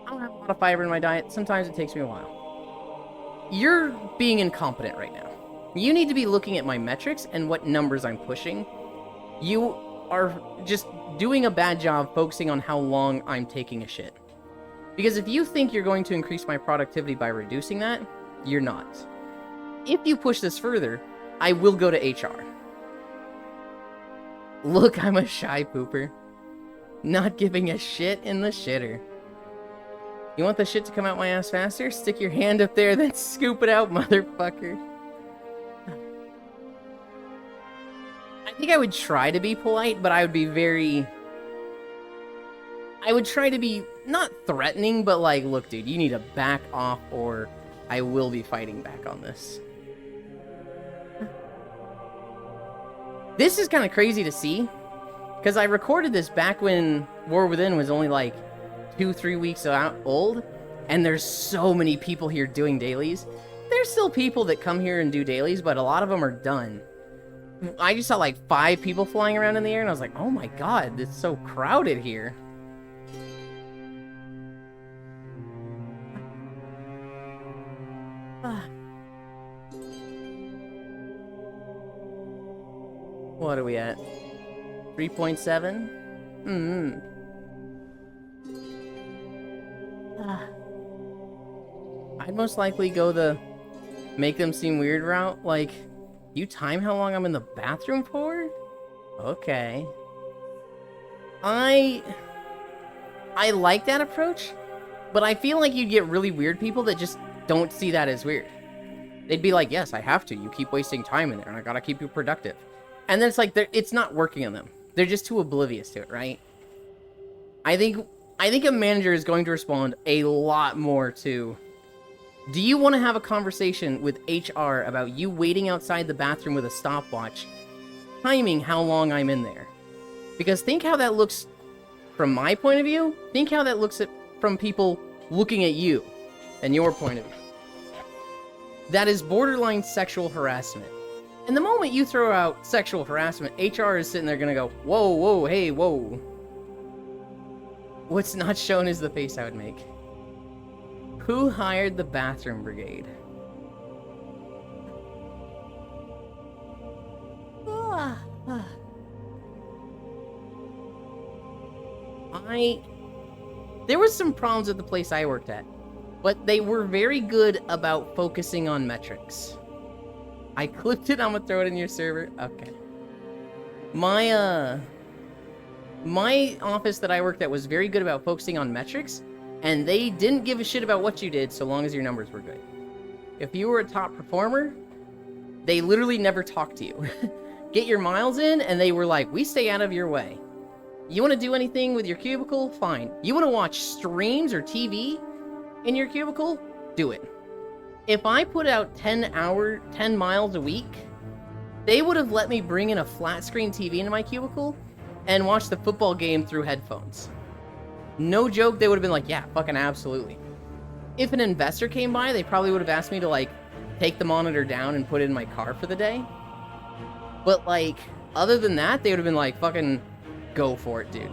I don't have a lot of fiber in my diet. Sometimes it takes me a while. You're being incompetent right now. You need to be looking at my metrics and what numbers I'm pushing. You are just doing a bad job focusing on how long I'm taking a shit. Because if you think you're going to increase my productivity by reducing that, you're not. If you push this further, I will go to HR. Look, I'm a shy pooper. Not giving a shit in the shitter. You want the shit to come out my ass faster? Stick your hand up there, then scoop it out, motherfucker. I think I would try to be polite, but I would be very... I would try to be, not threatening, but like, look, dude, you need to back off or I will be fighting back on this. This is kind of crazy to see, because I recorded this back when War Within was only like 2-3 weeks old, and there's so many people here doing dailies. There's still people that come here and do dailies, but a lot of them are done. I just saw like 5 people flying around in the air, and I was like, oh my god, it's so crowded here. What are we at? 3.7? I'd most likely go the make them seem weird route. Like, you time how long I'm in the bathroom for? Okay. I like that approach, but I feel like you'd get really weird people that just don't see that as weird. They'd be like, yes, I have to. You keep wasting time in there, and I gotta keep you productive. And then it's like, it's not working on them. They're just too oblivious to it, right? I think a manager is going to respond a lot more to, do you want to have a conversation with HR about you waiting outside the bathroom with a stopwatch, timing how long I'm in there? Because think how that looks from my point of view. Think how that looks from people looking at you and your point of view. That is borderline sexual harassment. And the moment you throw out sexual harassment, HR is sitting there gonna go, whoa, whoa, hey, whoa. What's not shown is the face I would make. Who hired the bathroom brigade? There was some problems at the place I worked at, but they were very good about focusing on metrics. I clipped it, I'm gonna throw it in your server. Okay. My office that I worked at was very good about focusing on metrics, and they didn't give a shit about what you did so long as your numbers were good. If you were a top performer, they literally never talked to you. Get your miles in, and they were like, we stay out of your way. You want to do anything with your cubicle? Fine. You want to watch streams or TV in your cubicle? Do it. If I put out 10 miles a week, they would have let me bring in a flat screen TV into my cubicle and watch the football game through headphones. No joke, they would have been like, yeah, fucking absolutely. if an investor came by, they probably would have asked me to, like, take the monitor down and put it in my car for the day. But, like, other than that, they would have been like, fucking go for it, dude.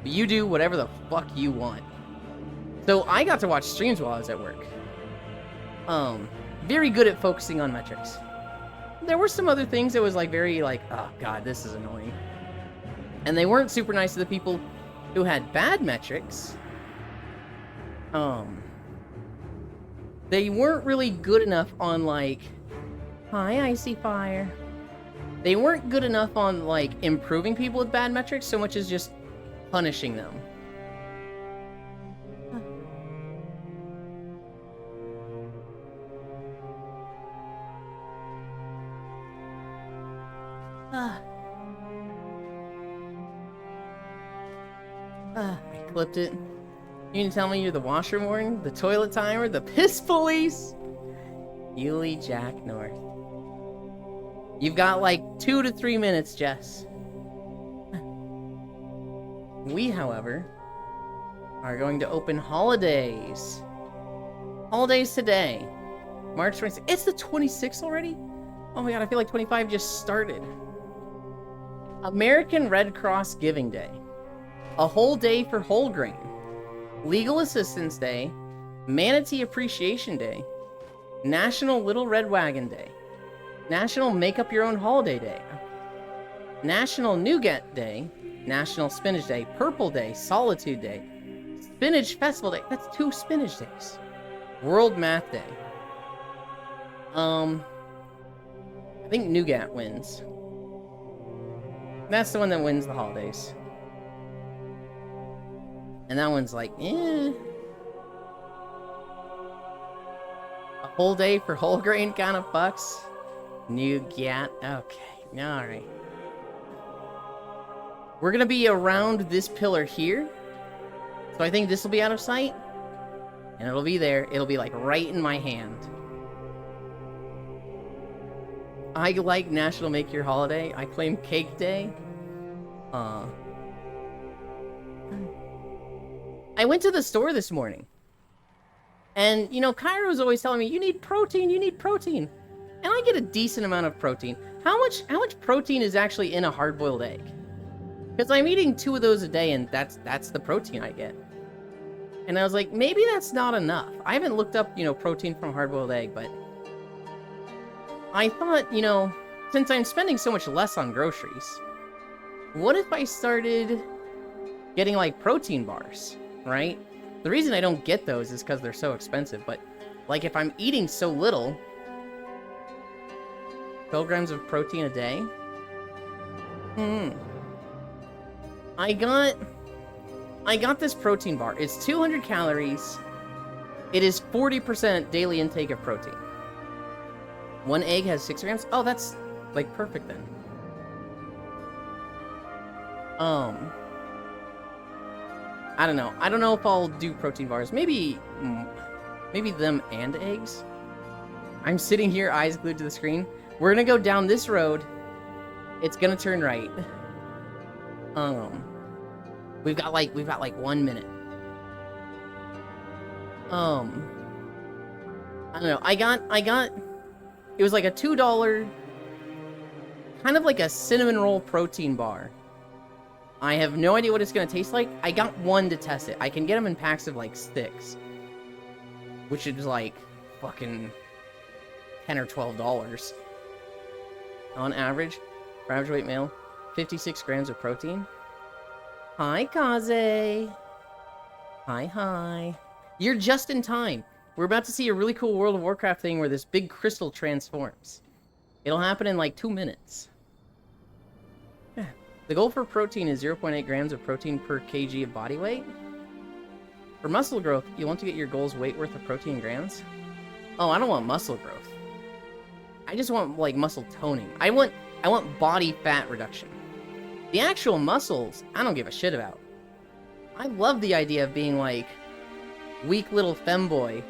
You do whatever the fuck you want. So I got to watch streams while I was at work. Very good at focusing on metrics. There were some other things that was, like, very, like, oh, God, this is annoying. And they weren't super nice to the people who had bad metrics. They weren't really good enough on, like, hi, Icy Fire. They weren't good enough on, like, improving people with bad metrics so much as just punishing them. I clipped it. You can tell me you're the washroom warden, the toilet timer, the piss police? Yuli Jack North. You've got like 2 to 3 minutes, Jess. We, however, are going to open holidays. Holidays today. March 26th. It's the 26th already? Oh my god, I feel like 25 just started. American Red Cross Giving Day. A whole day for whole grain. Legal Assistance Day. Manatee Appreciation Day. National Little Red Wagon Day. National Make Up Your Own Holiday Day. National Nougat Day. National Spinach Day. Purple Day. Solitude Day. Spinach Festival Day. That's 2 spinach days. World Math Day. I think Nougat wins. That's the one that wins the holidays. And that one's like, eh. A whole day for whole grain kind of fucks. Nougat. Okay. Alright. We're gonna be around this pillar here. So I think this will be out of sight. And it'll be there. It'll be like right in my hand. I like National Make Your Holiday. I claim Cake Day. I went to the store this morning. And, you know, Cairo's always telling me, you need protein, you need protein. And I get a decent amount of protein. How much protein is actually in a hard-boiled egg? Because I'm eating 2 of those a day, and that's the protein I get. And I was like, maybe that's not enough. I haven't looked up, you know, protein from a hard-boiled egg, but I thought, you know, since I'm spending so much less on groceries, what if I started getting, like, protein bars, right? The reason I don't get those is because they're so expensive, but, like, if I'm eating so little, 12 grams of protein a day? I got this protein bar. It's 200 calories. It is 40% daily intake of protein. 1 egg has 6 grams. Oh, that's, like, perfect then. I don't know. I don't know if I'll do protein bars. Maybe them and eggs. I'm sitting here, eyes glued to the screen. We're gonna go down this road. It's gonna turn right. We've got like 1 minute. I don't know. I got. It was like a $2, kind of like a cinnamon roll protein bar. I have no idea what it's gonna taste like. I got 1 to test it. I can get them in packs of like 6, which is like fucking $10 or $12 on average for average weight male. 56 grams of protein. Hi, Kaze. Hi. You're just in time. We're about to see a really cool World of Warcraft thing where this big crystal transforms. It'll happen in like 2 minutes. Yeah. The goal for protein is 0.8 grams of protein per kg of body weight. For muscle growth, you want to get your goal's weight worth of protein in grams. Oh, I don't want muscle growth. I just want like muscle toning. I want body fat reduction. The actual muscles, I don't give a shit about. I love the idea of being like weak little femboy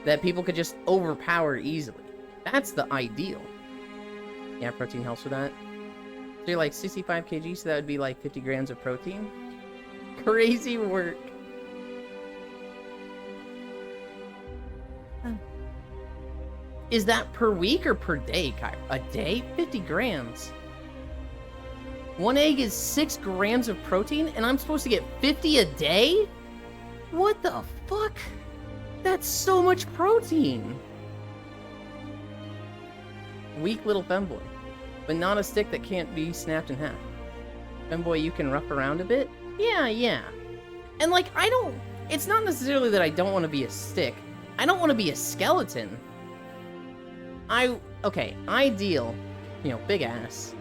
that people could just overpower easily. That's the ideal. Yeah, protein helps with that. So you're like 65 kg, so that would be like 50 grams of protein. Crazy work. Is that per week or per day, Kyra? A day? 50 grams. One egg is 6 grams of protein, and I'm supposed to get 50 a day? What the fuck? That's so much protein. Weak little femboy, but not a stick that can't be snapped in half. Femboy, you can rough around a bit? Yeah. And like, it's not necessarily that I don't want to be a stick. I don't want to be a skeleton. Okay, ideal, big ass.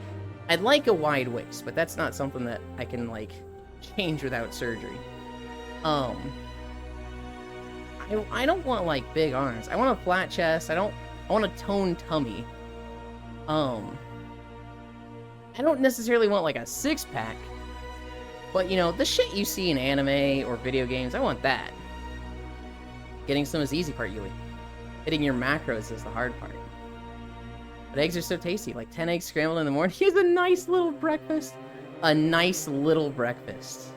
I'd like a wide waist, but that's not something that I can, like, change without surgery. I don't want, like, big arms. I want a flat chest. I want a toned tummy. I don't necessarily want, like, a six-pack. But, the shit you see in anime or video games, I want that. Getting some is the easy part, Yui. Hitting your macros is the hard part. But eggs are so tasty, like 10 eggs scrambled in the morning. Here's a nice little breakfast. A nice little breakfast.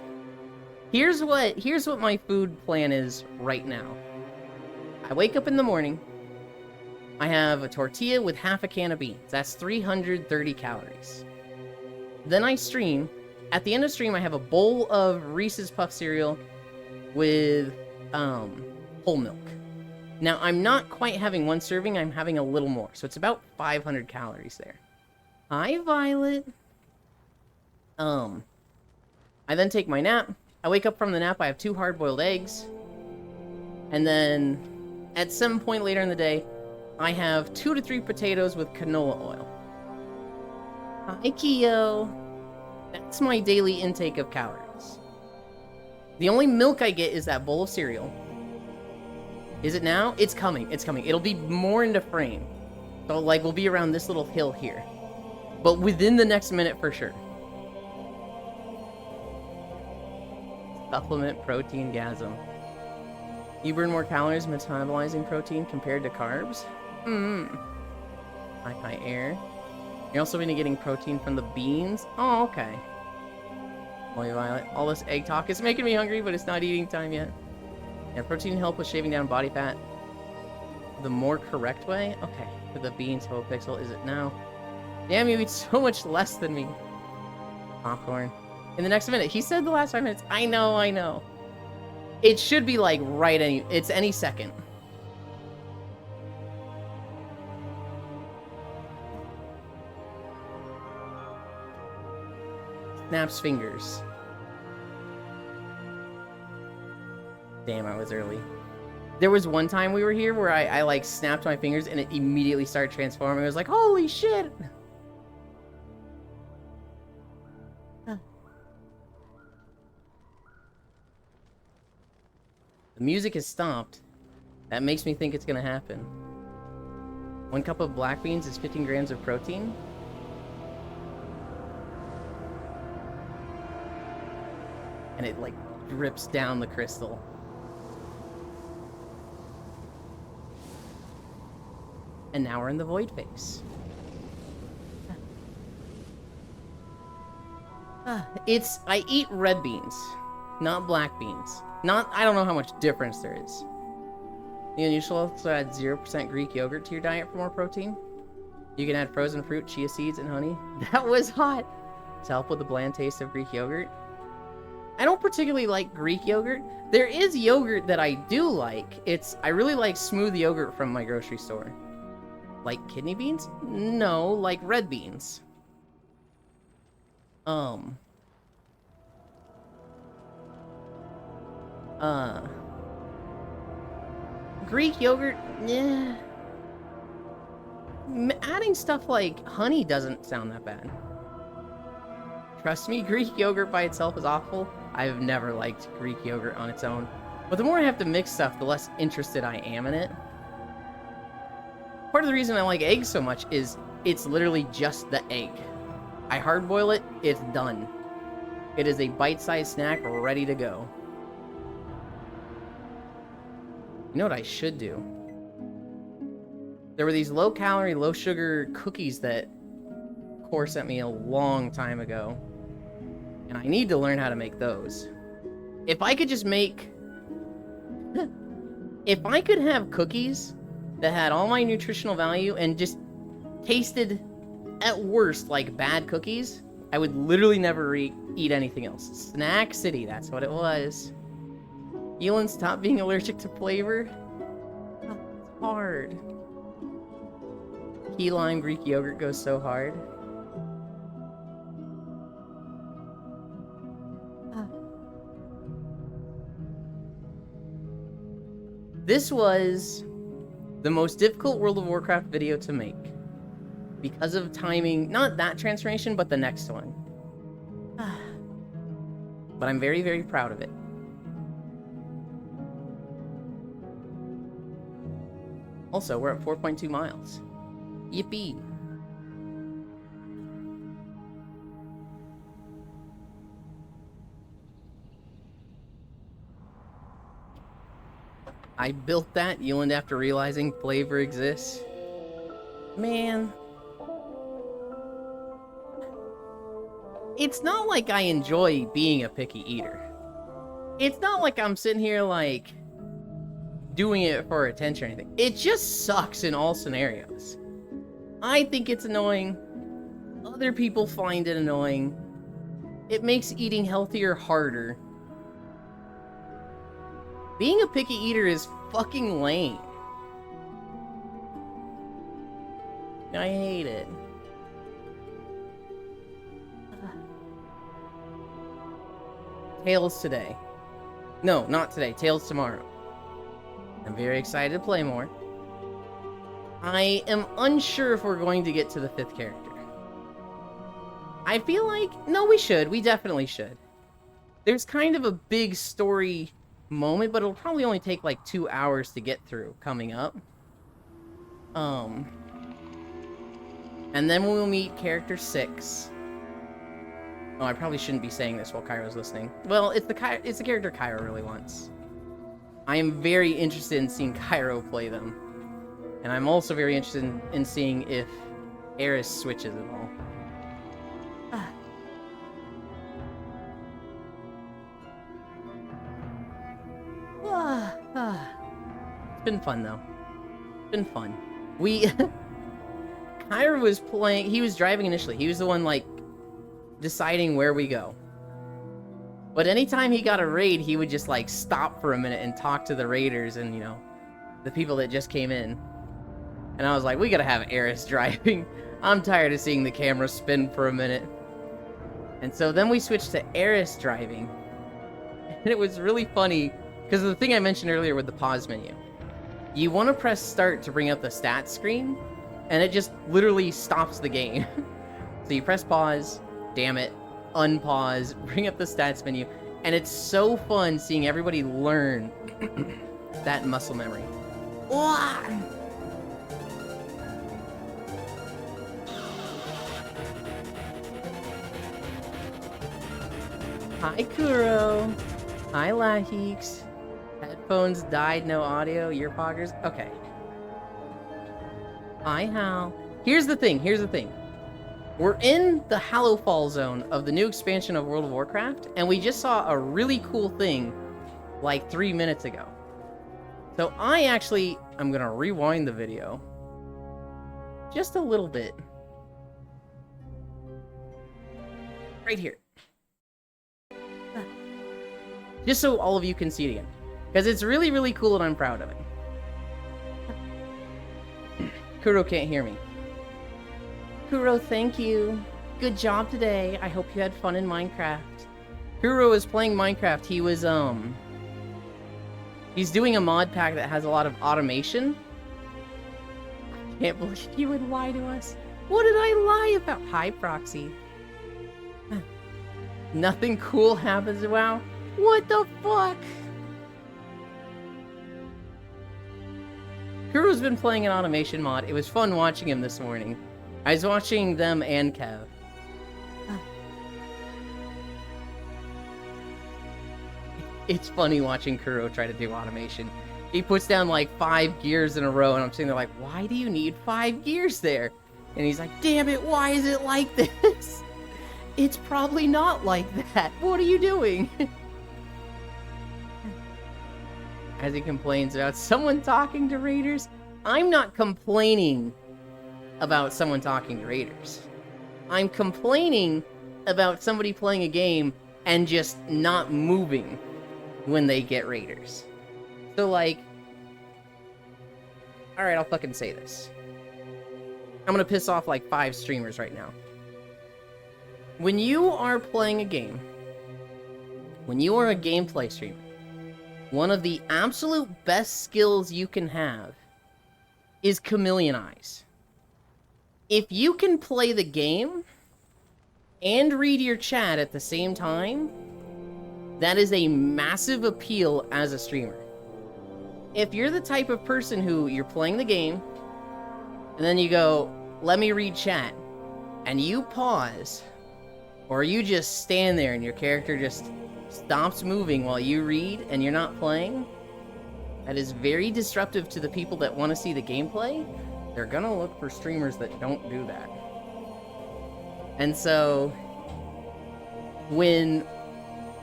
Here's what my food plan is right now. I wake up in the morning. I have a tortilla with half a can of beans. That's 330 calories. Then I stream. At the end of stream, I have a bowl of Reese's Puff cereal with whole milk. Now, I'm not quite having one serving, I'm having a little more. So it's about 500 calories there. Hi, Violet. I then take my nap. I wake up from the nap, I have 2 hard-boiled eggs. And then, at some point later in the day, I have 2 to 3 potatoes with canola oil. Hi, Kyo. That's my daily intake of calories. The only milk I get is that bowl of cereal. Is it now? It's coming. It's coming. It'll be more into frame. So, like, we'll be around this little hill here. But within the next minute for sure. Supplement protein gasm. You burn more calories metabolizing protein compared to carbs? High air. You're also going to be getting protein from the beans? Oh, okay. Boy, Violet. All this egg talk is making me hungry, but it's not eating time yet. Yeah, protein help with shaving down body fat. The more correct way? Okay, for the beans, whole pixel, is it now? Damn, you eat so much less than me. Popcorn. In the next minute. He said the last 5 minutes. I know. It should be like it's any second. Snaps fingers. Damn, I was early. There was one time we were here where I like snapped my fingers and it immediately started transforming. I was like, holy shit! The music has stopped. That makes me think it's gonna happen. 1 cup of black beans is 15 grams of protein. And it like drips down the crystal. And now we're in the void phase. I eat red beans, not black beans. I don't know how much difference there is. You should also add 0% Greek yogurt to your diet for more protein. You can add frozen fruit, chia seeds, and honey. That was hot! To help with the bland taste of Greek yogurt. I don't particularly like Greek yogurt. There is yogurt that I do like. I really like smooth yogurt from my grocery store. Like kidney beans? No, like red beans. Greek yogurt, yeah. Adding stuff like honey doesn't sound that bad. Trust me, Greek yogurt by itself is awful. I've never liked Greek yogurt on its own. But the more I have to mix stuff, the less interested I am in it. Part of the reason I like eggs so much is it's literally just the egg. I hard-boil it, it's done. It is a bite-sized snack ready to go. You know what I should do? There were these low-calorie, low-sugar cookies that Core sent me a long time ago. And I need to learn how to make those. If I could just make... If I could have cookies that had all my nutritional value and just tasted, at worst, like bad cookies, I would literally never eat anything else. Snack City, that's what it was. Elin, stop being allergic to flavor. Oh, it's hard. Key lime Greek yogurt goes so hard. This was the most difficult World of Warcraft video to make. Because of timing, not that transformation, but the next one. But I'm very, very proud of it. Also, we're at 4.2 miles. Yippee! I built that, Yuland, after realizing flavor exists. Man. It's not like I enjoy being a picky eater. It's not like I'm sitting here, like, doing it for attention or anything. It just sucks in all scenarios. I think it's annoying. Other people find it annoying. It makes eating healthier harder. Being a picky eater is fucking lame. I hate it. Tales today. No, not today. Tales tomorrow. I'm very excited to play more. I am unsure if we're going to get to the 5th character. I feel like... No, we should. We definitely should. There's kind of a big story moment, but it'll probably only take like 2 hours to get through coming up. And then we'll meet character 6. Oh, I probably shouldn't be saying this while Kyro's listening. Well, it's the character Kyro really wants. I am very interested in seeing Kyro play them. And I'm also very interested in seeing if Eris switches at all. It's been fun, though. It's been fun. Kyro was playing... He was driving initially. He was the one, like, deciding where we go. But anytime he got a raid, he would just, like, stop for a minute and talk to the raiders and, you know, the people that just came in. And I was like, we gotta have Eris driving. I'm tired of seeing the camera spin for a minute. And so then we switched to Eris driving. And it was really funny, because of the thing I mentioned earlier with the pause menu. You want to press start to bring up the stats screen, and it just literally stops the game. So you press pause, damn it, unpause, bring up the stats menu, and it's so fun seeing everybody learn that muscle memory. Hi, Kuro. Hi, Laheeks. Headphones died, no audio. Ear poggers. Okay. Hi, Hal. Here's the thing. We're in the Hallowfall zone of the new expansion of World of Warcraft, and we just saw a really cool thing like 3 minutes ago. So I'm gonna rewind the video just a little bit. Right here. Just so all of you can see it again. Because it's really, really cool and I'm proud of it. Kuro can't hear me. Kuro, thank you. Good job today. I hope you had fun in Minecraft. Kuro is playing Minecraft. He was, he's doing a mod pack that has a lot of automation. I can't believe you would lie to us. What did I lie about? Hi, Proxy. Nothing cool happens, wow. What the fuck? Kuro's been playing an automation mod. It was fun watching him this morning. I was watching them and Kev. It's funny watching Kuro try to do automation. He puts down like 5 gears in a row, and I'm sitting there like, why do you need 5 gears there? And he's like, damn it, why is it like this? It's probably not like that. What are you doing? As he complains about someone talking to raiders. I'm not complaining about someone talking to raiders. I'm complaining about somebody playing a game and just not moving when they get raiders. So, like... Alright, I'll fucking say this. I'm gonna piss off like 5 streamers right now. When you are playing a game, when you are a gameplay streamer, one of the absolute best skills you can have is chameleon eyes. If you can play the game and read your chat at the same time, that is a massive appeal as a streamer. If you're the type of person who you're playing the game, and then you go, let me read chat, and you pause, or you just stand there and your character just stops moving while you read and you're not playing, that is very disruptive to the people that want to see the gameplay. They're gonna look for streamers that don't do that. And so,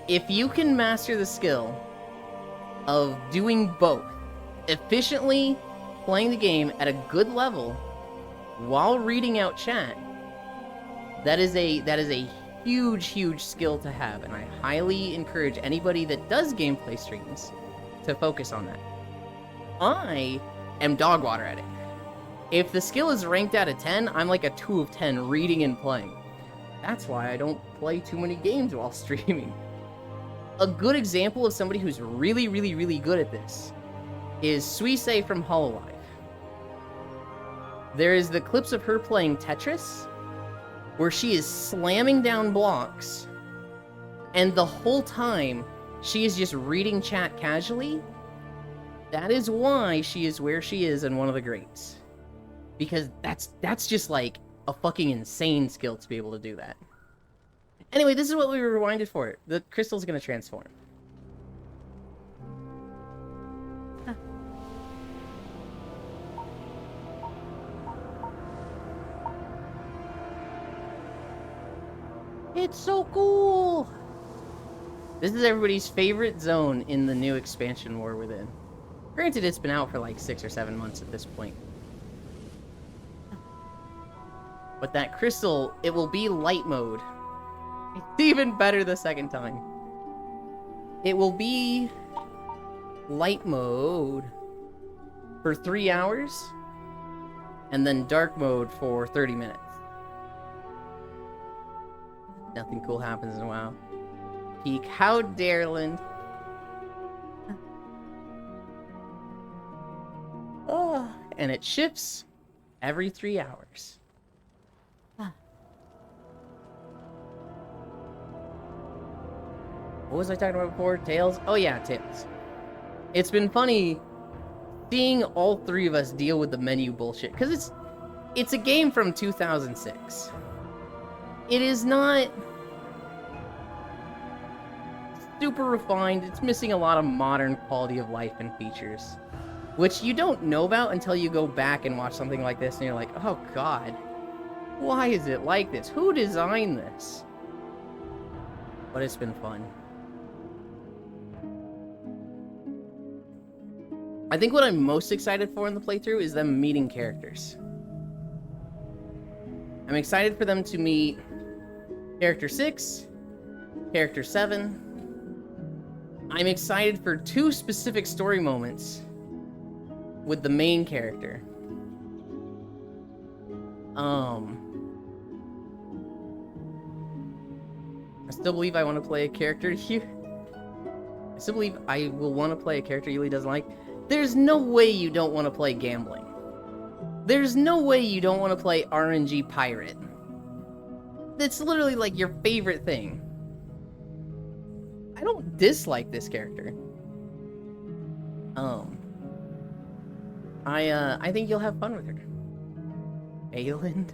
if you can master the skill of doing both, efficiently playing the game at a good level while reading out chat, that is a huge skill to have, and I highly encourage anybody that does gameplay streams to focus on that. I am dog water at it. If the skill is ranked out of 10, I'm like a 2 of 10 reading and playing. That's why I don't play too many games while streaming. A good example of somebody who's really good at this is Suisei from Hololive. There is the clips of her playing Tetris, where she is slamming down blocks, and the whole time, she is just reading chat casually. That is why she is where she is and one of the greats. Because that's just like a fucking insane skill to be able to do that. Anyway, this is what we were rewinded for. The crystal's gonna transform. It's so cool! This is everybody's favorite zone in the new expansion War Within. Granted, it's been out for like 6 or 7 months at this point. But that crystal, it will be light mode. It's even better the second time. It will be light mode for 3 hours, and then dark mode for 30 minutes. Nothing cool happens in WoW. Peak, how dare, Lind? Oh, and it shifts every 3 hours. What was I talking about before? Tails? Oh yeah, Tails. It's been funny seeing all 3 of us deal with the menu bullshit, because it's a game from 2006. It is not super refined. It's missing a lot of modern quality of life and features, which you don't know about until you go back and watch something like this and you're like, oh god, why is it like this? Who designed this? But it's been fun. I think what I'm most excited for in the playthrough is them meeting characters. I'm excited for them to meet Character 6, Character 7. I'm excited for 2 specific story moments with the main character. I still believe I want to play a character here. I still believe I will want to play a character Yuli doesn't like. There's no way you don't want to play gambling. There's no way you don't want to play RNG pirate. That's literally like your favorite thing. I don't dislike this character. I think you'll have fun with her. Ayland.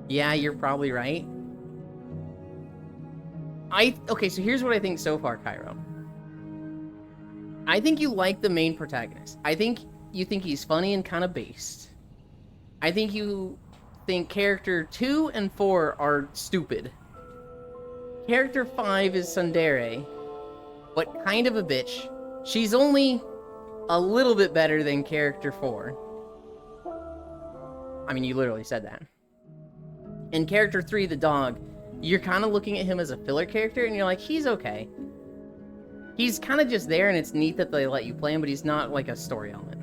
Yeah, you're probably right. Okay, so here's what I think so far, Cairo. I think you like the main protagonist. I think you think he's funny and kind of based. I think you think character 2 and 4 are stupid. Character 5 is Tsundere. but kind of a bitch. She's only a little bit better than character 4. I mean, you literally said that. In character 3, the dog, you're kind of looking at him as a filler character, and you're like, he's okay. He's kind of just there, and it's neat that they let you play him, but he's not like a story element.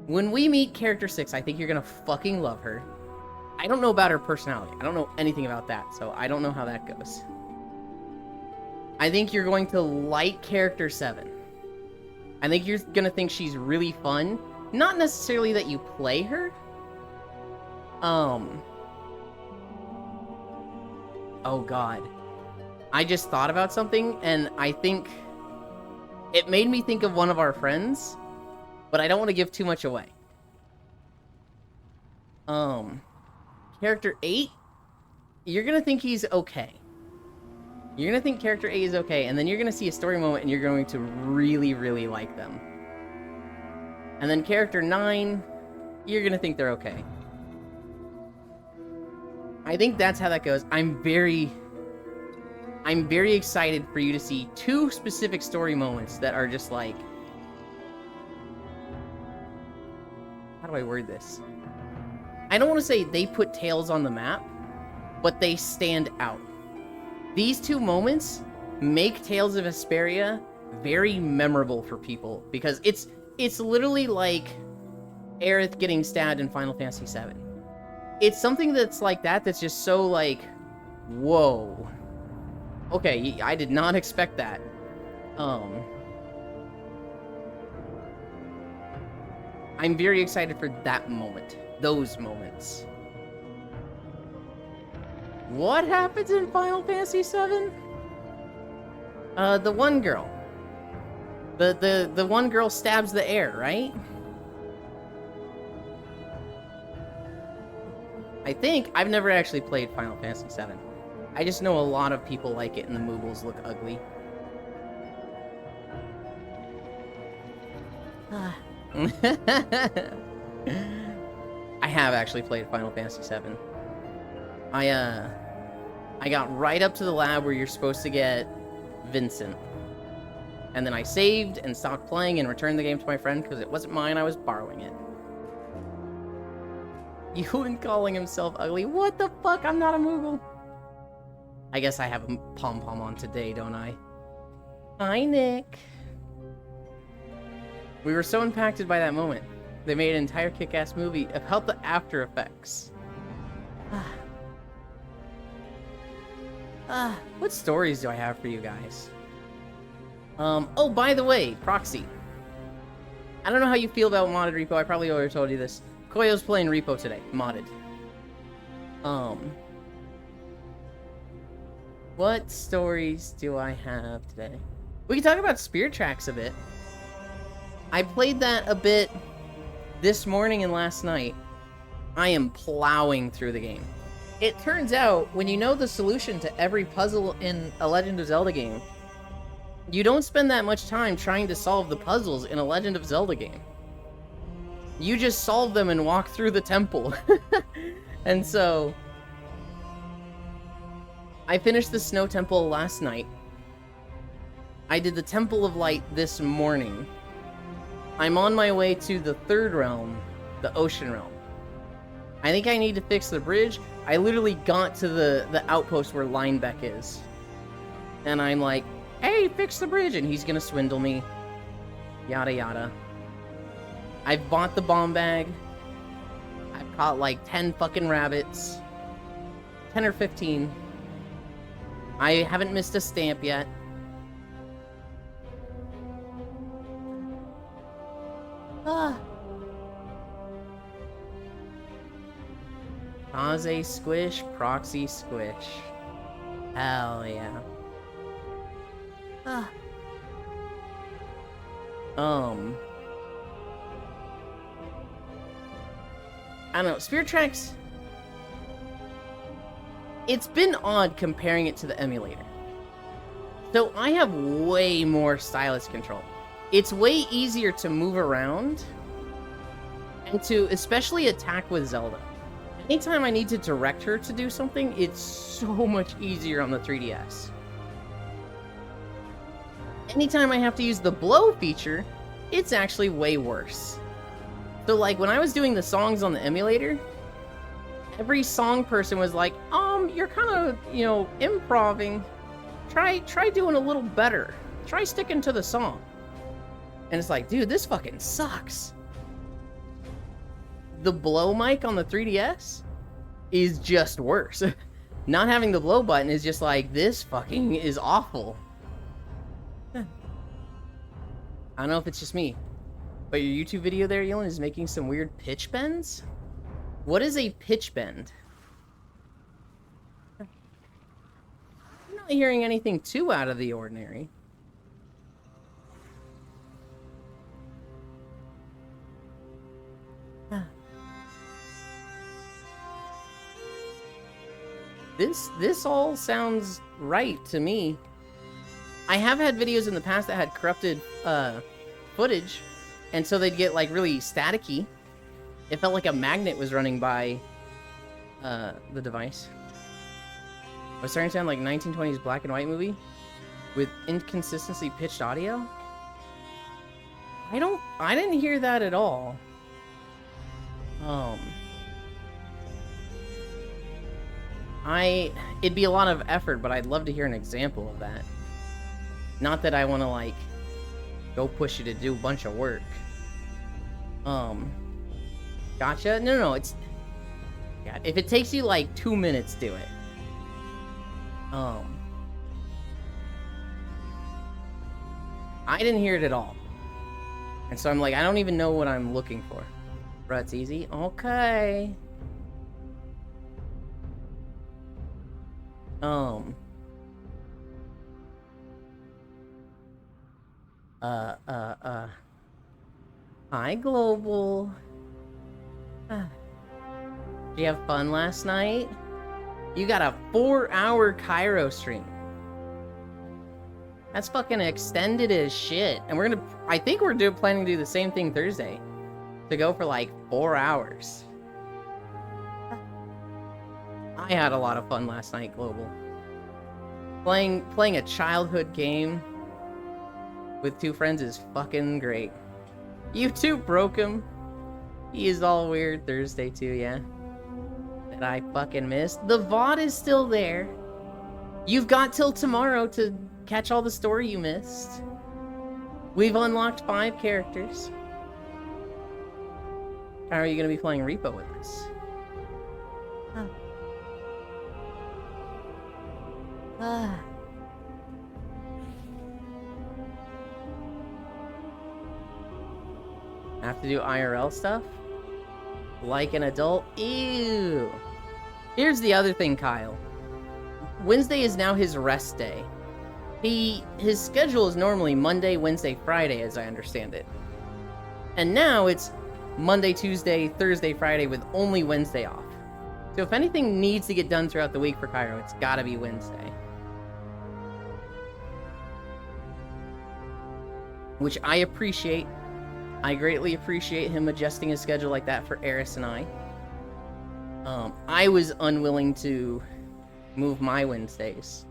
When we meet character 6, I think you're gonna fucking love her. I don't know about her personality. I don't know anything about that, so I don't know how that goes. I think you're going to like character 7. I think you're gonna think she's really fun. Not necessarily that you play her. Oh god. I just thought about something, and I think it made me think of one of our friends, but I don't want to give too much away. Character 8, you're gonna think he's okay. You're gonna think character 8 is okay, and then you're gonna see a story moment, and you're going to really, really like them. And then character 9, you're gonna think they're okay. I think that's how that goes. I'm very excited for you to see 2 specific story moments that are just like... How do I word this? I don't want to say they put Tales on the map, but they stand out. These 2 moments make Tales of Vesperia very memorable for people, because it's literally like Aerith getting stabbed in Final Fantasy VII. It's something that's like that, that's just so like, whoa. Okay, I did not expect that. I'm very excited for that moment. Those moments. What happens in Final Fantasy VII? The one girl. The one girl stabs the air, right? I think. I've never actually played Final Fantasy VII. I just know a lot of people like it and the Moobles look ugly. I have actually played Final Fantasy VII. I got right up to the lab where you're supposed to get Vincent. And then I saved and stopped playing and returned the game to my friend because it wasn't mine, I was borrowing it. Ewan calling himself ugly. What the fuck? I'm not a Moogle. I guess I have a pom-pom on today, don't I? Hi, Nick. We were so impacted by that moment. They made an entire kick-ass movie about the after effects. What stories do I have for you guys? Oh, by the way, Proxy. I don't know how you feel about modded repo. I probably already told you this. Koyo's playing repo today, modded. What stories do I have today? We can talk about Spirit Tracks a bit. I played that a bit this morning and last night. I am plowing through the game. It turns out, when you know the solution to every puzzle in a Legend of Zelda game, you don't spend that much time trying to solve the puzzles in a Legend of Zelda game. You just solve them and walk through the temple. And so, I finished the Snow Temple last night. I did the Temple of Light this morning. I'm on my way to the third realm, the Ocean Realm. I think I need to fix the bridge. I literally got to the outpost where Linebeck is. And I'm like, hey, fix the bridge! And he's gonna swindle me. Yada yada. I've bought the bomb bag. I've caught like 10 fucking rabbits. 10 or 15. I haven't missed a stamp yet. Kaze squish, Proxy squish. Hell yeah. I don't know, Spirit Tracks... It's been odd comparing it to the emulator. So I have way more stylus control. It's way easier to move around and to especially attack with Zelda. Anytime I need to direct her to do something, it's so much easier on the 3DS. anytime I have to use the blow feature, it's actually way worse. So like when I was doing the songs on the emulator, every song person was like, you're kind of, you know, improving. Try doing a little better. Try sticking to the song. And it's like, dude, this fucking sucks. The blow mic on the 3DS is just worse. Not having the blow button is just like, this fucking is awful. I don't know if it's just me, but your YouTube video there, Elon, is making some weird pitch bends? What is a pitch bend? I'm not hearing anything too out of the ordinary. This all sounds right to me. I have had videos in the past that had corrupted footage, and so they'd get like really staticky. It felt like a magnet was running by the device. It was starting to sound like 1920s black and white movie with inconsistently pitched audio. I didn't hear that at all. It'd be a lot of effort, but I'd love to hear an example of that. Not that I want to, like, go push you to do a bunch of work. Gotcha? No, it's... Yeah, if it takes you, like, 2 minutes, do it. I didn't hear it at all. And so I'm like, I don't even know what I'm looking for. Bro, it's easy? Okay. Hi, Global. Did you have fun last night? You got a 4-hour Cairo stream. That's fucking extended as shit. And I think we're planning to do the same thing Thursday. To go for like 4 hours. I had a lot of fun last night, Global. Playing a childhood game with 2 friends is fucking great. YouTube broke him. He is all weird Thursday too, yeah. That I fucking missed. The VOD is still there. You've got till tomorrow to catch all the story you missed. We've unlocked 5 characters. How are you gonna be playing Repo with us? Have to do IRL stuff? Like an adult? Ew! Here's the other thing, Kyle. Wednesday is now his rest day. His schedule is normally Monday, Wednesday, Friday, as I understand it. And now it's Monday, Tuesday, Thursday, Friday, with only Wednesday off. So if anything needs to get done throughout the week for Cairo, it's gotta be Wednesday. Which I appreciate. I greatly appreciate him adjusting his schedule like that for Eris and I. I was unwilling to move my Wednesdays.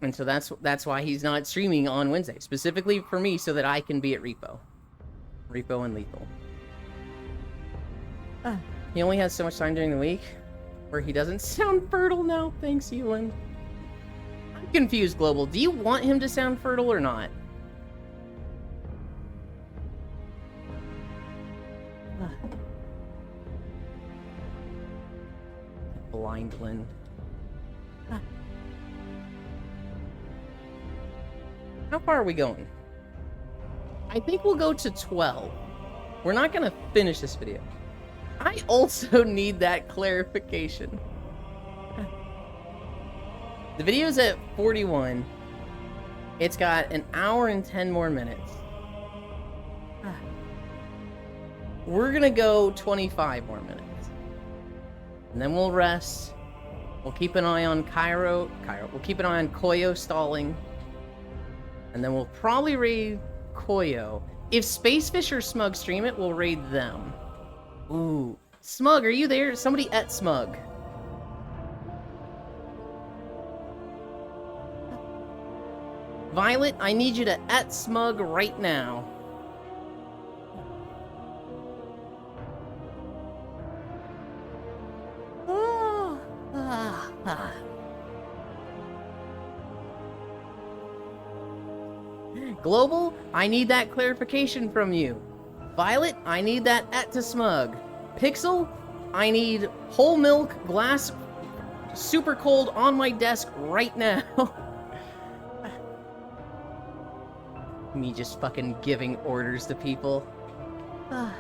And so that's why he's not streaming on Wednesday, specifically for me, so that I can be at Repo and Lethal. He only has so much time during the week where he doesn't sound fertile now. Thanks, Ewan. I'm confused, Global. Do you want him to sound fertile or not? Blindland. How far are we going? I think we'll go to 12. We're not gonna finish this video. I also need that clarification. The video's at 41. It's got an hour and 10 more minutes. We're gonna go 25 more minutes. And then we'll rest. We'll keep an eye on Cairo. We'll keep an eye on Koyo stalling. And then we'll probably raid Koyo. If Spacefish or Smug stream it, we'll raid them. Ooh. Smug, are you there? Somebody at Smug. Violet, I need you to at Smug right now. Global, I need that clarification from you. Violet, I need that at to Smug. Pixel, I need whole milk, glass, super cold on my desk right now. Me just fucking giving orders to people. I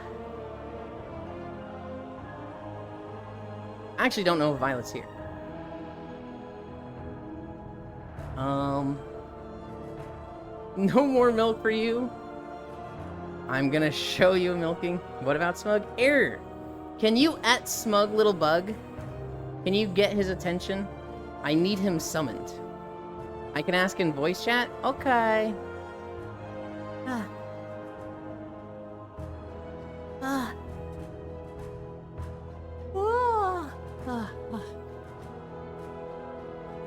actually don't know if Violet's here. No more milk for you. I'm gonna show you milking. What about Smug? Error. Can you at Smug little bug? Can you get his attention? I need him summoned. I can ask in voice chat? Okay.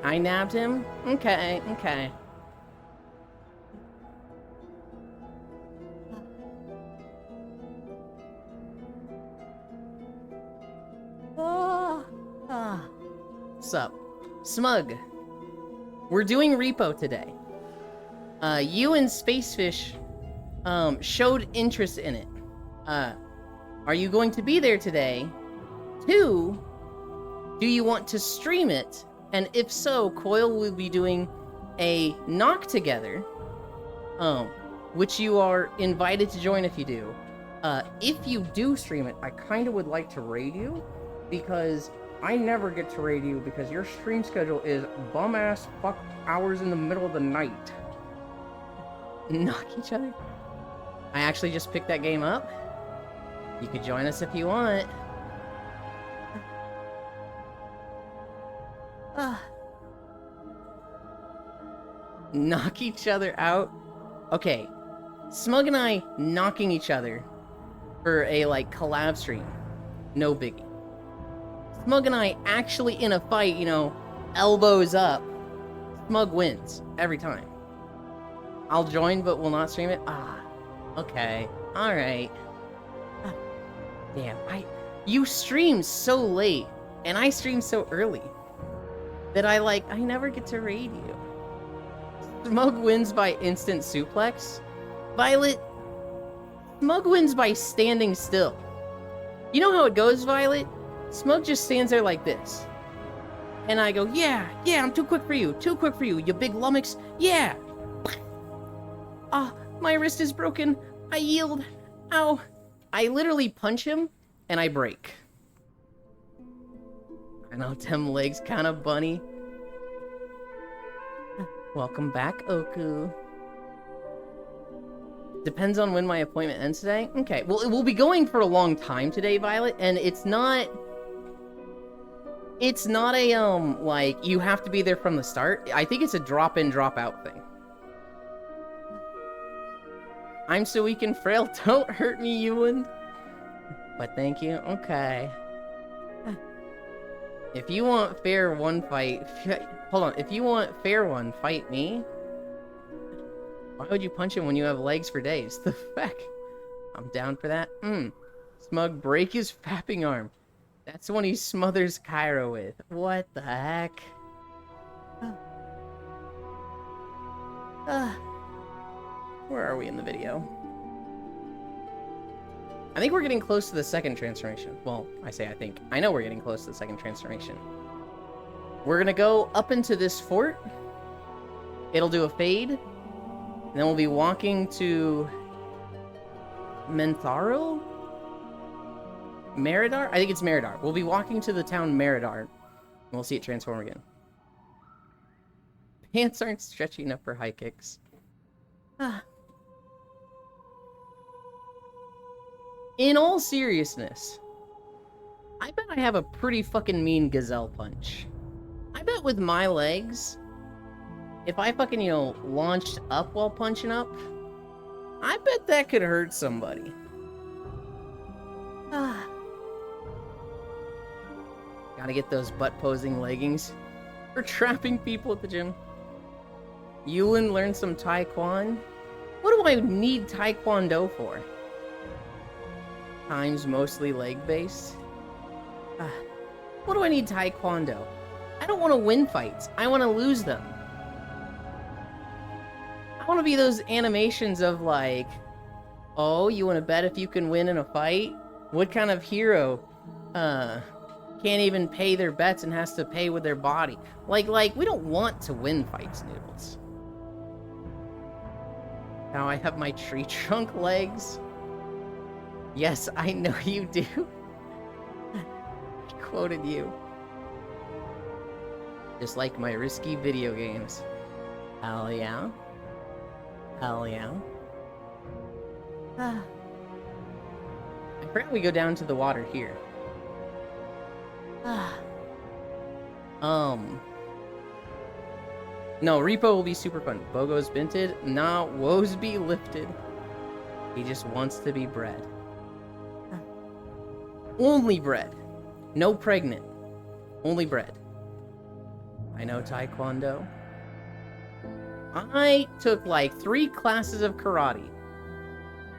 I nabbed him? Okay, okay. What's up? Smug. We're doing repo today. You and Spacefish showed interest in it. Are you going to be there today? 2, do you want to stream it? And if so, Coil will be doing a knock together, which you are invited to join if you do. If you do stream it, I kind of would like to raid you, because I never get to raid you because your stream schedule is bum-ass fuck hours in the middle of the night. Knock each other? I actually just picked that game up. You could join us if you want. Knock each other out? Okay. Smug and I knocking each other for a, like, collab stream. No biggie. Smug and I actually in a fight, you know, elbows up. Smug wins. Every time. I'll join, but will not stream it? Okay. Alright. Damn, you stream so late, and I stream so early, that I never get to raid you. Smug wins by instant suplex. Violet, Smug wins by standing still. You know how it goes, Violet? Smug just stands there like this. And I go, yeah, I'm too quick for you, you big lummox, yeah! My wrist is broken, I yield, ow. I literally punch him, and I break. I know them legs kinda bunny. Welcome back, Oku. Depends on when my appointment ends today? Okay, well, we'll be going for a long time today, Violet, and it's not a, like, you have to be there from the start. I think it's a drop-in, drop-out thing. I'm so weak and frail, don't hurt me, Ewan. But thank you, okay. If you want fair one fight, hold on, if you want fair one, fight me? Why would you punch him when you have legs for days? The feck? I'm down for that. Smug, break his fapping arm. That's the one he smothers Cairo with. What the heck? Where are we in the video? I think we're getting close to the second transformation. Well, I say I think. I know we're getting close to the second transformation. We're gonna go up into this fort. It'll do a fade. And then we'll be walking to Mentharo? Meridar? I think it's Meridar. We'll be walking to the town Meridar. And we'll see it transform again. Pants aren't stretchy enough for high kicks. In all seriousness, I bet I have a pretty fucking mean gazelle punch. I bet with my legs, if I fucking, you know, launched up while punching up, I bet that could hurt somebody. Gotta get those butt-posing leggings for trapping people at the gym. Yulin learned some Taekwondo? What do I need Taekwondo for? Time's mostly leg-based. What do I need Taekwondo? I don't want to win fights. I want to lose them. I want to be those animations of like, oh, you want to bet if you can win in a fight? What kind of hero can't even pay their bets and has to pay with their body? Like we don't want to win fights, Noodles. Now I have my tree trunk legs. Yes, I know you do. I quoted you. Just like my risky video games. Hell yeah. Hell yeah. I forgot we go down to the water here. No, Repo will be super fun. Bogo's binted. Nah, woes be lifted. He just wants to be bred. Only bred. No pregnant. Only bred. I know Taekwondo. I took like 3 classes of karate.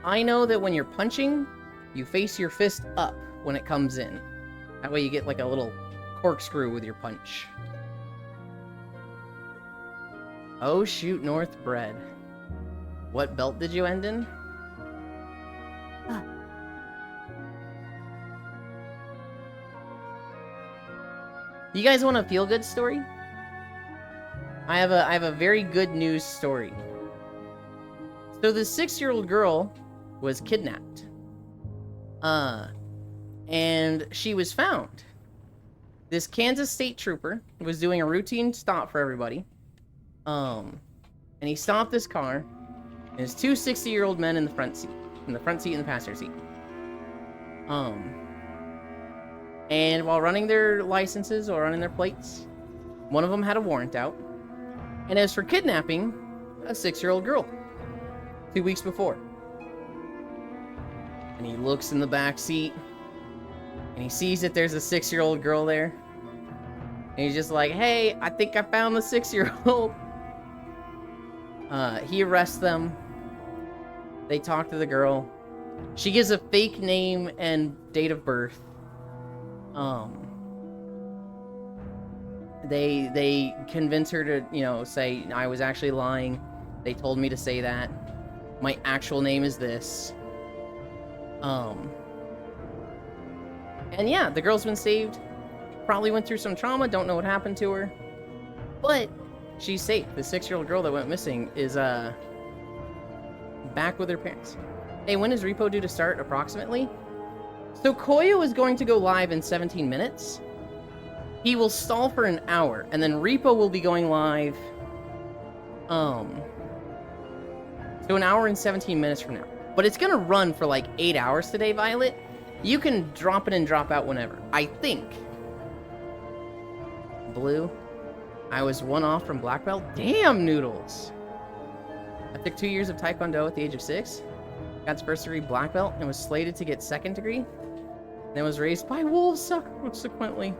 I know that when you're punching, you face your fist up when it comes in. That way you get like a little corkscrew with your punch. Oh shoot, North bred. What belt did you end in? You guys want a feel-good story? I have a very good news story. So the 6-year-old girl was kidnapped. And she was found. This Kansas state trooper was doing a routine stop for everybody. And he stopped this car, and there's 2 60-year-old men in the front seat. In the front seat and the passenger seat. And while running their licenses or running their plates, one of them had a warrant out. And it was for kidnapping a 6-year-old girl 2 weeks before. And he looks in the back seat, and he sees that there's a 6-year-old girl there. And he's just like, hey, I think I found the 6-year-old. He arrests them. They talk to the girl. She gives a fake name and date of birth. They convince her to, you know, say, I was actually lying. They told me to say that. My actual name is this. And yeah, the girl's been saved. Probably went through some trauma, don't know what happened to her. But she's safe. The 6-year-old girl that went missing is, back with her parents. Hey, when is Repo due to start, approximately? So Koyo is going to go live in 17 minutes. He will stall for an hour, and then Repo will be going live, so an hour and 17 minutes from now. But it's gonna run for like 8 hours today, Violet. You can drop in and drop out whenever. I think. Blue. I was 1 off from black belt. Damn, Noodles. I took 2 years of Taekwondo at the age of 6. Got to first degree black belt and was slated to get 2nd degree. Then was raised by wolves subsequently.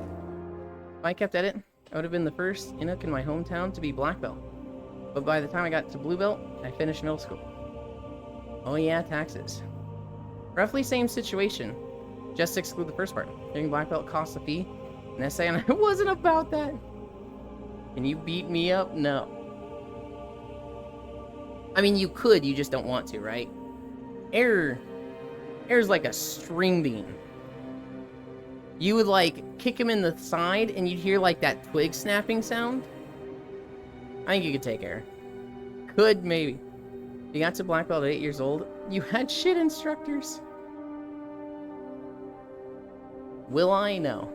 If I kept at it, I would have been the first Inuk in my hometown to be black belt. But by the time I got to blue belt, I finished middle school. Oh yeah, taxes. Roughly same situation. Just to exclude the first part. Getting black belt costs a fee. An essay, and it wasn't about that. Can you beat me up? No. I mean, you could, you just don't want to, right? Air's like a string bean. You would, like, kick him in the side, and you'd hear, like, that twig snapping sound. I think you could take Air. Could, maybe. You got to black belt at 8 years old. You had shit instructors. Will I? No.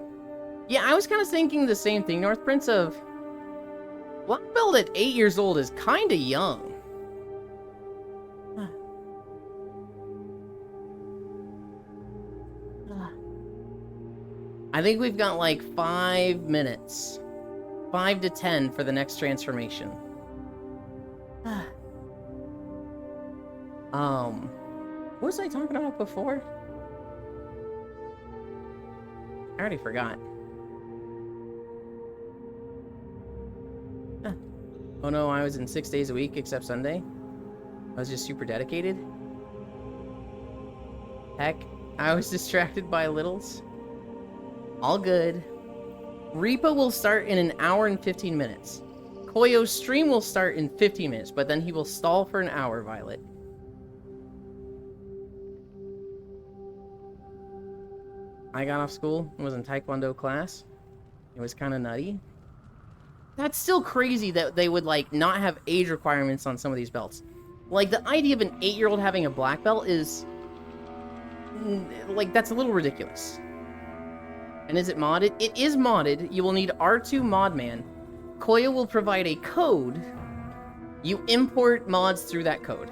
Yeah, I was kind of thinking the same thing, North Prince, of... Black belt at 8 years old is kind of young. I think we've got like 5 minutes. 5 to 10 for the next transformation. What was I talking about before? I already forgot. Oh no, I was in 6 days a week except Sunday. I was just super dedicated. Heck, I was distracted by littles. All good. Repo will start in 1 hour and 15 minutes. Koyo's stream will start in 15 minutes, but then he will stall for 1 hour, Violet. I got off school and was in Taekwondo class. It was kind of nutty. That's still crazy that they would, like, not have age requirements on some of these belts. Like, the idea of an 8-year-old having a black belt is... like, that's a little ridiculous. And is it modded? It is modded. You will need R2 Modman. Koyo will provide a code. You import mods through that code.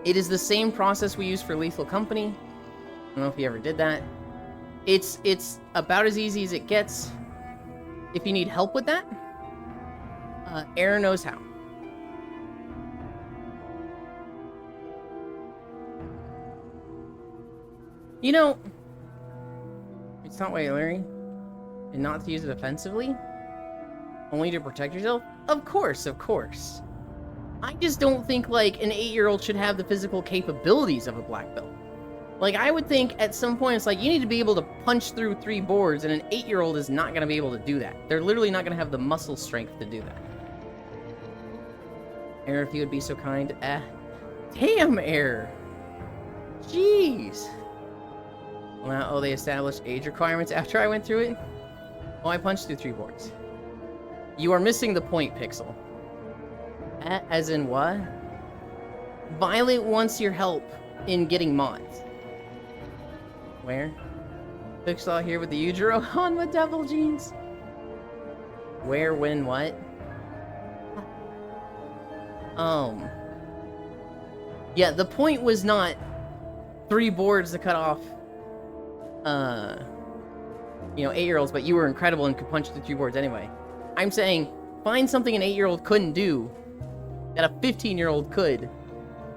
It is the same process we use for Lethal Company. I don't know if you ever did that. It's about as easy as it gets. If you need help with that, Aaron knows how. You know, it's not way, Larry, and not to use it offensively, only to protect yourself. Of course, of course. I just don't think like an 8-year-old should have the physical capabilities of a black belt. Like, I would think at some point it's like, you need to be able to punch through 3 boards, and an 8-year-old is not going to be able to do that. They're literally not going to have the muscle strength to do that. Air, if you would be so kind. Damn, Air. Jeez. Well, oh, they established age requirements after I went through it? Oh, I punched through 3 boards. You are missing the point, Pixel. As in what? Violet wants your help in getting mods. Where? Pixel here with the Yujiro Hanma Devil Jeans. Where, when, what? Yeah, the point was not 3 boards to cut off, 8-year-olds, but you were incredible and could punch through 3 boards anyway. I'm saying, find something an 8-year-old couldn't do that a 15-year-old could,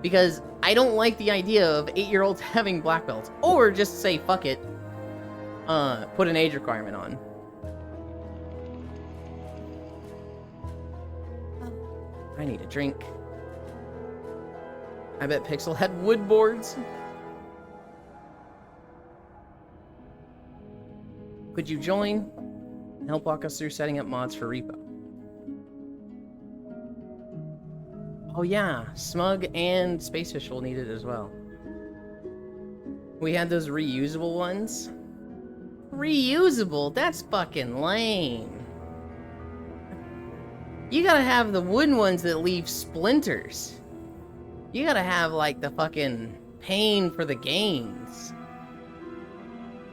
because I don't like the idea of 8-year-olds having black belts. Or just say, fuck it, put an age requirement on. I need a drink. I bet Pixel had wood boards. Could you join and help walk us through setting up mods for Repo? Oh yeah, Smug and Spacefish will need it as well. We had those reusable ones. Reusable? That's fucking lame. You gotta have the wooden ones that leave splinters. You gotta have, like, the fucking pain for the gains.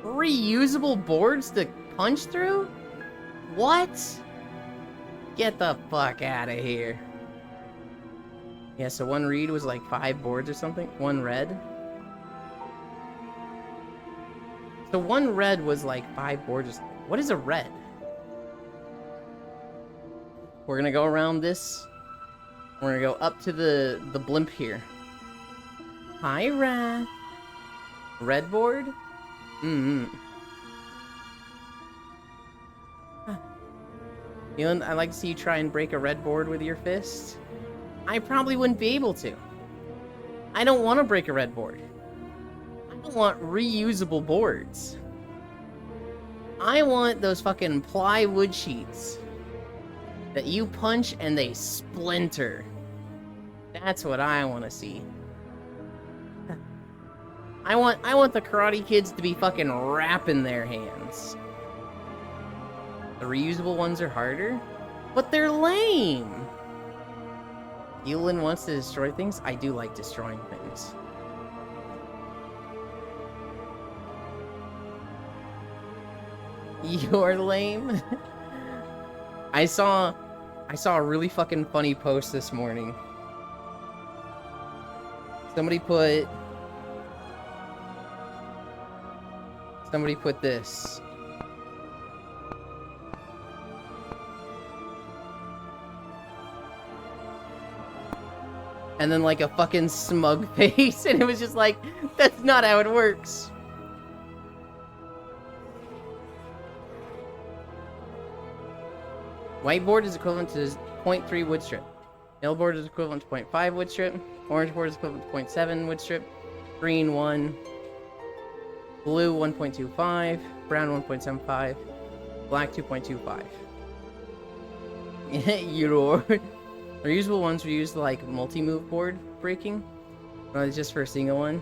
Reusable boards to punch through? What? Get the fuck out of here. Yeah, so 1 read was like 5 boards or something? 1 red? So 1 red was like 5 boards. What is a red? We're gonna go around this. We're gonna go up to the blimp here. Hi, Wrath. Red board? You know, I'd like to see you try and break a red board with your fist. I probably wouldn't be able to. I don't want to break a red board. I don't want reusable boards. I want those fucking plywood sheets that you punch and they splinter. That's what I want to see. I want the Karate Kids to be fucking wrapping their hands. The reusable ones are harder, but they're lame. Yulin wants to destroy things? I do like destroying things. You're lame? I saw a really fucking funny post this morning. Somebody put this. And then like a fucking smug face, and it was just like, that's not how it works. White board is equivalent to 0.3 wood strip. Yellow board is equivalent to 0.5 wood strip. Orange board is equivalent to 0.7 wood strip. Green 1. Blue 1.25. Brown 1.75. Black 2.25. Your reusable ones were used like multi-move board breaking. No, it's just for a single one.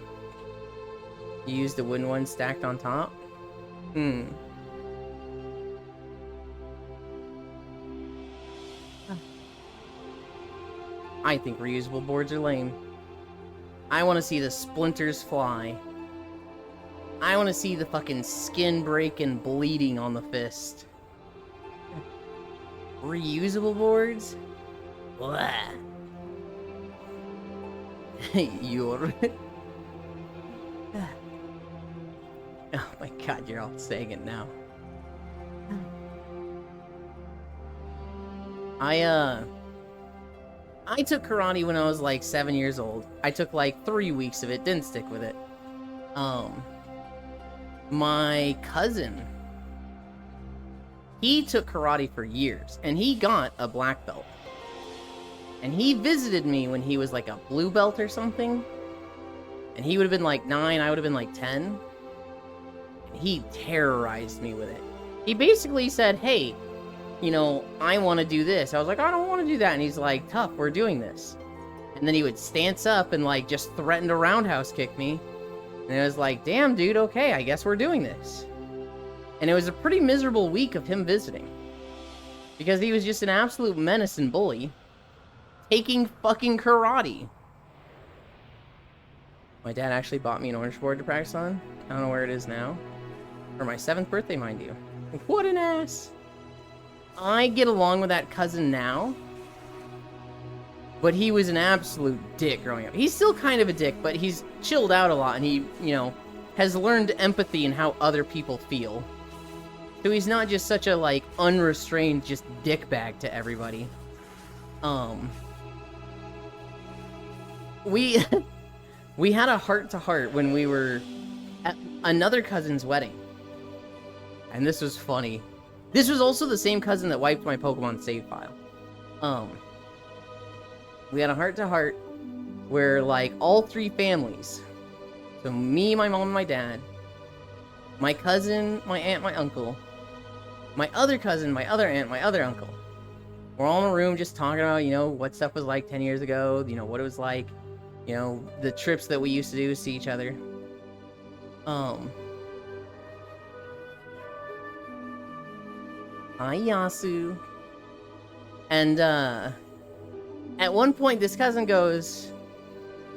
You use the wooden one stacked on top. I think reusable boards are lame. I want to see the splinters fly. I want to see the fucking skin break and bleeding on the fist. Reusable boards? Blah. You're... Oh my god, you're all saying it now. I took karate when I was like 7 years old. I took like 3 weeks of it, didn't stick with it. My cousin, he took karate for years, and he got a black belt. And he visited me when he was like a blue belt or something. And he would have been like 9, I would have been like 10. And he terrorized me with it. He basically said, hey, you know, I want to do this. I was like, I don't want to do that. And he's like, tough, we're doing this. And then he would stance up and like just threaten to roundhouse kick me. And I was like, damn, dude, okay, I guess we're doing this. And it was a pretty miserable week of him visiting. Because he was just an absolute menace and bully. Taking fucking karate. My dad actually bought me an orange board to practice on. I don't know where it is now. For my 7th birthday, mind you. What an ass. I get along with that cousin now. But he was an absolute dick growing up. He's still kind of a dick, but he's chilled out a lot. And he, you know, has learned empathy and how other people feel. So he's not just such a, like, unrestrained, just dickbag to everybody. We had a heart-to-heart when we were at another cousin's wedding. And this was funny. This was also the same cousin that wiped my Pokemon save file. We had a heart-to-heart where, like, all 3 families, so me, my mom, and my dad, my cousin, my aunt, my uncle, my other cousin, my other aunt, my other uncle, we're all in a room just talking about, you know, what stuff was like 10 years ago, you know, what it was like, you know, the trips that we used to do to see each other. Hi, Yasu. And, at one point, this cousin goes,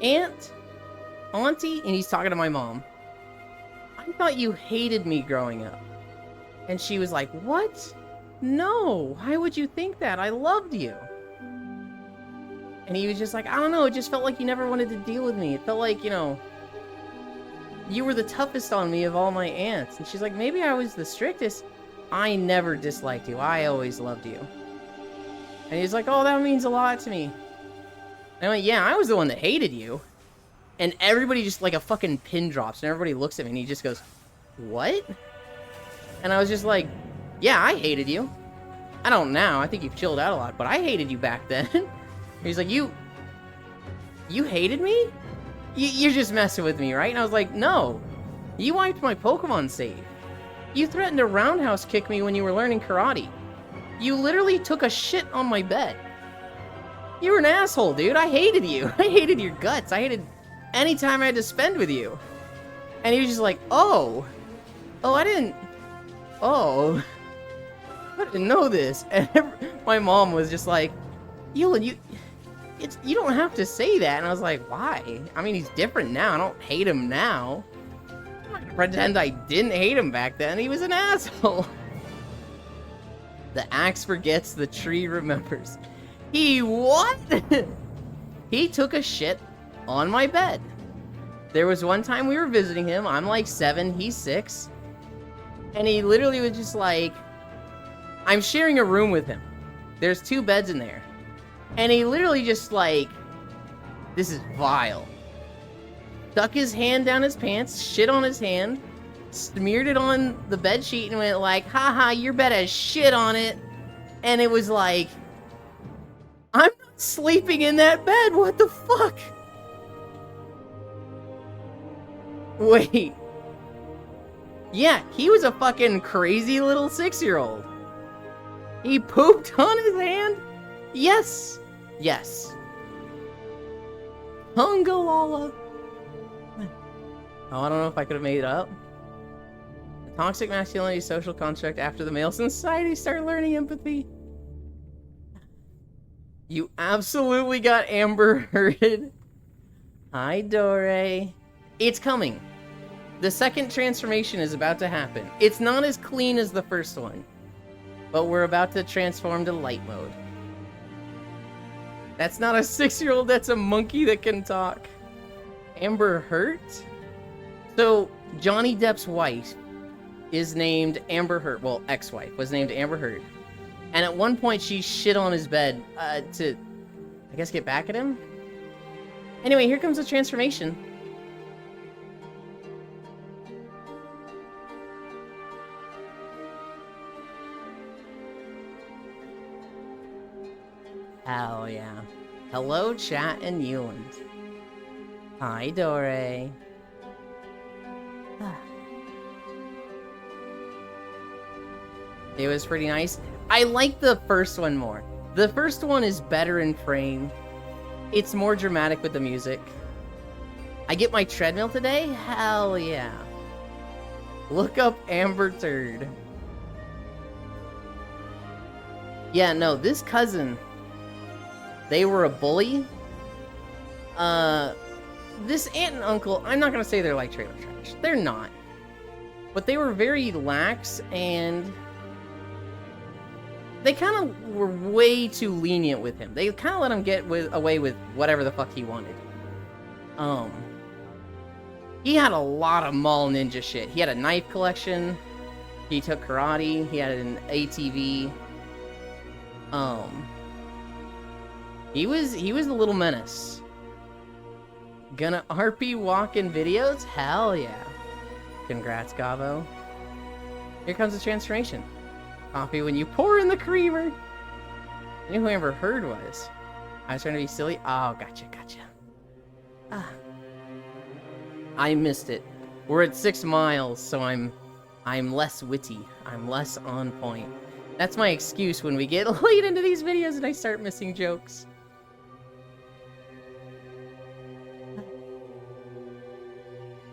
Aunt, Auntie, and he's talking to my mom. I thought you hated me growing up. And she was like, what? No, why would you think that? I loved you. And he was just like, I don't know, it just felt like you never wanted to deal with me. It felt like, you know, you were the toughest on me of all my aunts. And she's like, maybe I was the strictest. I never disliked you. I always loved you. And he's like, oh, that means a lot to me. And I went, yeah, I was the one that hated you. And everybody just, like, a fucking pin drops. And everybody looks at me and he just goes, what? And I was just like, yeah, I hated you. I don't now. I think you've chilled out a lot. But I hated you back then. He's like, you hated me? You're just messing with me, right? And I was like, no. You wiped my Pokemon save. You threatened to roundhouse kick me when you were learning karate. You literally took a shit on my bed. You were an asshole, dude. I hated you. I hated your guts. I hated any time I had to spend with you. And he was just like, oh. Oh, I didn't know this. And my mom was just like, Ewan, you don't have to say that. And I was like, why? I mean, he's different now. I don't hate him now. I'm not gonna pretend I didn't hate him back then. He was an asshole. The axe forgets, the tree remembers. He what? He took a shit on my bed. There was one time we were visiting him. I'm like 7, he's 6. And he literally was just like, I'm sharing a room with him. There's 2 beds in there. And he literally just like, this is vile. Stuck his hand down his pants, shit on his hand, smeared it on the bed sheet and went like, haha, your bed has shit on it. And it was like, I'm not sleeping in that bed, what the fuck? Wait. Yeah, he was a fucking crazy little 6-year-old. He pooped on his hand? Yes. Yes. Hungalala. Oh, I don't know if I could have made it up. The toxic masculinity social construct after the males in society start learning empathy. You absolutely got Amber Hearded. Hi, Dore. It's coming. The second transformation is about to happen. It's not as clean as the first one, but we're about to transform to light mode. That's not a 6-year-old, that's a monkey that can talk. Amber Heard? So, Johnny Depp's wife is named Amber Heard. Well, ex-wife was named Amber Heard. And at one point, she shit on his bed to, I guess, get back at him? Anyway, here comes the transformation. Hell yeah. Hello, chat in Newland. Hi, Dore. It was pretty nice. I like the first one more. The first one is better in frame. It's more dramatic with the music. I get my treadmill today? Hell yeah. Look up Amber Turd. Yeah, no, this cousin, they were a bully. This aunt and uncle, I'm not gonna say they're like trailer trash. They're not. But they were very lax, and they kind of were way too lenient with him. They kind of let him get away with whatever the fuck he wanted. He had a lot of mall ninja shit. He had a knife collection. He took karate. He had an ATV. He was a little menace. Gonna RP walk in videos? Hell yeah. Congrats, Gavo. Here comes the transformation. Coffee when you pour in the creamer. You knew who Amber Heard was. I was trying to be silly. Oh, gotcha. Ah. I missed it. We're at 6 miles, so I'm less witty. I'm less on point. That's my excuse when we get late into these videos and I start missing jokes.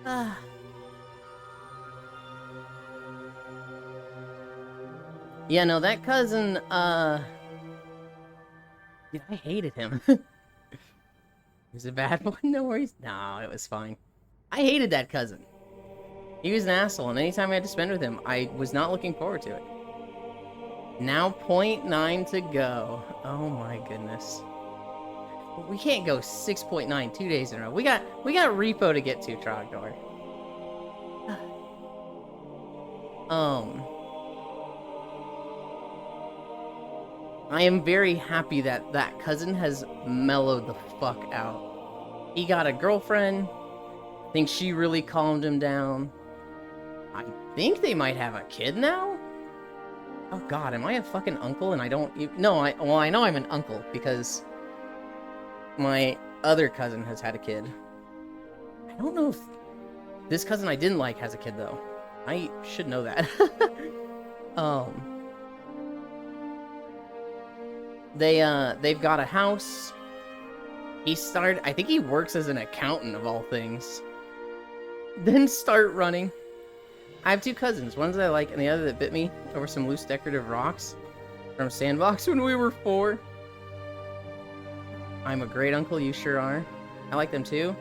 Ah. Yeah, no, that cousin, dude, I hated him. He was a bad one, no worries. No, it was fine. I hated that cousin. He was an asshole, and anytime I had to spend with him, I was not looking forward to it. Now 0.9 to go. Oh my goodness. We can't go 6.9 2 days in a row. We got repo to get to, Trogdor. I am very happy that that cousin has mellowed the fuck out. He got a girlfriend. I think she really calmed him down. I think they might have a kid now? Oh god, am I a fucking uncle and I don't... No, I know I'm an uncle because my other cousin has had a kid. I don't know if this cousin I didn't like has a kid though. I should know that. They've got a house. I think he works as an accountant of all things. Then start running. I have 2 cousins, one that I like and the other that bit me over some loose decorative rocks from Sandbox when we were 4. I'm a great uncle, you sure are. I like them too.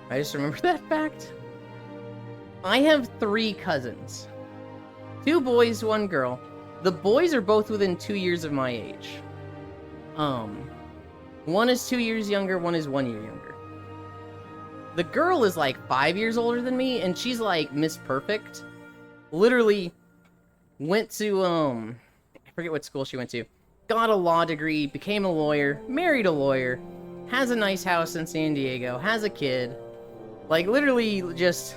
I just remember that fact. I have 3 cousins. 2 boys, 1 girl. The boys are both within 2 years of my age. One is 2 years younger, one is 1 year younger. The girl is like 5 years older than me, and she's like Miss Perfect. Literally went to, I forget what school she went to. Got a law degree, became a lawyer, married a lawyer, has a nice house in San Diego, has a kid. Like, literally just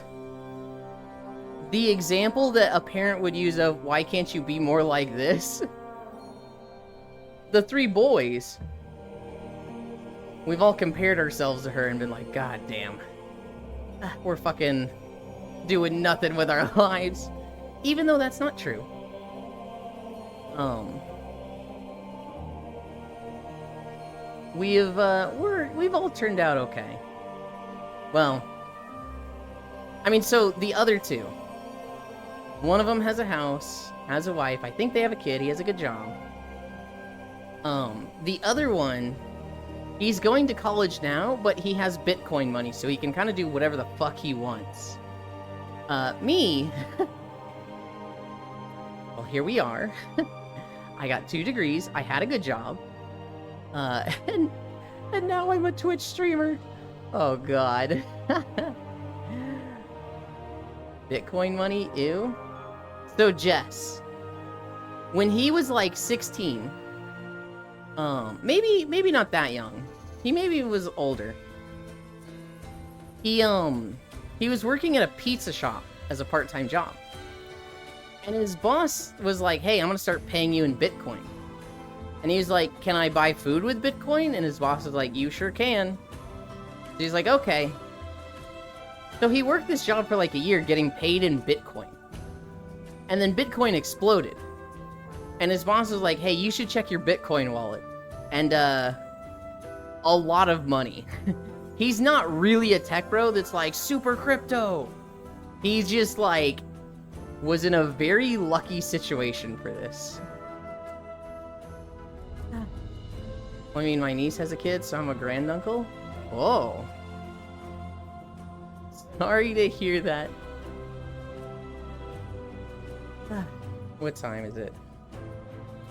the example that a parent would use of, why can't you be more like this? the three boys, we've all compared ourselves to her and been like, God damn, we're fucking doing nothing with our lives. Even though that's not true. We've all turned out okay. Well, I mean, so the other two, one of them has a house, has a wife, I think they have a kid, he has a good job. The other one, he's going to college now, but he has Bitcoin money, so he can kind of do whatever the fuck he wants. Me, well, here we are. I got 2 degrees, I had a good job, and now I'm a Twitch streamer. Oh god. Bitcoin money, ew. So Jess, when he was like 16, maybe not that young. He maybe was older. He was working at a pizza shop as a part-time job. And his boss was like, hey, I'm gonna start paying you in Bitcoin. And he was like, can I buy food with Bitcoin? And his boss was like, you sure can. So he's like, okay. So he worked this job for like a year getting paid in Bitcoin. And then Bitcoin exploded. And his boss was like, hey, you should check your Bitcoin wallet. And, a lot of money. He's not really a tech bro that's like, super crypto. He's just like, was in a very lucky situation for this. I mean, my niece has a kid, so I'm a granduncle? Whoa. Sorry to hear that. What time is it?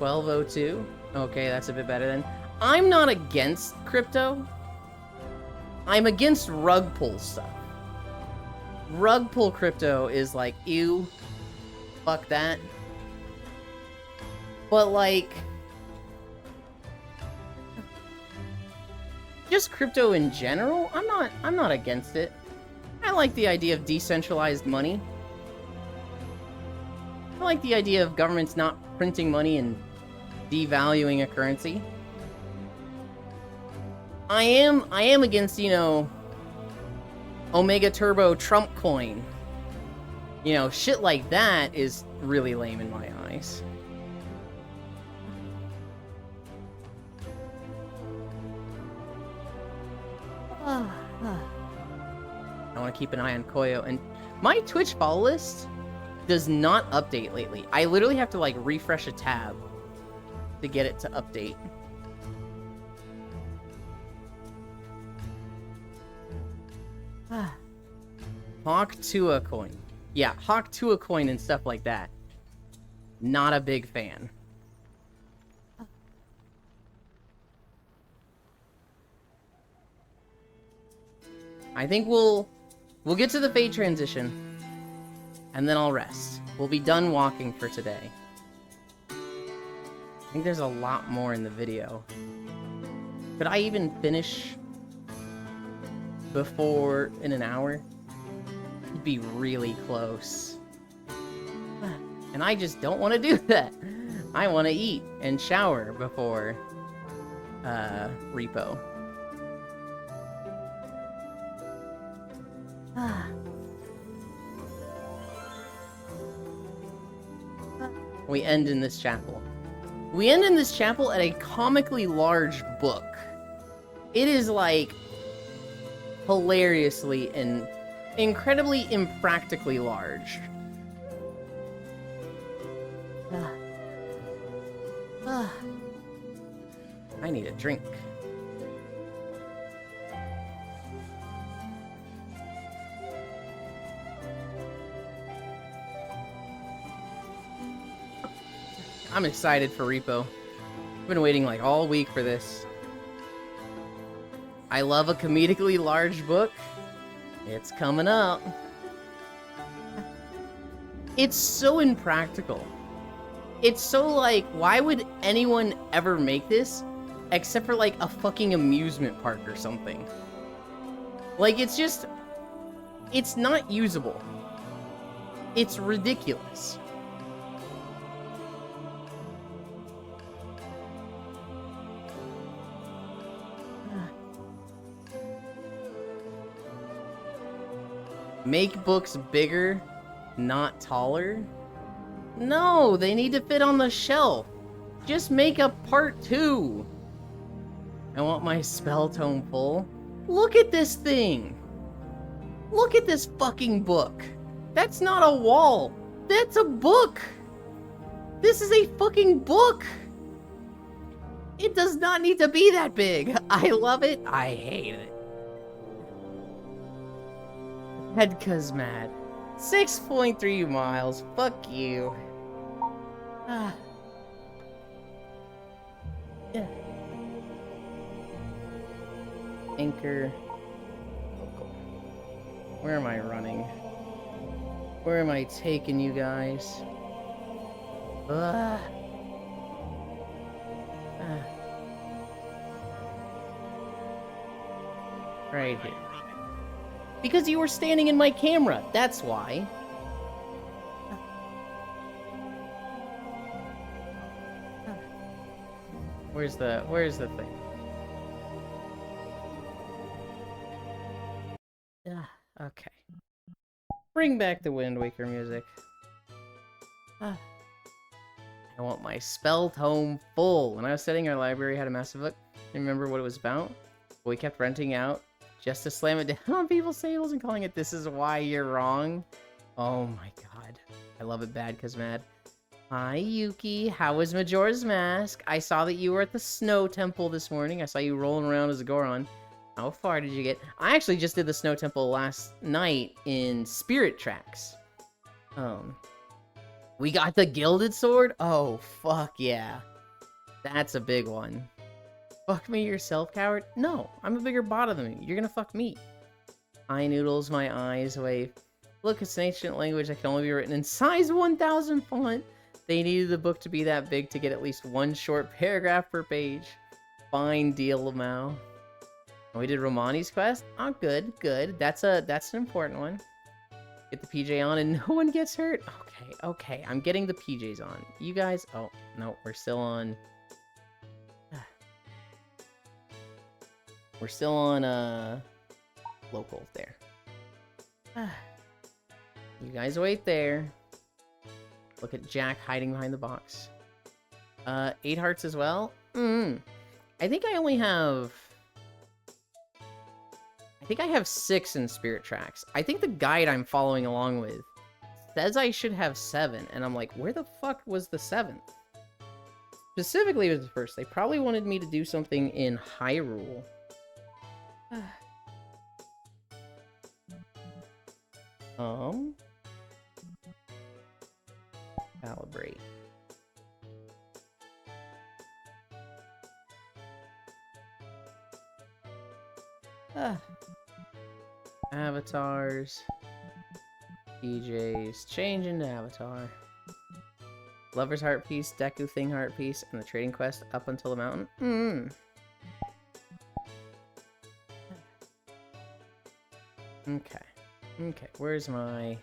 12:02? Okay, that's a bit better then. I'm not against crypto. I'm against rug pull stuff. Rug pull crypto is like, ew. Fuck that. But like, just crypto in general, I'm not against it. I like the idea of decentralized money. I like the idea of governments not printing money and devaluing a currency. I am against, you know, Omega Turbo Trump coin. You know, shit like that is really lame in my eyes. I want to keep an eye on Koyo, and my Twitch follow list does not update lately. I literally have to like refresh a tab to get it to update. Hawk Tua coin. Yeah, Hawk Tua coin and stuff like that. Not a big fan. I think we'll get to the Fate transition, and then I'll rest. We'll be done walking for today. I think there's a lot more in the video. Could I even finish before in an hour? It'd be really close. And I just don't want to do that. I want to eat and shower before repo. We end in this chapel. We end in this chapel at a comically large book. It is like hilariously and incredibly impractically large. I need a drink. I'm excited for repo. I've been waiting like all week for this. I love a comedically large book. It's coming up. It's so impractical. It's so like, why would anyone ever make this except for like a fucking amusement park or something? Like, it's just, it's not usable. It's ridiculous. Make books bigger, not taller? No, they need to fit on the shelf. Just make a part 2. I want my spell tome full. Look at this thing. Look at this fucking book. That's not a wall. That's a book. This is a fucking book. It does not need to be that big. I love it. I hate it. Hedka's mad. 6.3 miles. Fuck you. Ah. Yeah. Anchor. Local. Where am I running? Where am I taking you guys? Ah. Right here. Because you were standing in my camera. That's why. Where's the thing? Okay. Bring back the Wind Waker music. I want my spell tome full. When I was studying, our library had a massive book. Remember what it was about? We kept renting out just to slam it down on people's tables and calling it "This is why you're wrong." Oh my god. I love it bad cause mad. Hi Yuki, how was Majora's Mask? I saw that you were at the Snow Temple this morning. I saw you rolling around as a Goron. How far did you get? I actually just did the Snow Temple last night in Spirit Tracks. We got the Gilded Sword? Oh, fuck yeah. That's a big one. Fuck me yourself, coward? No, I'm a bigger bot than you. You're gonna fuck me. Eye noodles, my eyes wave. Look, it's an ancient language that can only be written in size 1000 font. They needed the book to be that big to get at least one short paragraph per page. Fine deal, Lamau. We did Romani's quest? Oh, good, good. That's an important one. Get the PJ on and no one gets hurt? Okay, I'm getting the PJs on. You guys... Oh, no, we're still on... We're still on, local there. You guys wait there. Look at Jack hiding behind the box. 8 hearts as well? I think I only have... I think I have 6 in Spirit Tracks. I think the guide I'm following along with says I should have 7, and I'm like, where the fuck was the 7th? Specifically, it was the first. They probably wanted me to do something in Hyrule. Calibrate. Avatars. PJs. Change into avatar. Lover's Heart Piece, Deku Thing Heart Piece, and the Trading Quest up until the mountain. Okay, where's my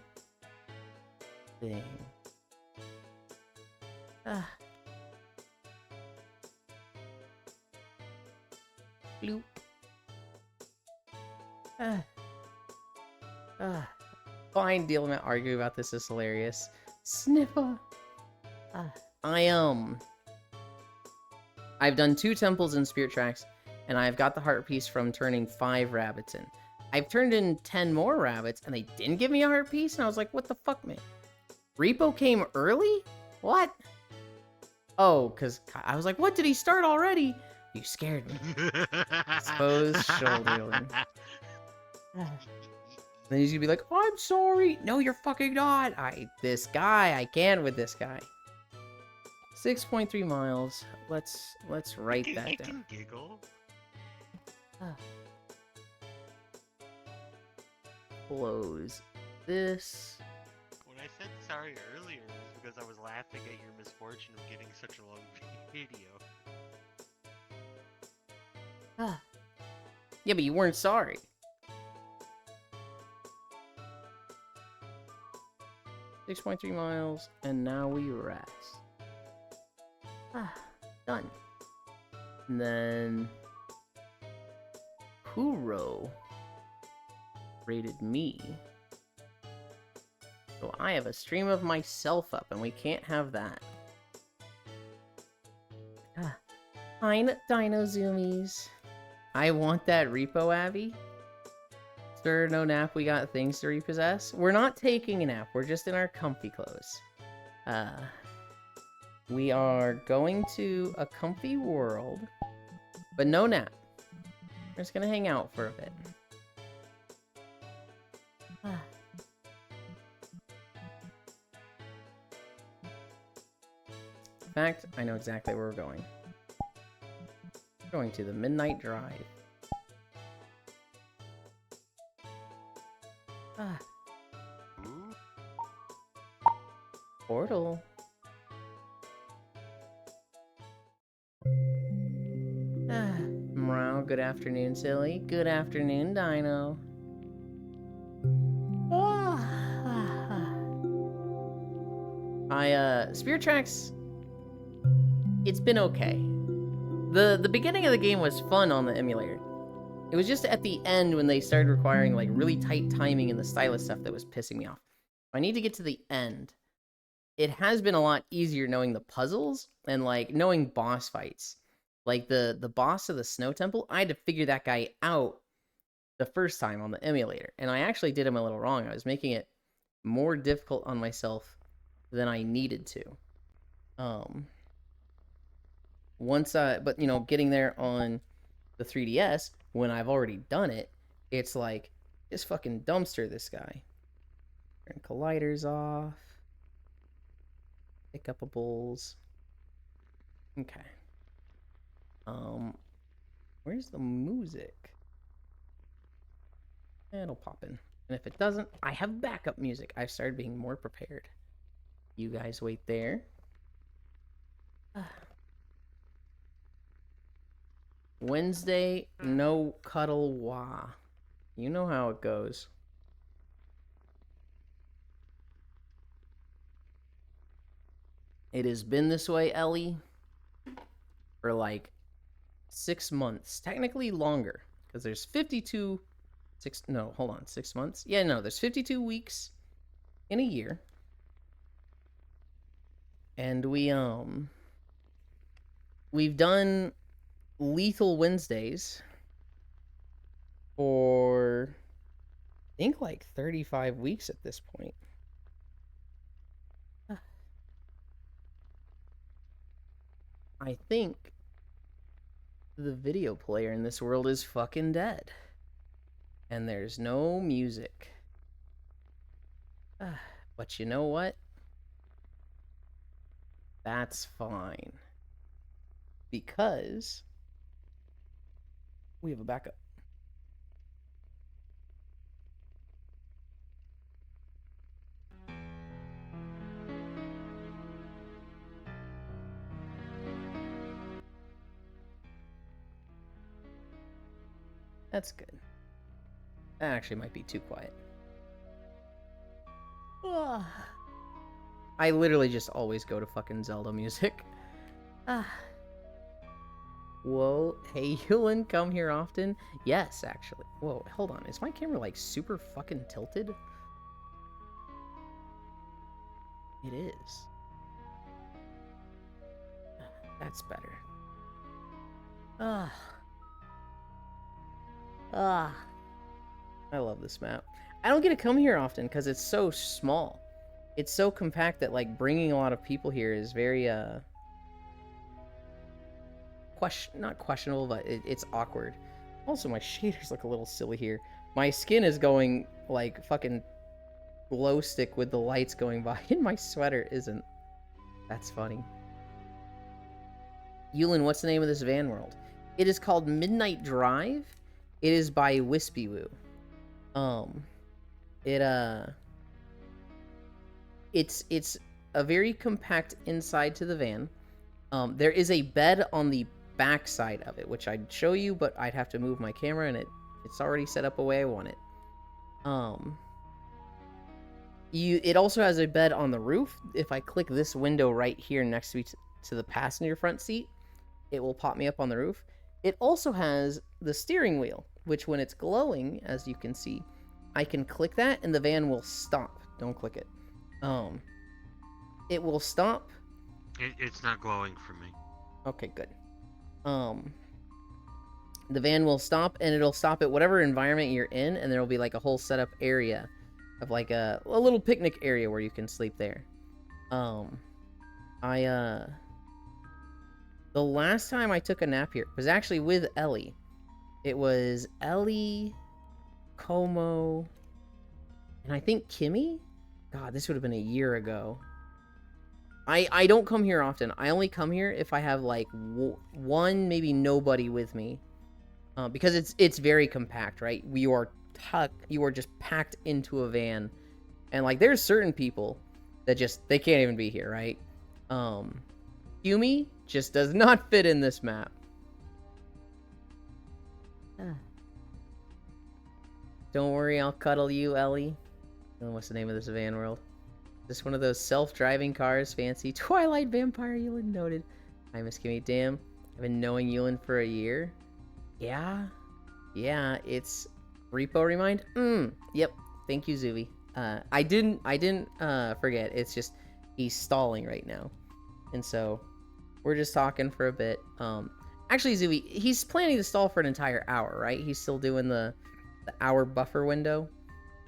thing? Bloop. Fine deal, I'm not arguing about this, is hilarious. Sniffer. I've done 2 temples in Spirit Tracks, and I've got the heart piece from turning 5 rabbits in. I've turned in 10 more rabbits, and they didn't give me a heart piece, and I was like, what the fuck, man? Repo came early? What? Oh, because I was like, what, did he start already? You scared me. Exposed shoulder. Then he's gonna be like, oh, I'm sorry. No, you're fucking not. This guy, I can with this guy. 6.3 miles. Let's write that down. You can giggle. Close this. When I said sorry earlier, it was because I was laughing at your misfortune of getting such a long video. Yeah, but you weren't sorry. .3 miles, and now we rest. Done. And then Kuro rated me So I have a stream of myself up, and we can't have that. Fine, Dino Zoomies. I want that repo, Abby. Sir, no nap, we got things to repossess. We're not taking a nap, we're just in our comfy clothes. We are going to a comfy world, but no nap. We're just gonna hang out for a bit. In fact, I know exactly where we're going. We're going to the Midnight Drive. Portal. Meow, good afternoon, silly. Good afternoon, Dino. Spirit Tracks, it's been okay. The beginning of the game was fun on the emulator. It was just at the end when they started requiring like really tight timing and the stylus stuff that was pissing me off. I need to get to the end. It has been a lot easier knowing the puzzles and like knowing boss fights. Like the boss of the Snow Temple, I had to figure that guy out the first time on the emulator. And I actually did him a little wrong. I was making it more difficult on myself than I needed to. But you know, getting there on the 3DS, when I've already done it, it's like, just fucking dumpster this guy. Turn colliders off. Pick up a bowls. Okay. Where's the music? It'll pop in. And if it doesn't, I have backup music. I've started being more prepared. You guys wait there. Wednesday, no cuddle wah. You know how it goes. It has been this way, Ellie, for like 6 months. Technically longer, because there's 6 months? Yeah, no, there's 52 weeks in a year. And we've done Lethal Wednesdays for, I think, like 35 weeks at this point. I think the video player in this world is fucking dead. And there's no music. But you know what? That's fine. Because we have a backup. That's good. That actually might be too quiet. I literally just always go to fucking Zelda music. Whoa, hey Yulin, come here often? Yes, actually. Whoa, hold on. Is my camera like super fucking tilted? It is. That's better. I love this map. I don't get to come here often because it's so small. It's so compact that like bringing a lot of people here is very not questionable, but it's awkward. Also, my shaders look a little silly here. My skin is going like fucking glow stick with the lights going by, and my sweater isn't. That's funny. Yulin, what's the name of this van world? It is called Midnight Drive. It is by Wispy Woo. It's a very compact inside to the van. There is a bed on the back side of it, which I'd show you, but I'd have to move my camera, and it's already set up the way I want it. It also has a bed on the roof. If I click this window right here next to the passenger front seat, it will pop me up on the roof. It also has the steering wheel, which when it's glowing, as you can see, I can click that and the van will stop. Don't click it. Um, it will stop. It's not glowing for me. Okay, good. The van will stop, and it'll stop at whatever environment you're in, and there will be like a whole setup area of like a little picnic area where you can sleep there. The last time I took a nap here was actually with Ellie. It was Ellie, Como, and I think Kimmy? God, this would have been a year ago. I don't come here often. I only come here if I have like one, maybe nobody with me. Because it's very compact, right? You are just packed into a van. And like there's certain people that they can't even be here, right? Yumi just does not fit in this map. Don't worry, I'll cuddle you, Ellie. What's the name of this van world? This one of those self-driving cars, fancy. Twilight Vampire Yulin noted. Hi, Miss Kimmy. Damn, I've been knowing Yulin for a year. Yeah, it's Repo Remind. Yep. Thank you, Zuvi. I didn't forget. It's just he's stalling right now, and so we're just talking for a bit. Actually, Zuvi, he's planning to stall for an entire hour, right? He's still doing the hour buffer window.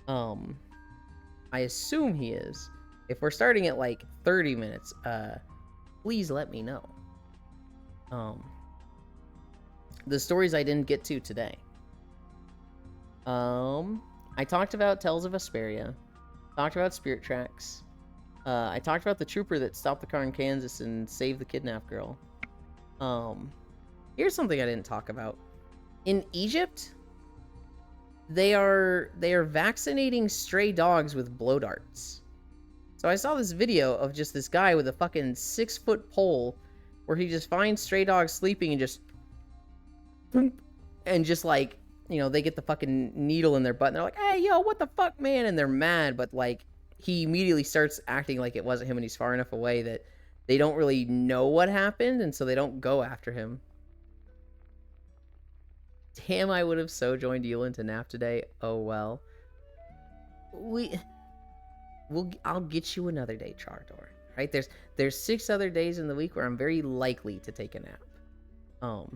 I assume he is. If we're starting at like 30 minutes, please let me know. The stories I didn't get to today. I talked about Tales of Vesperia. Talked about Spirit Tracks. I talked about the trooper that stopped the car in Kansas and saved the kidnapped girl. Here's something I didn't talk about. In Egypt, they are vaccinating stray dogs with blow darts. So I saw this video of just this guy with a fucking 6-foot pole where he just finds stray dogs sleeping and just like, you know, they get the fucking needle in their butt and they're like, hey, yo, what the fuck, man? And they're mad, but like he immediately starts acting like it wasn't him and he's far enough away that they don't really know what happened, and so they don't go after him. Damn, I would have so joined Yulin to nap today. Oh well. I'll get you another day, Trogdor. Right? There's 6 other days in the week where I'm very likely to take a nap. I'll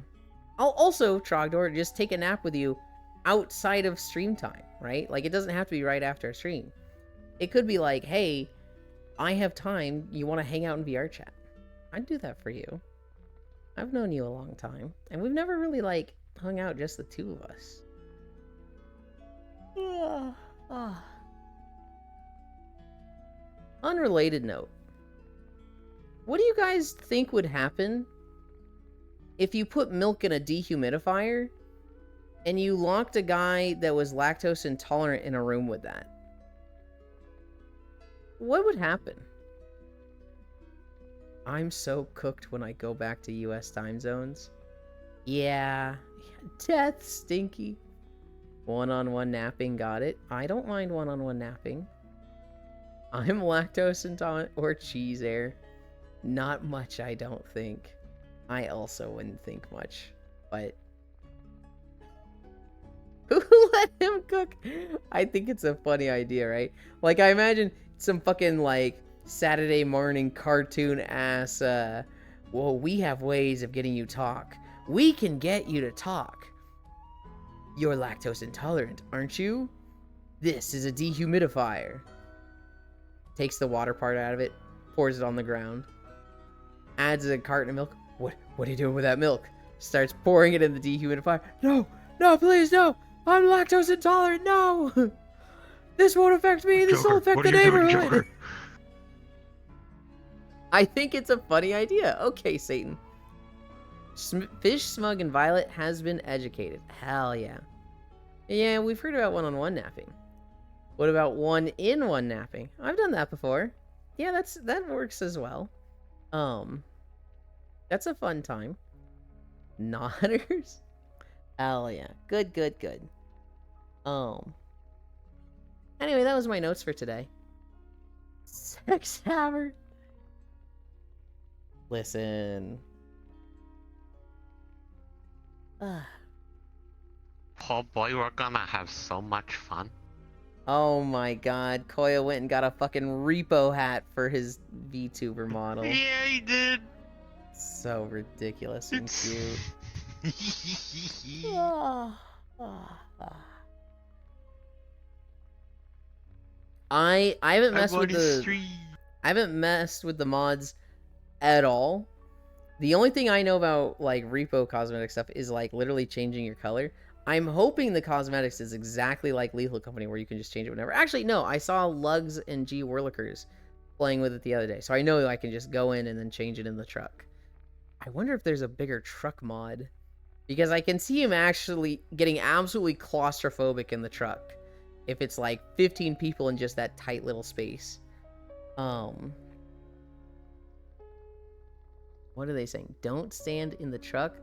also, Trogdor, just take a nap with you outside of stream time, right? Like, it doesn't have to be right after a stream. It could be like, hey, I have time. You want to hang out in VR chat? I'd do that for you. I've known you a long time, and we've never really, like, hung out just the two of us. Unrelated note. What do you guys think would happen if you put milk in a dehumidifier and you locked a guy that was lactose intolerant in a room with that? What would happen? I'm so cooked when I go back to US time zones. Yeah. Death, Stinky. One-on-one napping, got it. I don't mind one-on-one napping. I'm lactose intolerant or cheese air. Not much, I don't think. I also wouldn't think much, but who let him cook? I think it's a funny idea, right? Like, I imagine some fucking, like, Saturday morning cartoon ass, well, we have ways of getting you talk. We can get you to talk. You're lactose intolerant, aren't you? This is a dehumidifier. Takes the water part out of it, pours it on the ground, adds a carton of milk. What are you doing with that milk? Starts pouring it in the dehumidifier. No, please, no. I'm lactose intolerant. No. This won't affect me. This will affect the neighborhood. I think it's a funny idea. Okay, Satan. Fish, Smug, and Violet has been educated. Hell yeah. Yeah, we've heard about one-on-one napping. What about one-in-one napping? I've done that before. Yeah, that works as well. That's a fun time. Nodders? Hell yeah. Good. Anyway, that was my notes for today. Sex Hammer. Listen. Oh boy, we're gonna have so much fun. Oh my god, Koya went and got a fucking repo hat for his VTuber model. Yeah, he did. So ridiculous and It's... cute. Ah, ah, ah. I haven't messed with the I haven't messed with the mods at all. The only thing I know about like repo cosmetic stuff is like literally changing your color. I'm hoping the cosmetics is exactly like Lethal Company where you can just change it whenever. Actually, no, I saw Lugs and G Whirlikers playing with it the other day. So I know I can just go in and then change it in the truck. I wonder if there's a bigger truck mod. Because I can see him actually getting absolutely claustrophobic in the truck. If it's like 15 people in just that tight little space. What are they saying? Don't stand in the truck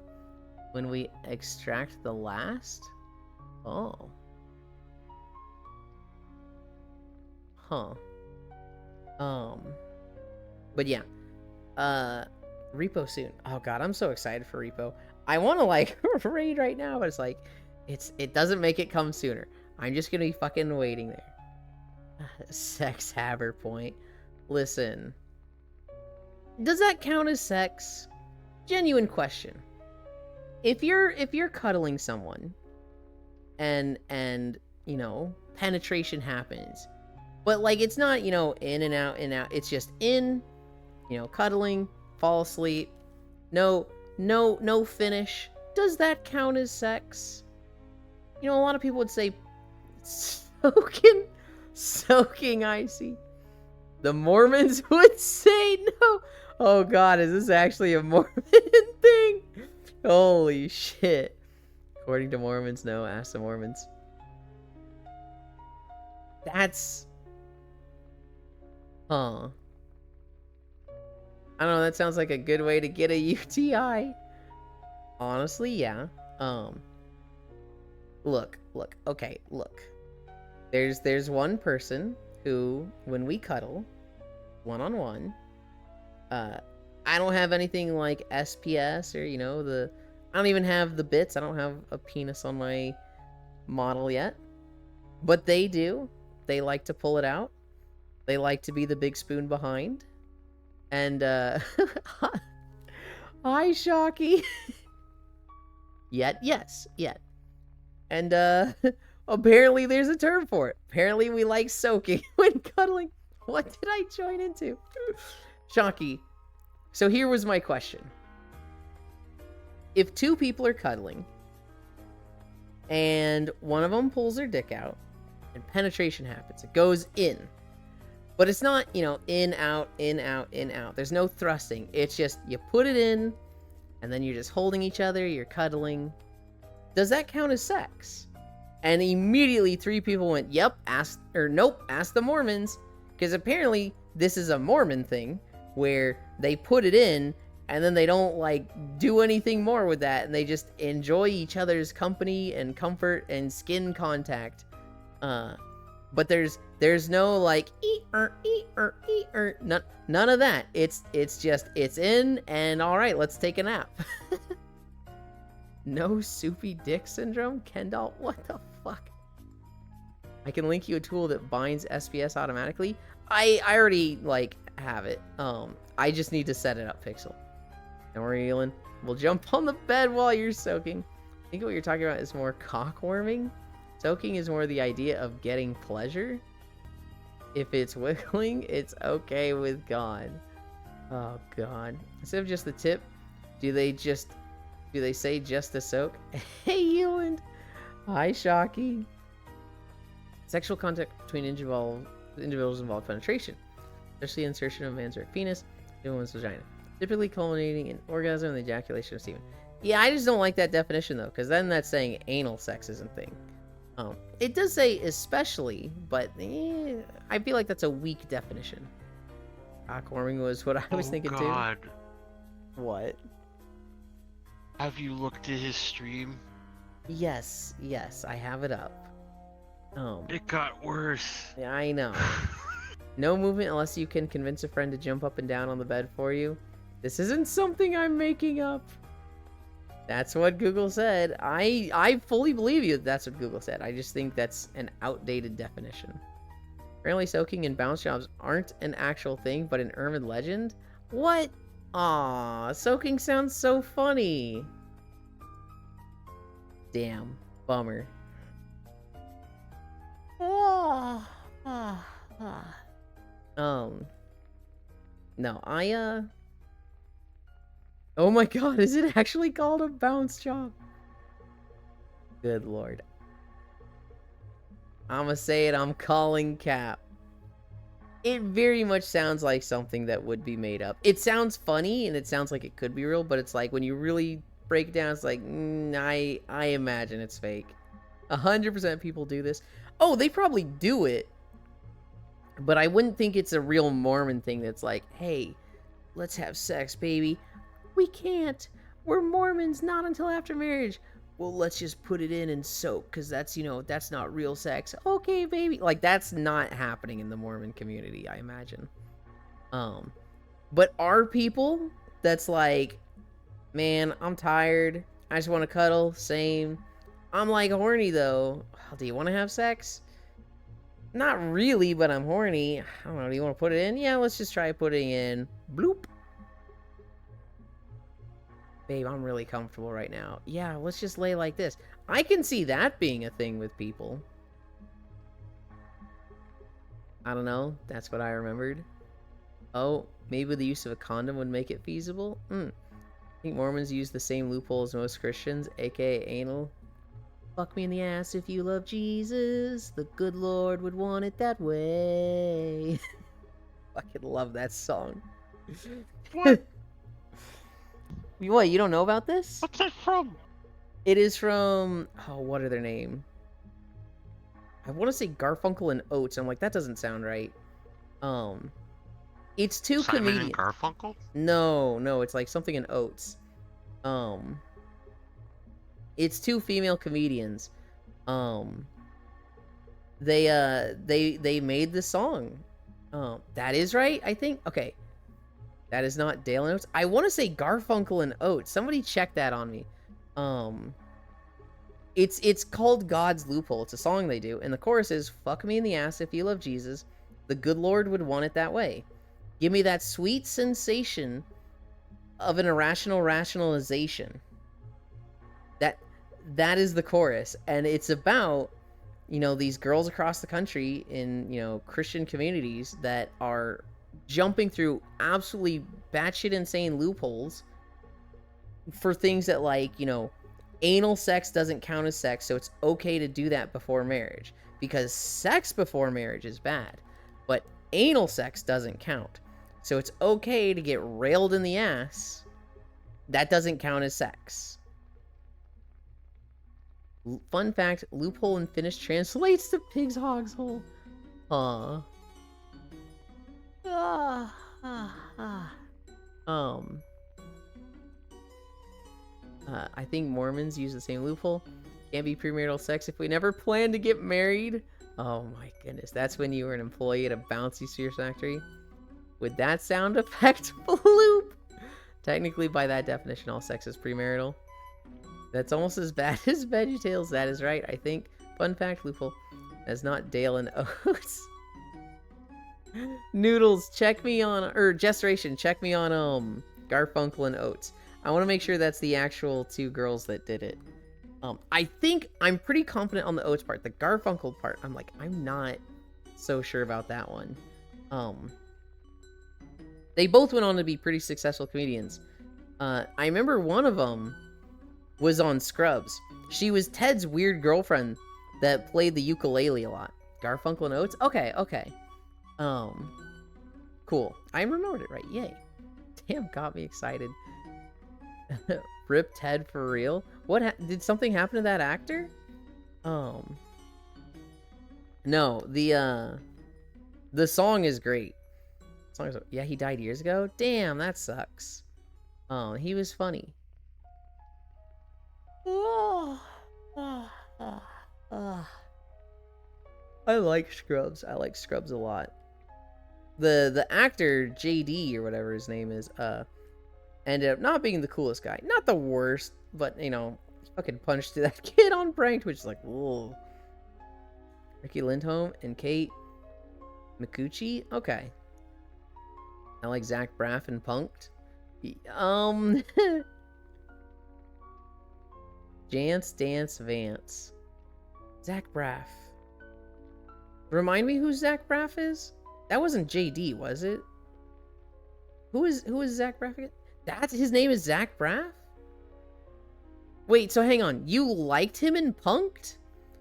when we extract the last? Oh. Huh. But yeah. Repo soon. Oh god, I'm so excited for Repo. I want to like raid right now, but it's like it doesn't make it come sooner. I'm just gonna be fucking waiting there. Sex haver point. Listen. Does that count as sex? Genuine question. If you're cuddling someone and you know, penetration happens, but like it's not, you know, in and out, it's just in, you know, cuddling, fall asleep, no finish. Does that count as sex? You know, a lot of people would say soaking icy. The Mormons would say no. Oh god, is this actually a Mormon thing? Holy shit. According to Mormons, no. Ask the Mormons. That's... Huh. I don't know, that sounds like a good way to get a UTI. Honestly, yeah. Look. Okay, look. There's one person who, when we cuddle, one-on-one, I don't have anything like SPS or, you know, I don't even have the bits. I don't have a penis on my model yet. But they do. They like to pull it out. They like to be the big spoon behind. And, hi, Shocky. Yet. And, apparently there's a term for it. Apparently we like soaking when cuddling. What did I join into? Shocky. So here was my question. If two people are cuddling and one of them pulls their dick out and penetration happens, it goes in. But it's not, you know, in, out, in, out, in, out. There's no thrusting. It's just you put it in and then you're just holding each other, you're cuddling. Does that count as sex? And immediately 3 people went, yep, ask the Mormons. Because apparently this is a Mormon thing where they put it in and then they don't like do anything more with that and they just enjoy each other's company and comfort and skin contact. But there's no like none of that. It's just it's in and all right, let's take a nap. No soupy dick syndrome? Kendall, what the fuck? I can link you a tool that binds SPS automatically. I already like have it. I just need to set it up, Pixel. Don't worry, Elin. We'll jump on the bed while you're soaking. I think what you're talking about is more cock-warming. Soaking is more the idea of getting pleasure. If it's wiggling, it's okay with God. Oh God. Instead of just the tip, do they say just a soak? Hey, Eland. Hi, Shocky. Sexual contact between individuals involve penetration, especially insertion of a man's penis in a woman's vagina, typically culminating in orgasm and the ejaculation of semen. Yeah, I just don't like that definition though, because then that's saying anal sex isn't a thing. It does say especially, but I feel like that's a weak definition. Cockwarming was what I was thinking God. too. What? Have you looked at his stream? Yes, I have it up. It got worse. Yeah, I know. No movement unless you can convince a friend to jump up and down on the bed for you. This isn't something I'm making up. That's what Google said. I fully believe you. That's what Google said. I just think that's an outdated definition. Apparently, soaking and bounce jobs aren't an actual thing, but an urban legend. What? Aw, soaking sounds so funny. Damn, bummer. No, oh my god, is it actually called a bounce job? Good lord. I'ma say it, I'm calling cap. It very much sounds like something that would be made up. It sounds funny, and it sounds like it could be real, but it's like, when you really break it down, it's like, I imagine it's fake. 100% people do this. Oh, they probably do it. But I wouldn't think it's a real Mormon thing that's like, hey, let's have sex, baby. We can't. We're Mormons, not until after marriage. Well, let's just put it in and soak, because that's, that's not real sex. Okay, baby. Like, that's not happening in the Mormon community, I imagine. But are people that's like, man, I'm tired. I just want to cuddle. Same. I'm like horny, though. Do you want to have sex? Not really, but I'm horny. I don't know. Do you want to put it in? Yeah, let's just try putting in. Bloop. Babe, I'm really comfortable right now. Yeah, let's just lay like this. I can see that being a thing with people. I don't know. That's what I remembered. Oh, maybe the use of a condom would make it feasible? I think Mormons use the same loophole as most Christians, aka anal. Fuck me in the ass if you love Jesus. The good Lord would want it that way. Fucking love that song. What? What, you don't know about this? What's that from? It is from... Oh, what are their name? I want to say Garfunkel and Oates. I'm like, that doesn't sound right. It's two Simon comedians. and Garfunkel? No, it's like something in Oates. It's two female comedians. They made the song. That is right, I think. Okay. That is not Dale and Oates. I want to say Garfunkel and Oates. Somebody check that on me. It's called God's Loophole. It's a song they do, and the chorus is, "Fuck me in the ass if you love Jesus. The good Lord would want it that way. Give me that sweet sensation of an irrational rationalization." That is the chorus, and it's about, these girls across the country in, Christian communities that are jumping through absolutely batshit insane loopholes for things that, like, anal sex doesn't count as sex, so it's okay to do that before marriage, because sex before marriage is bad, but anal sex doesn't count, so it's okay to get railed in the ass. That doesn't count as sex. Fun fact, loophole in Finnish translates to pig's hog's hole. Aww. I think Mormons use the same loophole. Can't be premarital sex if we never plan to get married. Oh my goodness, that's when you were an employee at a bouncy Sears factory. With that sound effect, bloop. Technically, by that definition, all sex is premarital. That's almost as bad as VeggieTales. That is right, I think. Fun fact, loophole. That's not Dale and Oates. Noodles, check me on, or Gestoration, check me on Garfunkel and Oates. I want to make sure that's the actual two girls that did it. I'm pretty confident on the Oates part. The Garfunkel part, I'm not so sure about that one. They both went on to be pretty successful comedians. I remember one of them was on Scrubs. She was Ted's weird girlfriend that played the ukulele a lot. Garfunkel and Oates? Okay. Cool. I remembered it right. Yay. Damn, got me excited. Rip Ted for real? Did something happen to that actor? No, the song is great. Yeah, he died years ago? Damn, that sucks. Oh, he was funny. I like Scrubs. I like Scrubs a lot. The actor, JD, or whatever his name is, ended up not being the coolest guy. Not the worst, but you know, he fucking punched that kid on pranked, which is like, whoa. Ricky Lindholm and Kate Micucci? Okay. I like Zach Braff and Punked. Jance Dance Vance. Zach Braff. Remind me who Zach Braff is? That wasn't JD, was it? Who is Zach Braff again? That's his name is Zach Braff? Wait, so hang on. You liked him in Punked?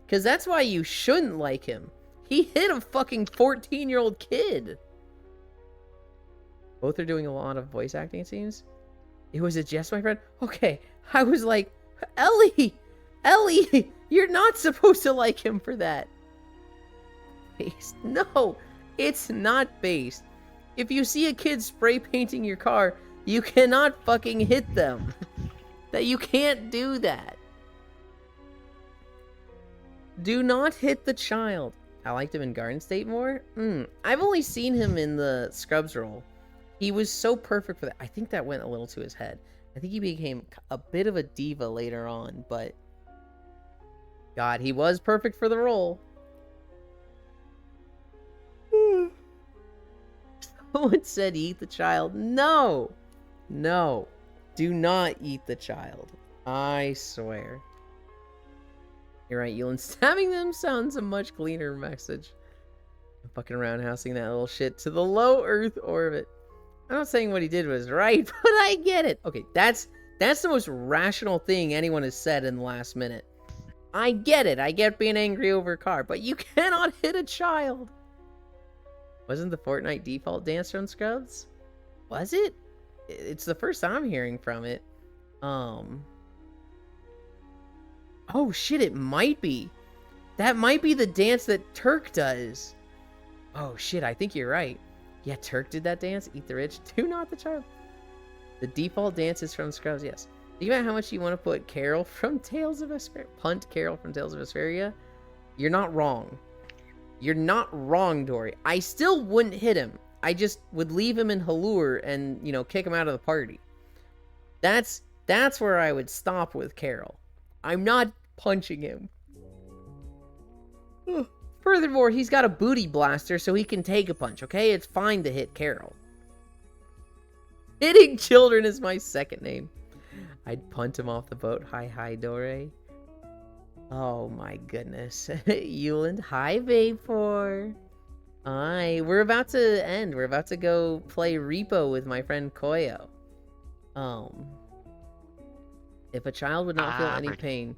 Because that's why you shouldn't like him. He hit a fucking 14-year-old kid. Both are doing a lot of voice acting, it seems. It was a Jess, my friend? Okay. I was like, Ellie! Ellie! You're not supposed to like him for that. Based. No, it's not based. If you see a kid spray painting your car, you cannot fucking hit them. That you can't do that. Do not hit the child. I liked him in Garden State more. I've only seen him in the Scrubs role. He was so perfect for that. I think that went a little to his head. I think he became a bit of a diva later on, but God, he was perfect for the role. Someone said eat the child. No. No. Do not eat the child. I swear. You're right, Yulin. Stabbing them sounds a much cleaner message. I'm fucking around housing that little shit to the low Earth orbit. I'm not saying what he did was right, but I get it. Okay, that's the most rational thing anyone has said in the last minute. I get it. I get being angry over a car, but you cannot hit a child. Wasn't the Fortnite default dance from Scrubs? Was it? It's the first I'm hearing from it. Oh shit, it might be. That might be the dance that Turk does. Oh shit, I think you're right. Yeah, Turk did that dance. Eat the rich, do not the child. The default dance is from Scrubs, yes. Think about how much you want to put Carol from Tales of Vesperia. Punt Carol from Tales of Vesperia. You're not wrong. You're not wrong, Dory. I still wouldn't hit him. I just would leave him in Halure and, you know, kick him out of the party. That's where I would stop with Carol. I'm not punching him. Furthermore, he's got a booty blaster so he can take a punch, okay? It's fine to hit Carol. Hitting children is my second name. I'd punt him off the boat. Hi, Dore. Oh my goodness. Yuland, hi, Vapor. Hi. We're about to end. We're about to go play Repo with my friend Koyo. If a child would not feel any pain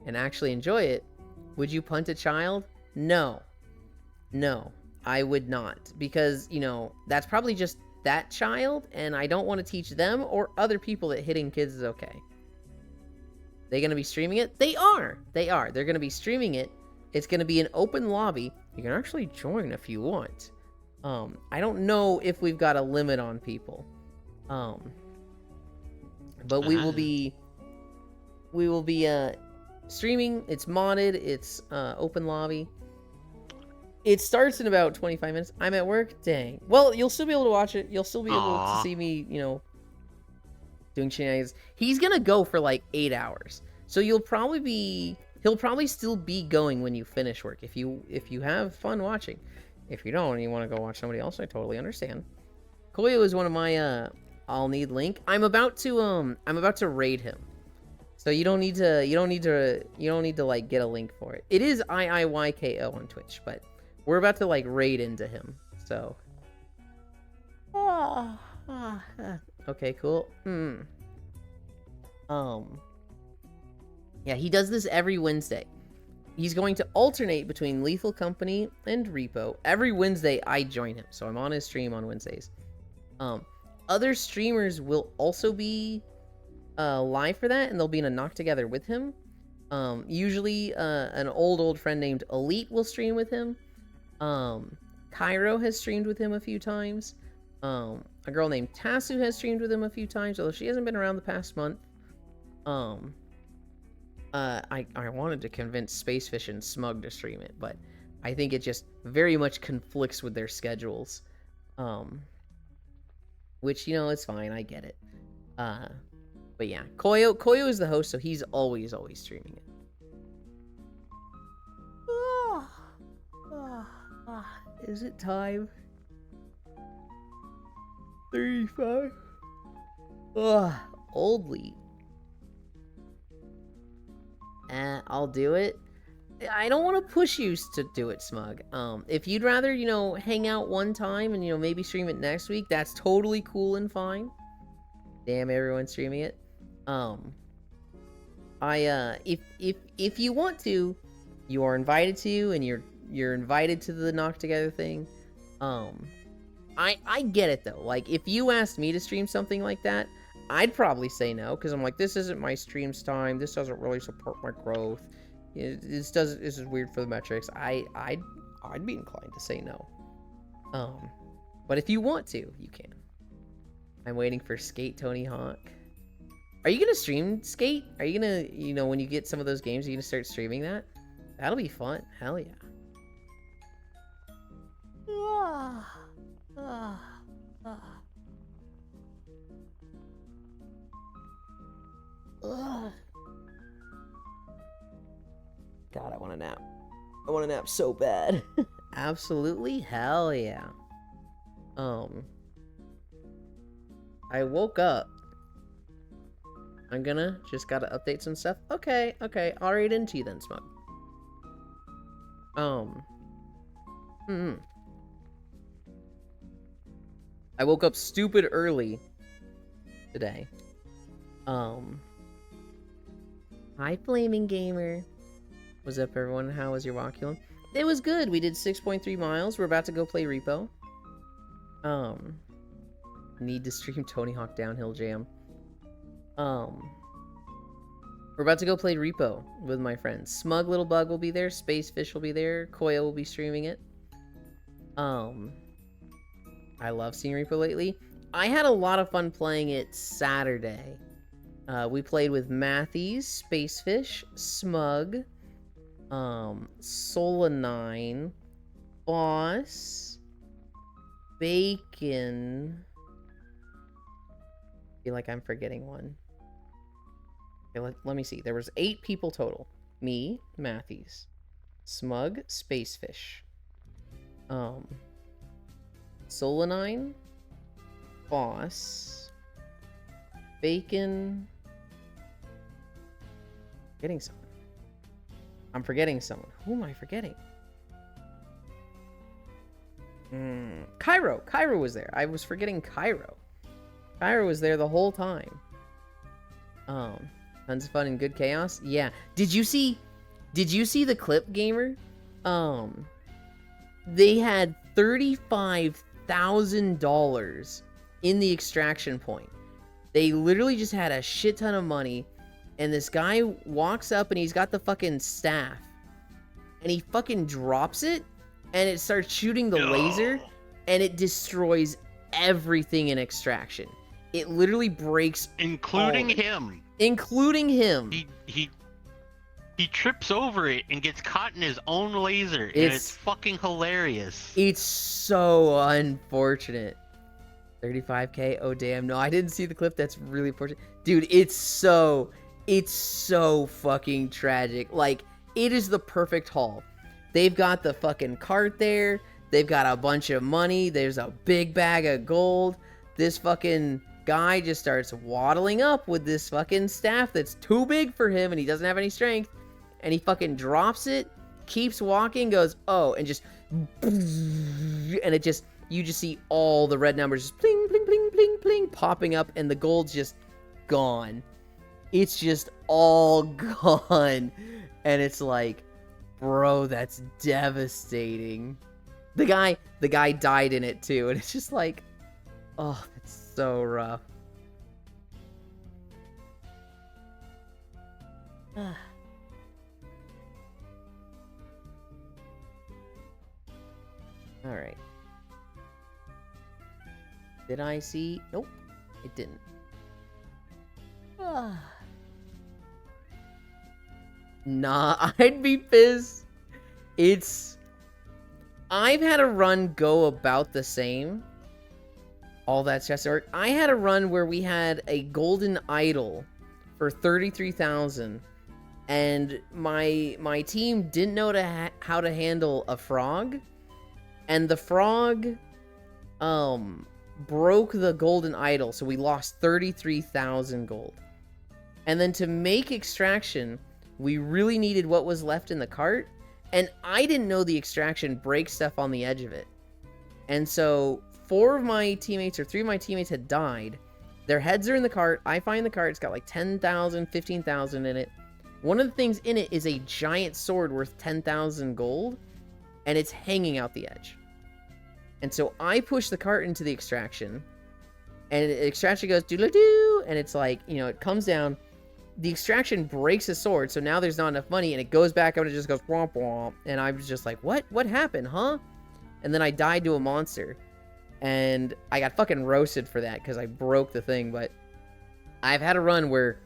and actually enjoy it, would you punt a child? No. No, I would not. Because, you know, that's probably just that child, and I don't want to teach them or other people that hitting kids is okay. They gonna be streaming it? They are. They are. They're gonna be streaming it. It's gonna be an open lobby. You can actually join if you want. I don't know if we've got a limit on people. But we will be streaming. It's modded. It's open lobby. It starts in about 25 minutes. I'm at work. Dang. Well, you'll still be able to watch it. You'll still be able to see me, you know, doing shenanigans. He's gonna go for like 8 hours. So he'll probably still be going when you finish work. If you have fun watching. If you don't and you want to go watch somebody else, I totally understand. Koyo is one of my I'll need link. I'm about to raid him. So you don't need to like get a link for it. It is IIYKO on Twitch, but we're about to like raid into him. So okay, cool. Yeah, he does this every Wednesday. He's going to alternate between Lethal Company and Repo. Every Wednesday, I join him. So I'm on his stream on Wednesdays. Other streamers will also be live for that, and they'll be in a knock together with him. Usually, an old friend named Elite will stream with him. Cairo has streamed with him a few times. A girl named Tasu has streamed with him a few times, although she hasn't been around the past month. I wanted to convince Spacefish and Smug to stream it, but I think it just very much conflicts with their schedules. Which, you know, it's fine, I get it. But But yeah, Koyo is the host, so he's always streaming it. Is it time? 35. Old lead. I'll do it. I don't want to push you to do it, Smug. If you'd rather, hang out one time and, maybe stream it next week, that's totally cool and fine. Damn, everyone's streaming it. If you want to, you are invited to, and you're invited to the Knock Together thing. I get it though. Like, if you asked me to stream something like that, I'd probably say no, because I'm like, this isn't my stream's time. This doesn't really support my growth. This is weird for the metrics. I'd be inclined to say no. But if you want to, you can. I'm waiting for Skate Tony Hawk. Are you gonna stream Skate? Are you gonna, when you get some of those games, are you gonna start streaming that? That'll be fun. Hell yeah. God, I want a nap. I want a nap so bad. Absolutely, hell yeah. I woke up. I'm just gotta update some stuff. Okay, I'll read into you then, Smug. I woke up stupid early today. Hi, Flaming Gamer. What's up, everyone? How was your walk? It was good. We did 6.3 miles. We're about to go play Repo. Need to stream Tony Hawk Downhill Jam. We're about to go play Repo with my friends. Smug Little Bug will be there. Spacefish will be there. Koya will be streaming it. I love seeing Repo lately. I had a lot of fun playing it Saturday. We played with Matthews, Spacefish, Smug, Solanine, Boss, Bacon. I feel like I'm forgetting one. Okay, let me see. There was 8 people total. Me, Matthews, Smug, Spacefish, Solanine, Boss, Bacon. Forgetting someone. I'm forgetting someone. Who am I forgetting? Cairo. Cairo was there. I was forgetting Cairo. Cairo was there the whole time. Tons of fun and good chaos. Yeah. Did you see the clip, Gamer? They had $35,000 in the extraction point. They literally just had a shit ton of money, and this guy walks up and he's got the fucking staff, and he fucking drops it, and it starts shooting the laser, and it destroys everything in extraction. It literally breaks, including him. Including him. He trips over it and gets caught in his own laser, and it's fucking hilarious. It's so unfortunate. 35K. Oh damn, no, I didn't see the clip. That's really unfortunate. Dude, it's so fucking tragic. Like, it is the perfect haul. They've got the fucking cart there. They've got a bunch of money. There's a big bag of gold. This fucking guy just starts waddling up with this fucking staff that's too big for him, and he doesn't have any strength. And he fucking drops it, keeps walking, goes, oh, and just, and it just, you just see all the red numbers just bling, bling, bling, bling, bling, popping up, and the gold's just gone. It's just all gone. And it's like, bro, that's devastating. The guy died in it too, and it's just like, oh, that's so rough. All right. Did I see? Nope, it didn't. Nah, I'd be pissed. I've had a run go about the same. All that chest work. I had a run where we had a golden idol for 33,000, and my team didn't know how to handle a frog, and the frog broke the golden idol, so we lost 33,000 gold. And then to make extraction, we really needed what was left in the cart, and I didn't know the extraction breaks stuff on the edge of it. And so 3 of my teammates had died. Their heads are in the cart. I find the cart. It's got like 10,000, 15,000 in it. One of the things in it is a giant sword worth 10,000 gold, and it's hanging out the edge. And so I push the cart into the extraction, and the extraction goes doo-doo-doo, and it's like, you know, it comes down. The extraction breaks the sword, so now there's not enough money, and it goes back up and it just goes womp womp. And I was just like, what? What happened, huh? And then I died to a monster. And I got fucking roasted for that because I broke the thing. But I've had a run where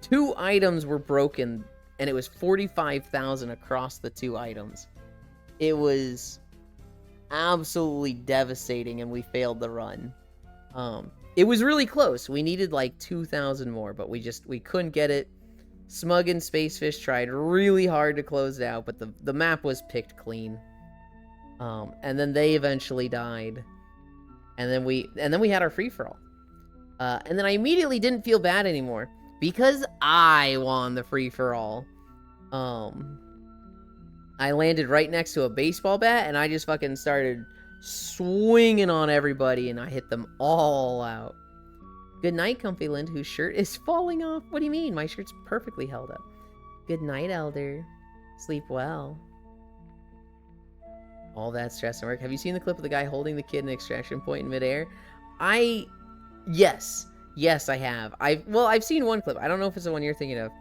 2 items were broken, and it was 45,000 across the 2 items. It was absolutely devastating, and we failed the run. It was really close. We needed like 2,000 more, but we couldn't get it. Smug and Spacefish tried really hard to close it out, but the map was picked clean. And then they eventually died. And then we had our free-for-all. And then I immediately didn't feel bad anymore because I won the free-for-all. I landed right next to a baseball bat, and I just fucking started swinging on everybody, and I hit them all out. Good night, Comfyland, whose shirt is falling off. What do you mean? My shirt's perfectly held up. Good night, Elder. Sleep well. All that stress and work. Have you seen the clip of the guy holding the kid in extraction point in midair? Yes, I have. I've seen one clip. I don't know if it's the one you're thinking of,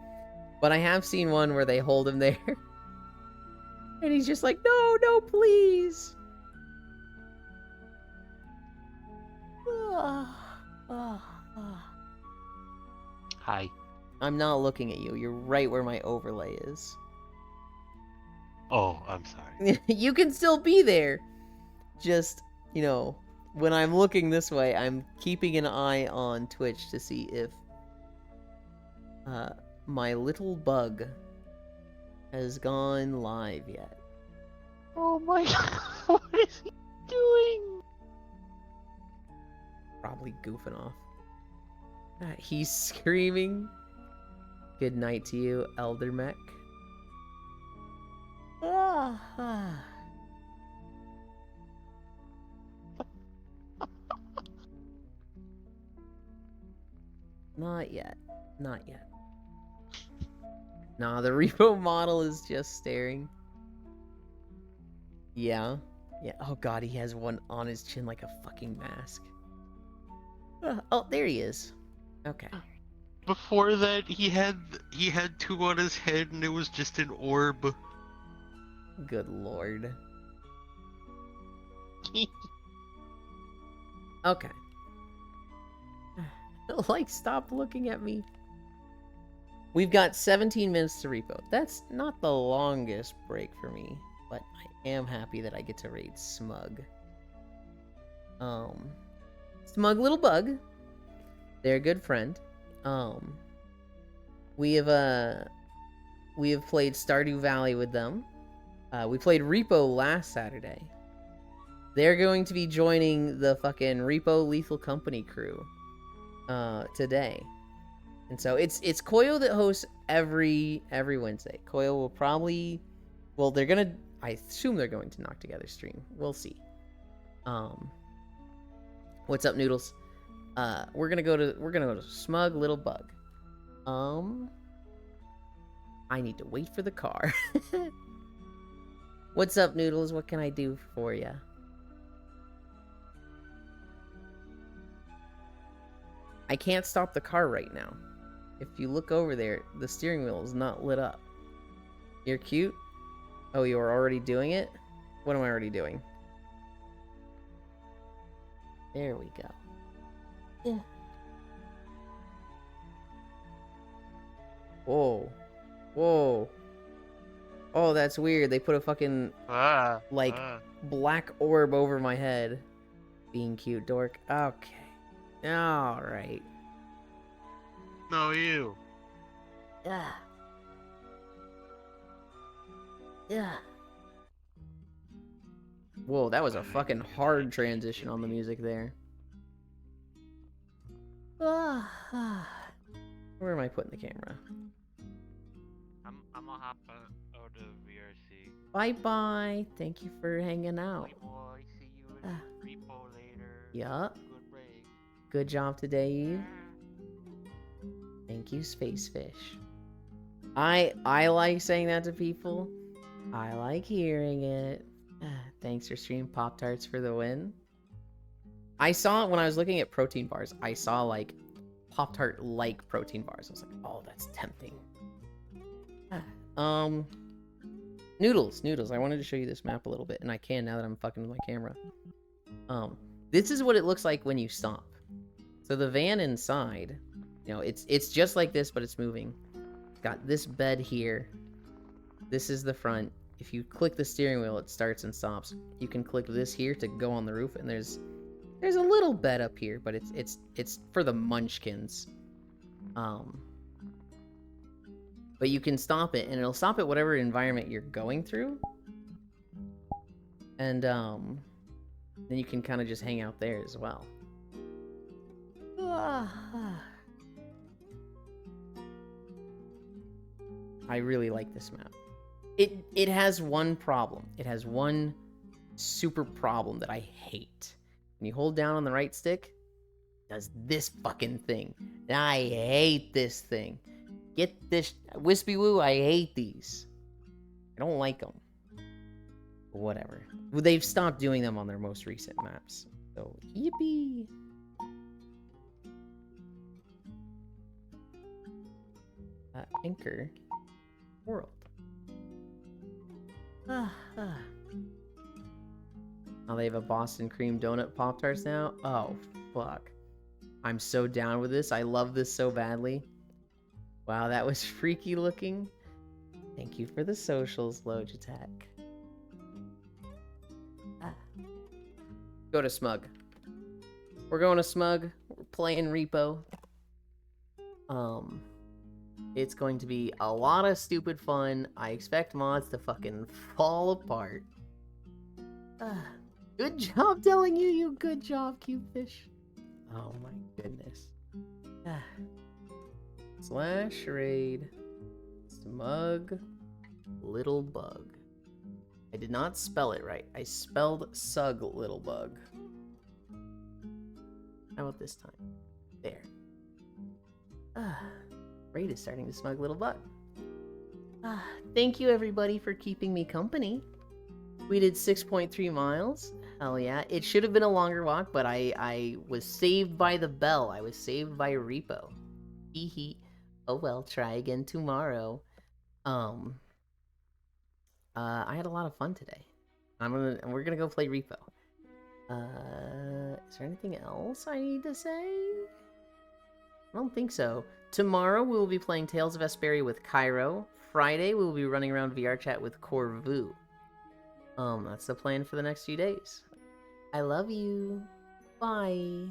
but I have seen one where they hold him there. And he's just like, no, please. Hi. I'm not looking at you. You're right where my overlay is. Oh, I'm sorry. You can still be there. Just, you know, when I'm looking this way, I'm keeping an eye on Twitch to see if my little bug has gone live yet. Oh my god, what is he doing? Probably goofing off. He's screaming. Good night to you, Elder Mech. Not yet. Nah, the repo model is just staring. Yeah. Oh god, he has one on his chin like a fucking mask. Oh, there he is. Okay. Before that, he had 2 on his head, and it was just an orb. Good lord. Okay. Like, stop looking at me. We've got 17 minutes to repo. That's not the longest break for me, but I am happy that I get to raid Smug. Smug little bug. They're a good friend. We have played Stardew Valley with them. We played Repo last Saturday. They're going to be joining the fucking Repo Lethal Company crew today. And so it's Koyo that hosts every Wednesday. Koyo will probably, well, I assume they're going to Knock Together stream. We'll see. What's up, Noodles? We're gonna go to Smug Little Bug. I need to wait for the car. What's up, Noodles? What can I do for you? I can't stop the car right now. If you look over there, the steering wheel is not lit up. You're cute? Oh, you are already doing it? What am I already doing? There we go. Yeah. Whoa. Oh, that's weird. They put a fucking, black orb over my head. Being cute, dork. Okay. Alright. No, you. Yeah. Yeah. Whoa, that was a fucking hard transition on the music there. Where am I putting the camera? I'm gonna hop out of VRC. Bye bye. Thank you for hanging out. Boy, see you in repo later. Yeah. Good break. Good job today, Eve. Thank you, Space Fish. I like saying that to people. I like hearing it. Thanks for stream Pop-Tarts for the win. I saw it when I was looking at protein bars. I saw like Pop-Tart like protein bars. I was like, oh, that's tempting. Noodles. I wanted to show you this map a little bit, and I can now that I'm fucking with my camera. This is what it looks like when you stop. So the van inside, you know, it's just like this, but it's moving. Got this bed here. This is the front. If you click the steering wheel, it starts and stops. You can click this here to go on the roof, and there's a little bed up here, but it's for the munchkins. But you can stop it, and it'll stop at whatever environment you're going through. And then you can kind of just hang out there as well. I really like this map. It has one problem. It has one super problem that I hate. When you hold down on the right stick, it does this fucking thing. And I hate this thing. Get this Wispy Woo, I hate these. I don't like them. But whatever. Well, they've stopped doing them on their most recent maps. So, yippee. Anchor World. Now they have a Boston cream donut Pop-Tarts now? Oh, fuck. I'm so down with this. I love this so badly. Wow, that was freaky looking. Thank you for the socials, Logitech. Go to Smug. We're going to Smug. We're playing Repo. It's going to be a lot of stupid fun. I expect mods to fucking fall apart. Good job telling you, you good job, Cubefish. Oh my goodness. Slash raid Smug Little Bug. I did not spell it right. I spelled Sug Little Bug. How about this time? There. Raid is starting to Smug Little Bug. Thank you everybody for keeping me company. We did 6.3 miles. Hell yeah. It should have been a longer walk, but I was saved by the bell. I was saved by Repo. Hee hee. Oh well, try again tomorrow. I had a lot of fun today. We're gonna go play Repo. Is there anything else I need to say? I don't think so. Tomorrow we will be playing Tales of Vesperia with Cairo. Friday we will be running around VR chat with Corvu. That's the plan for the next few days. I love you. Bye.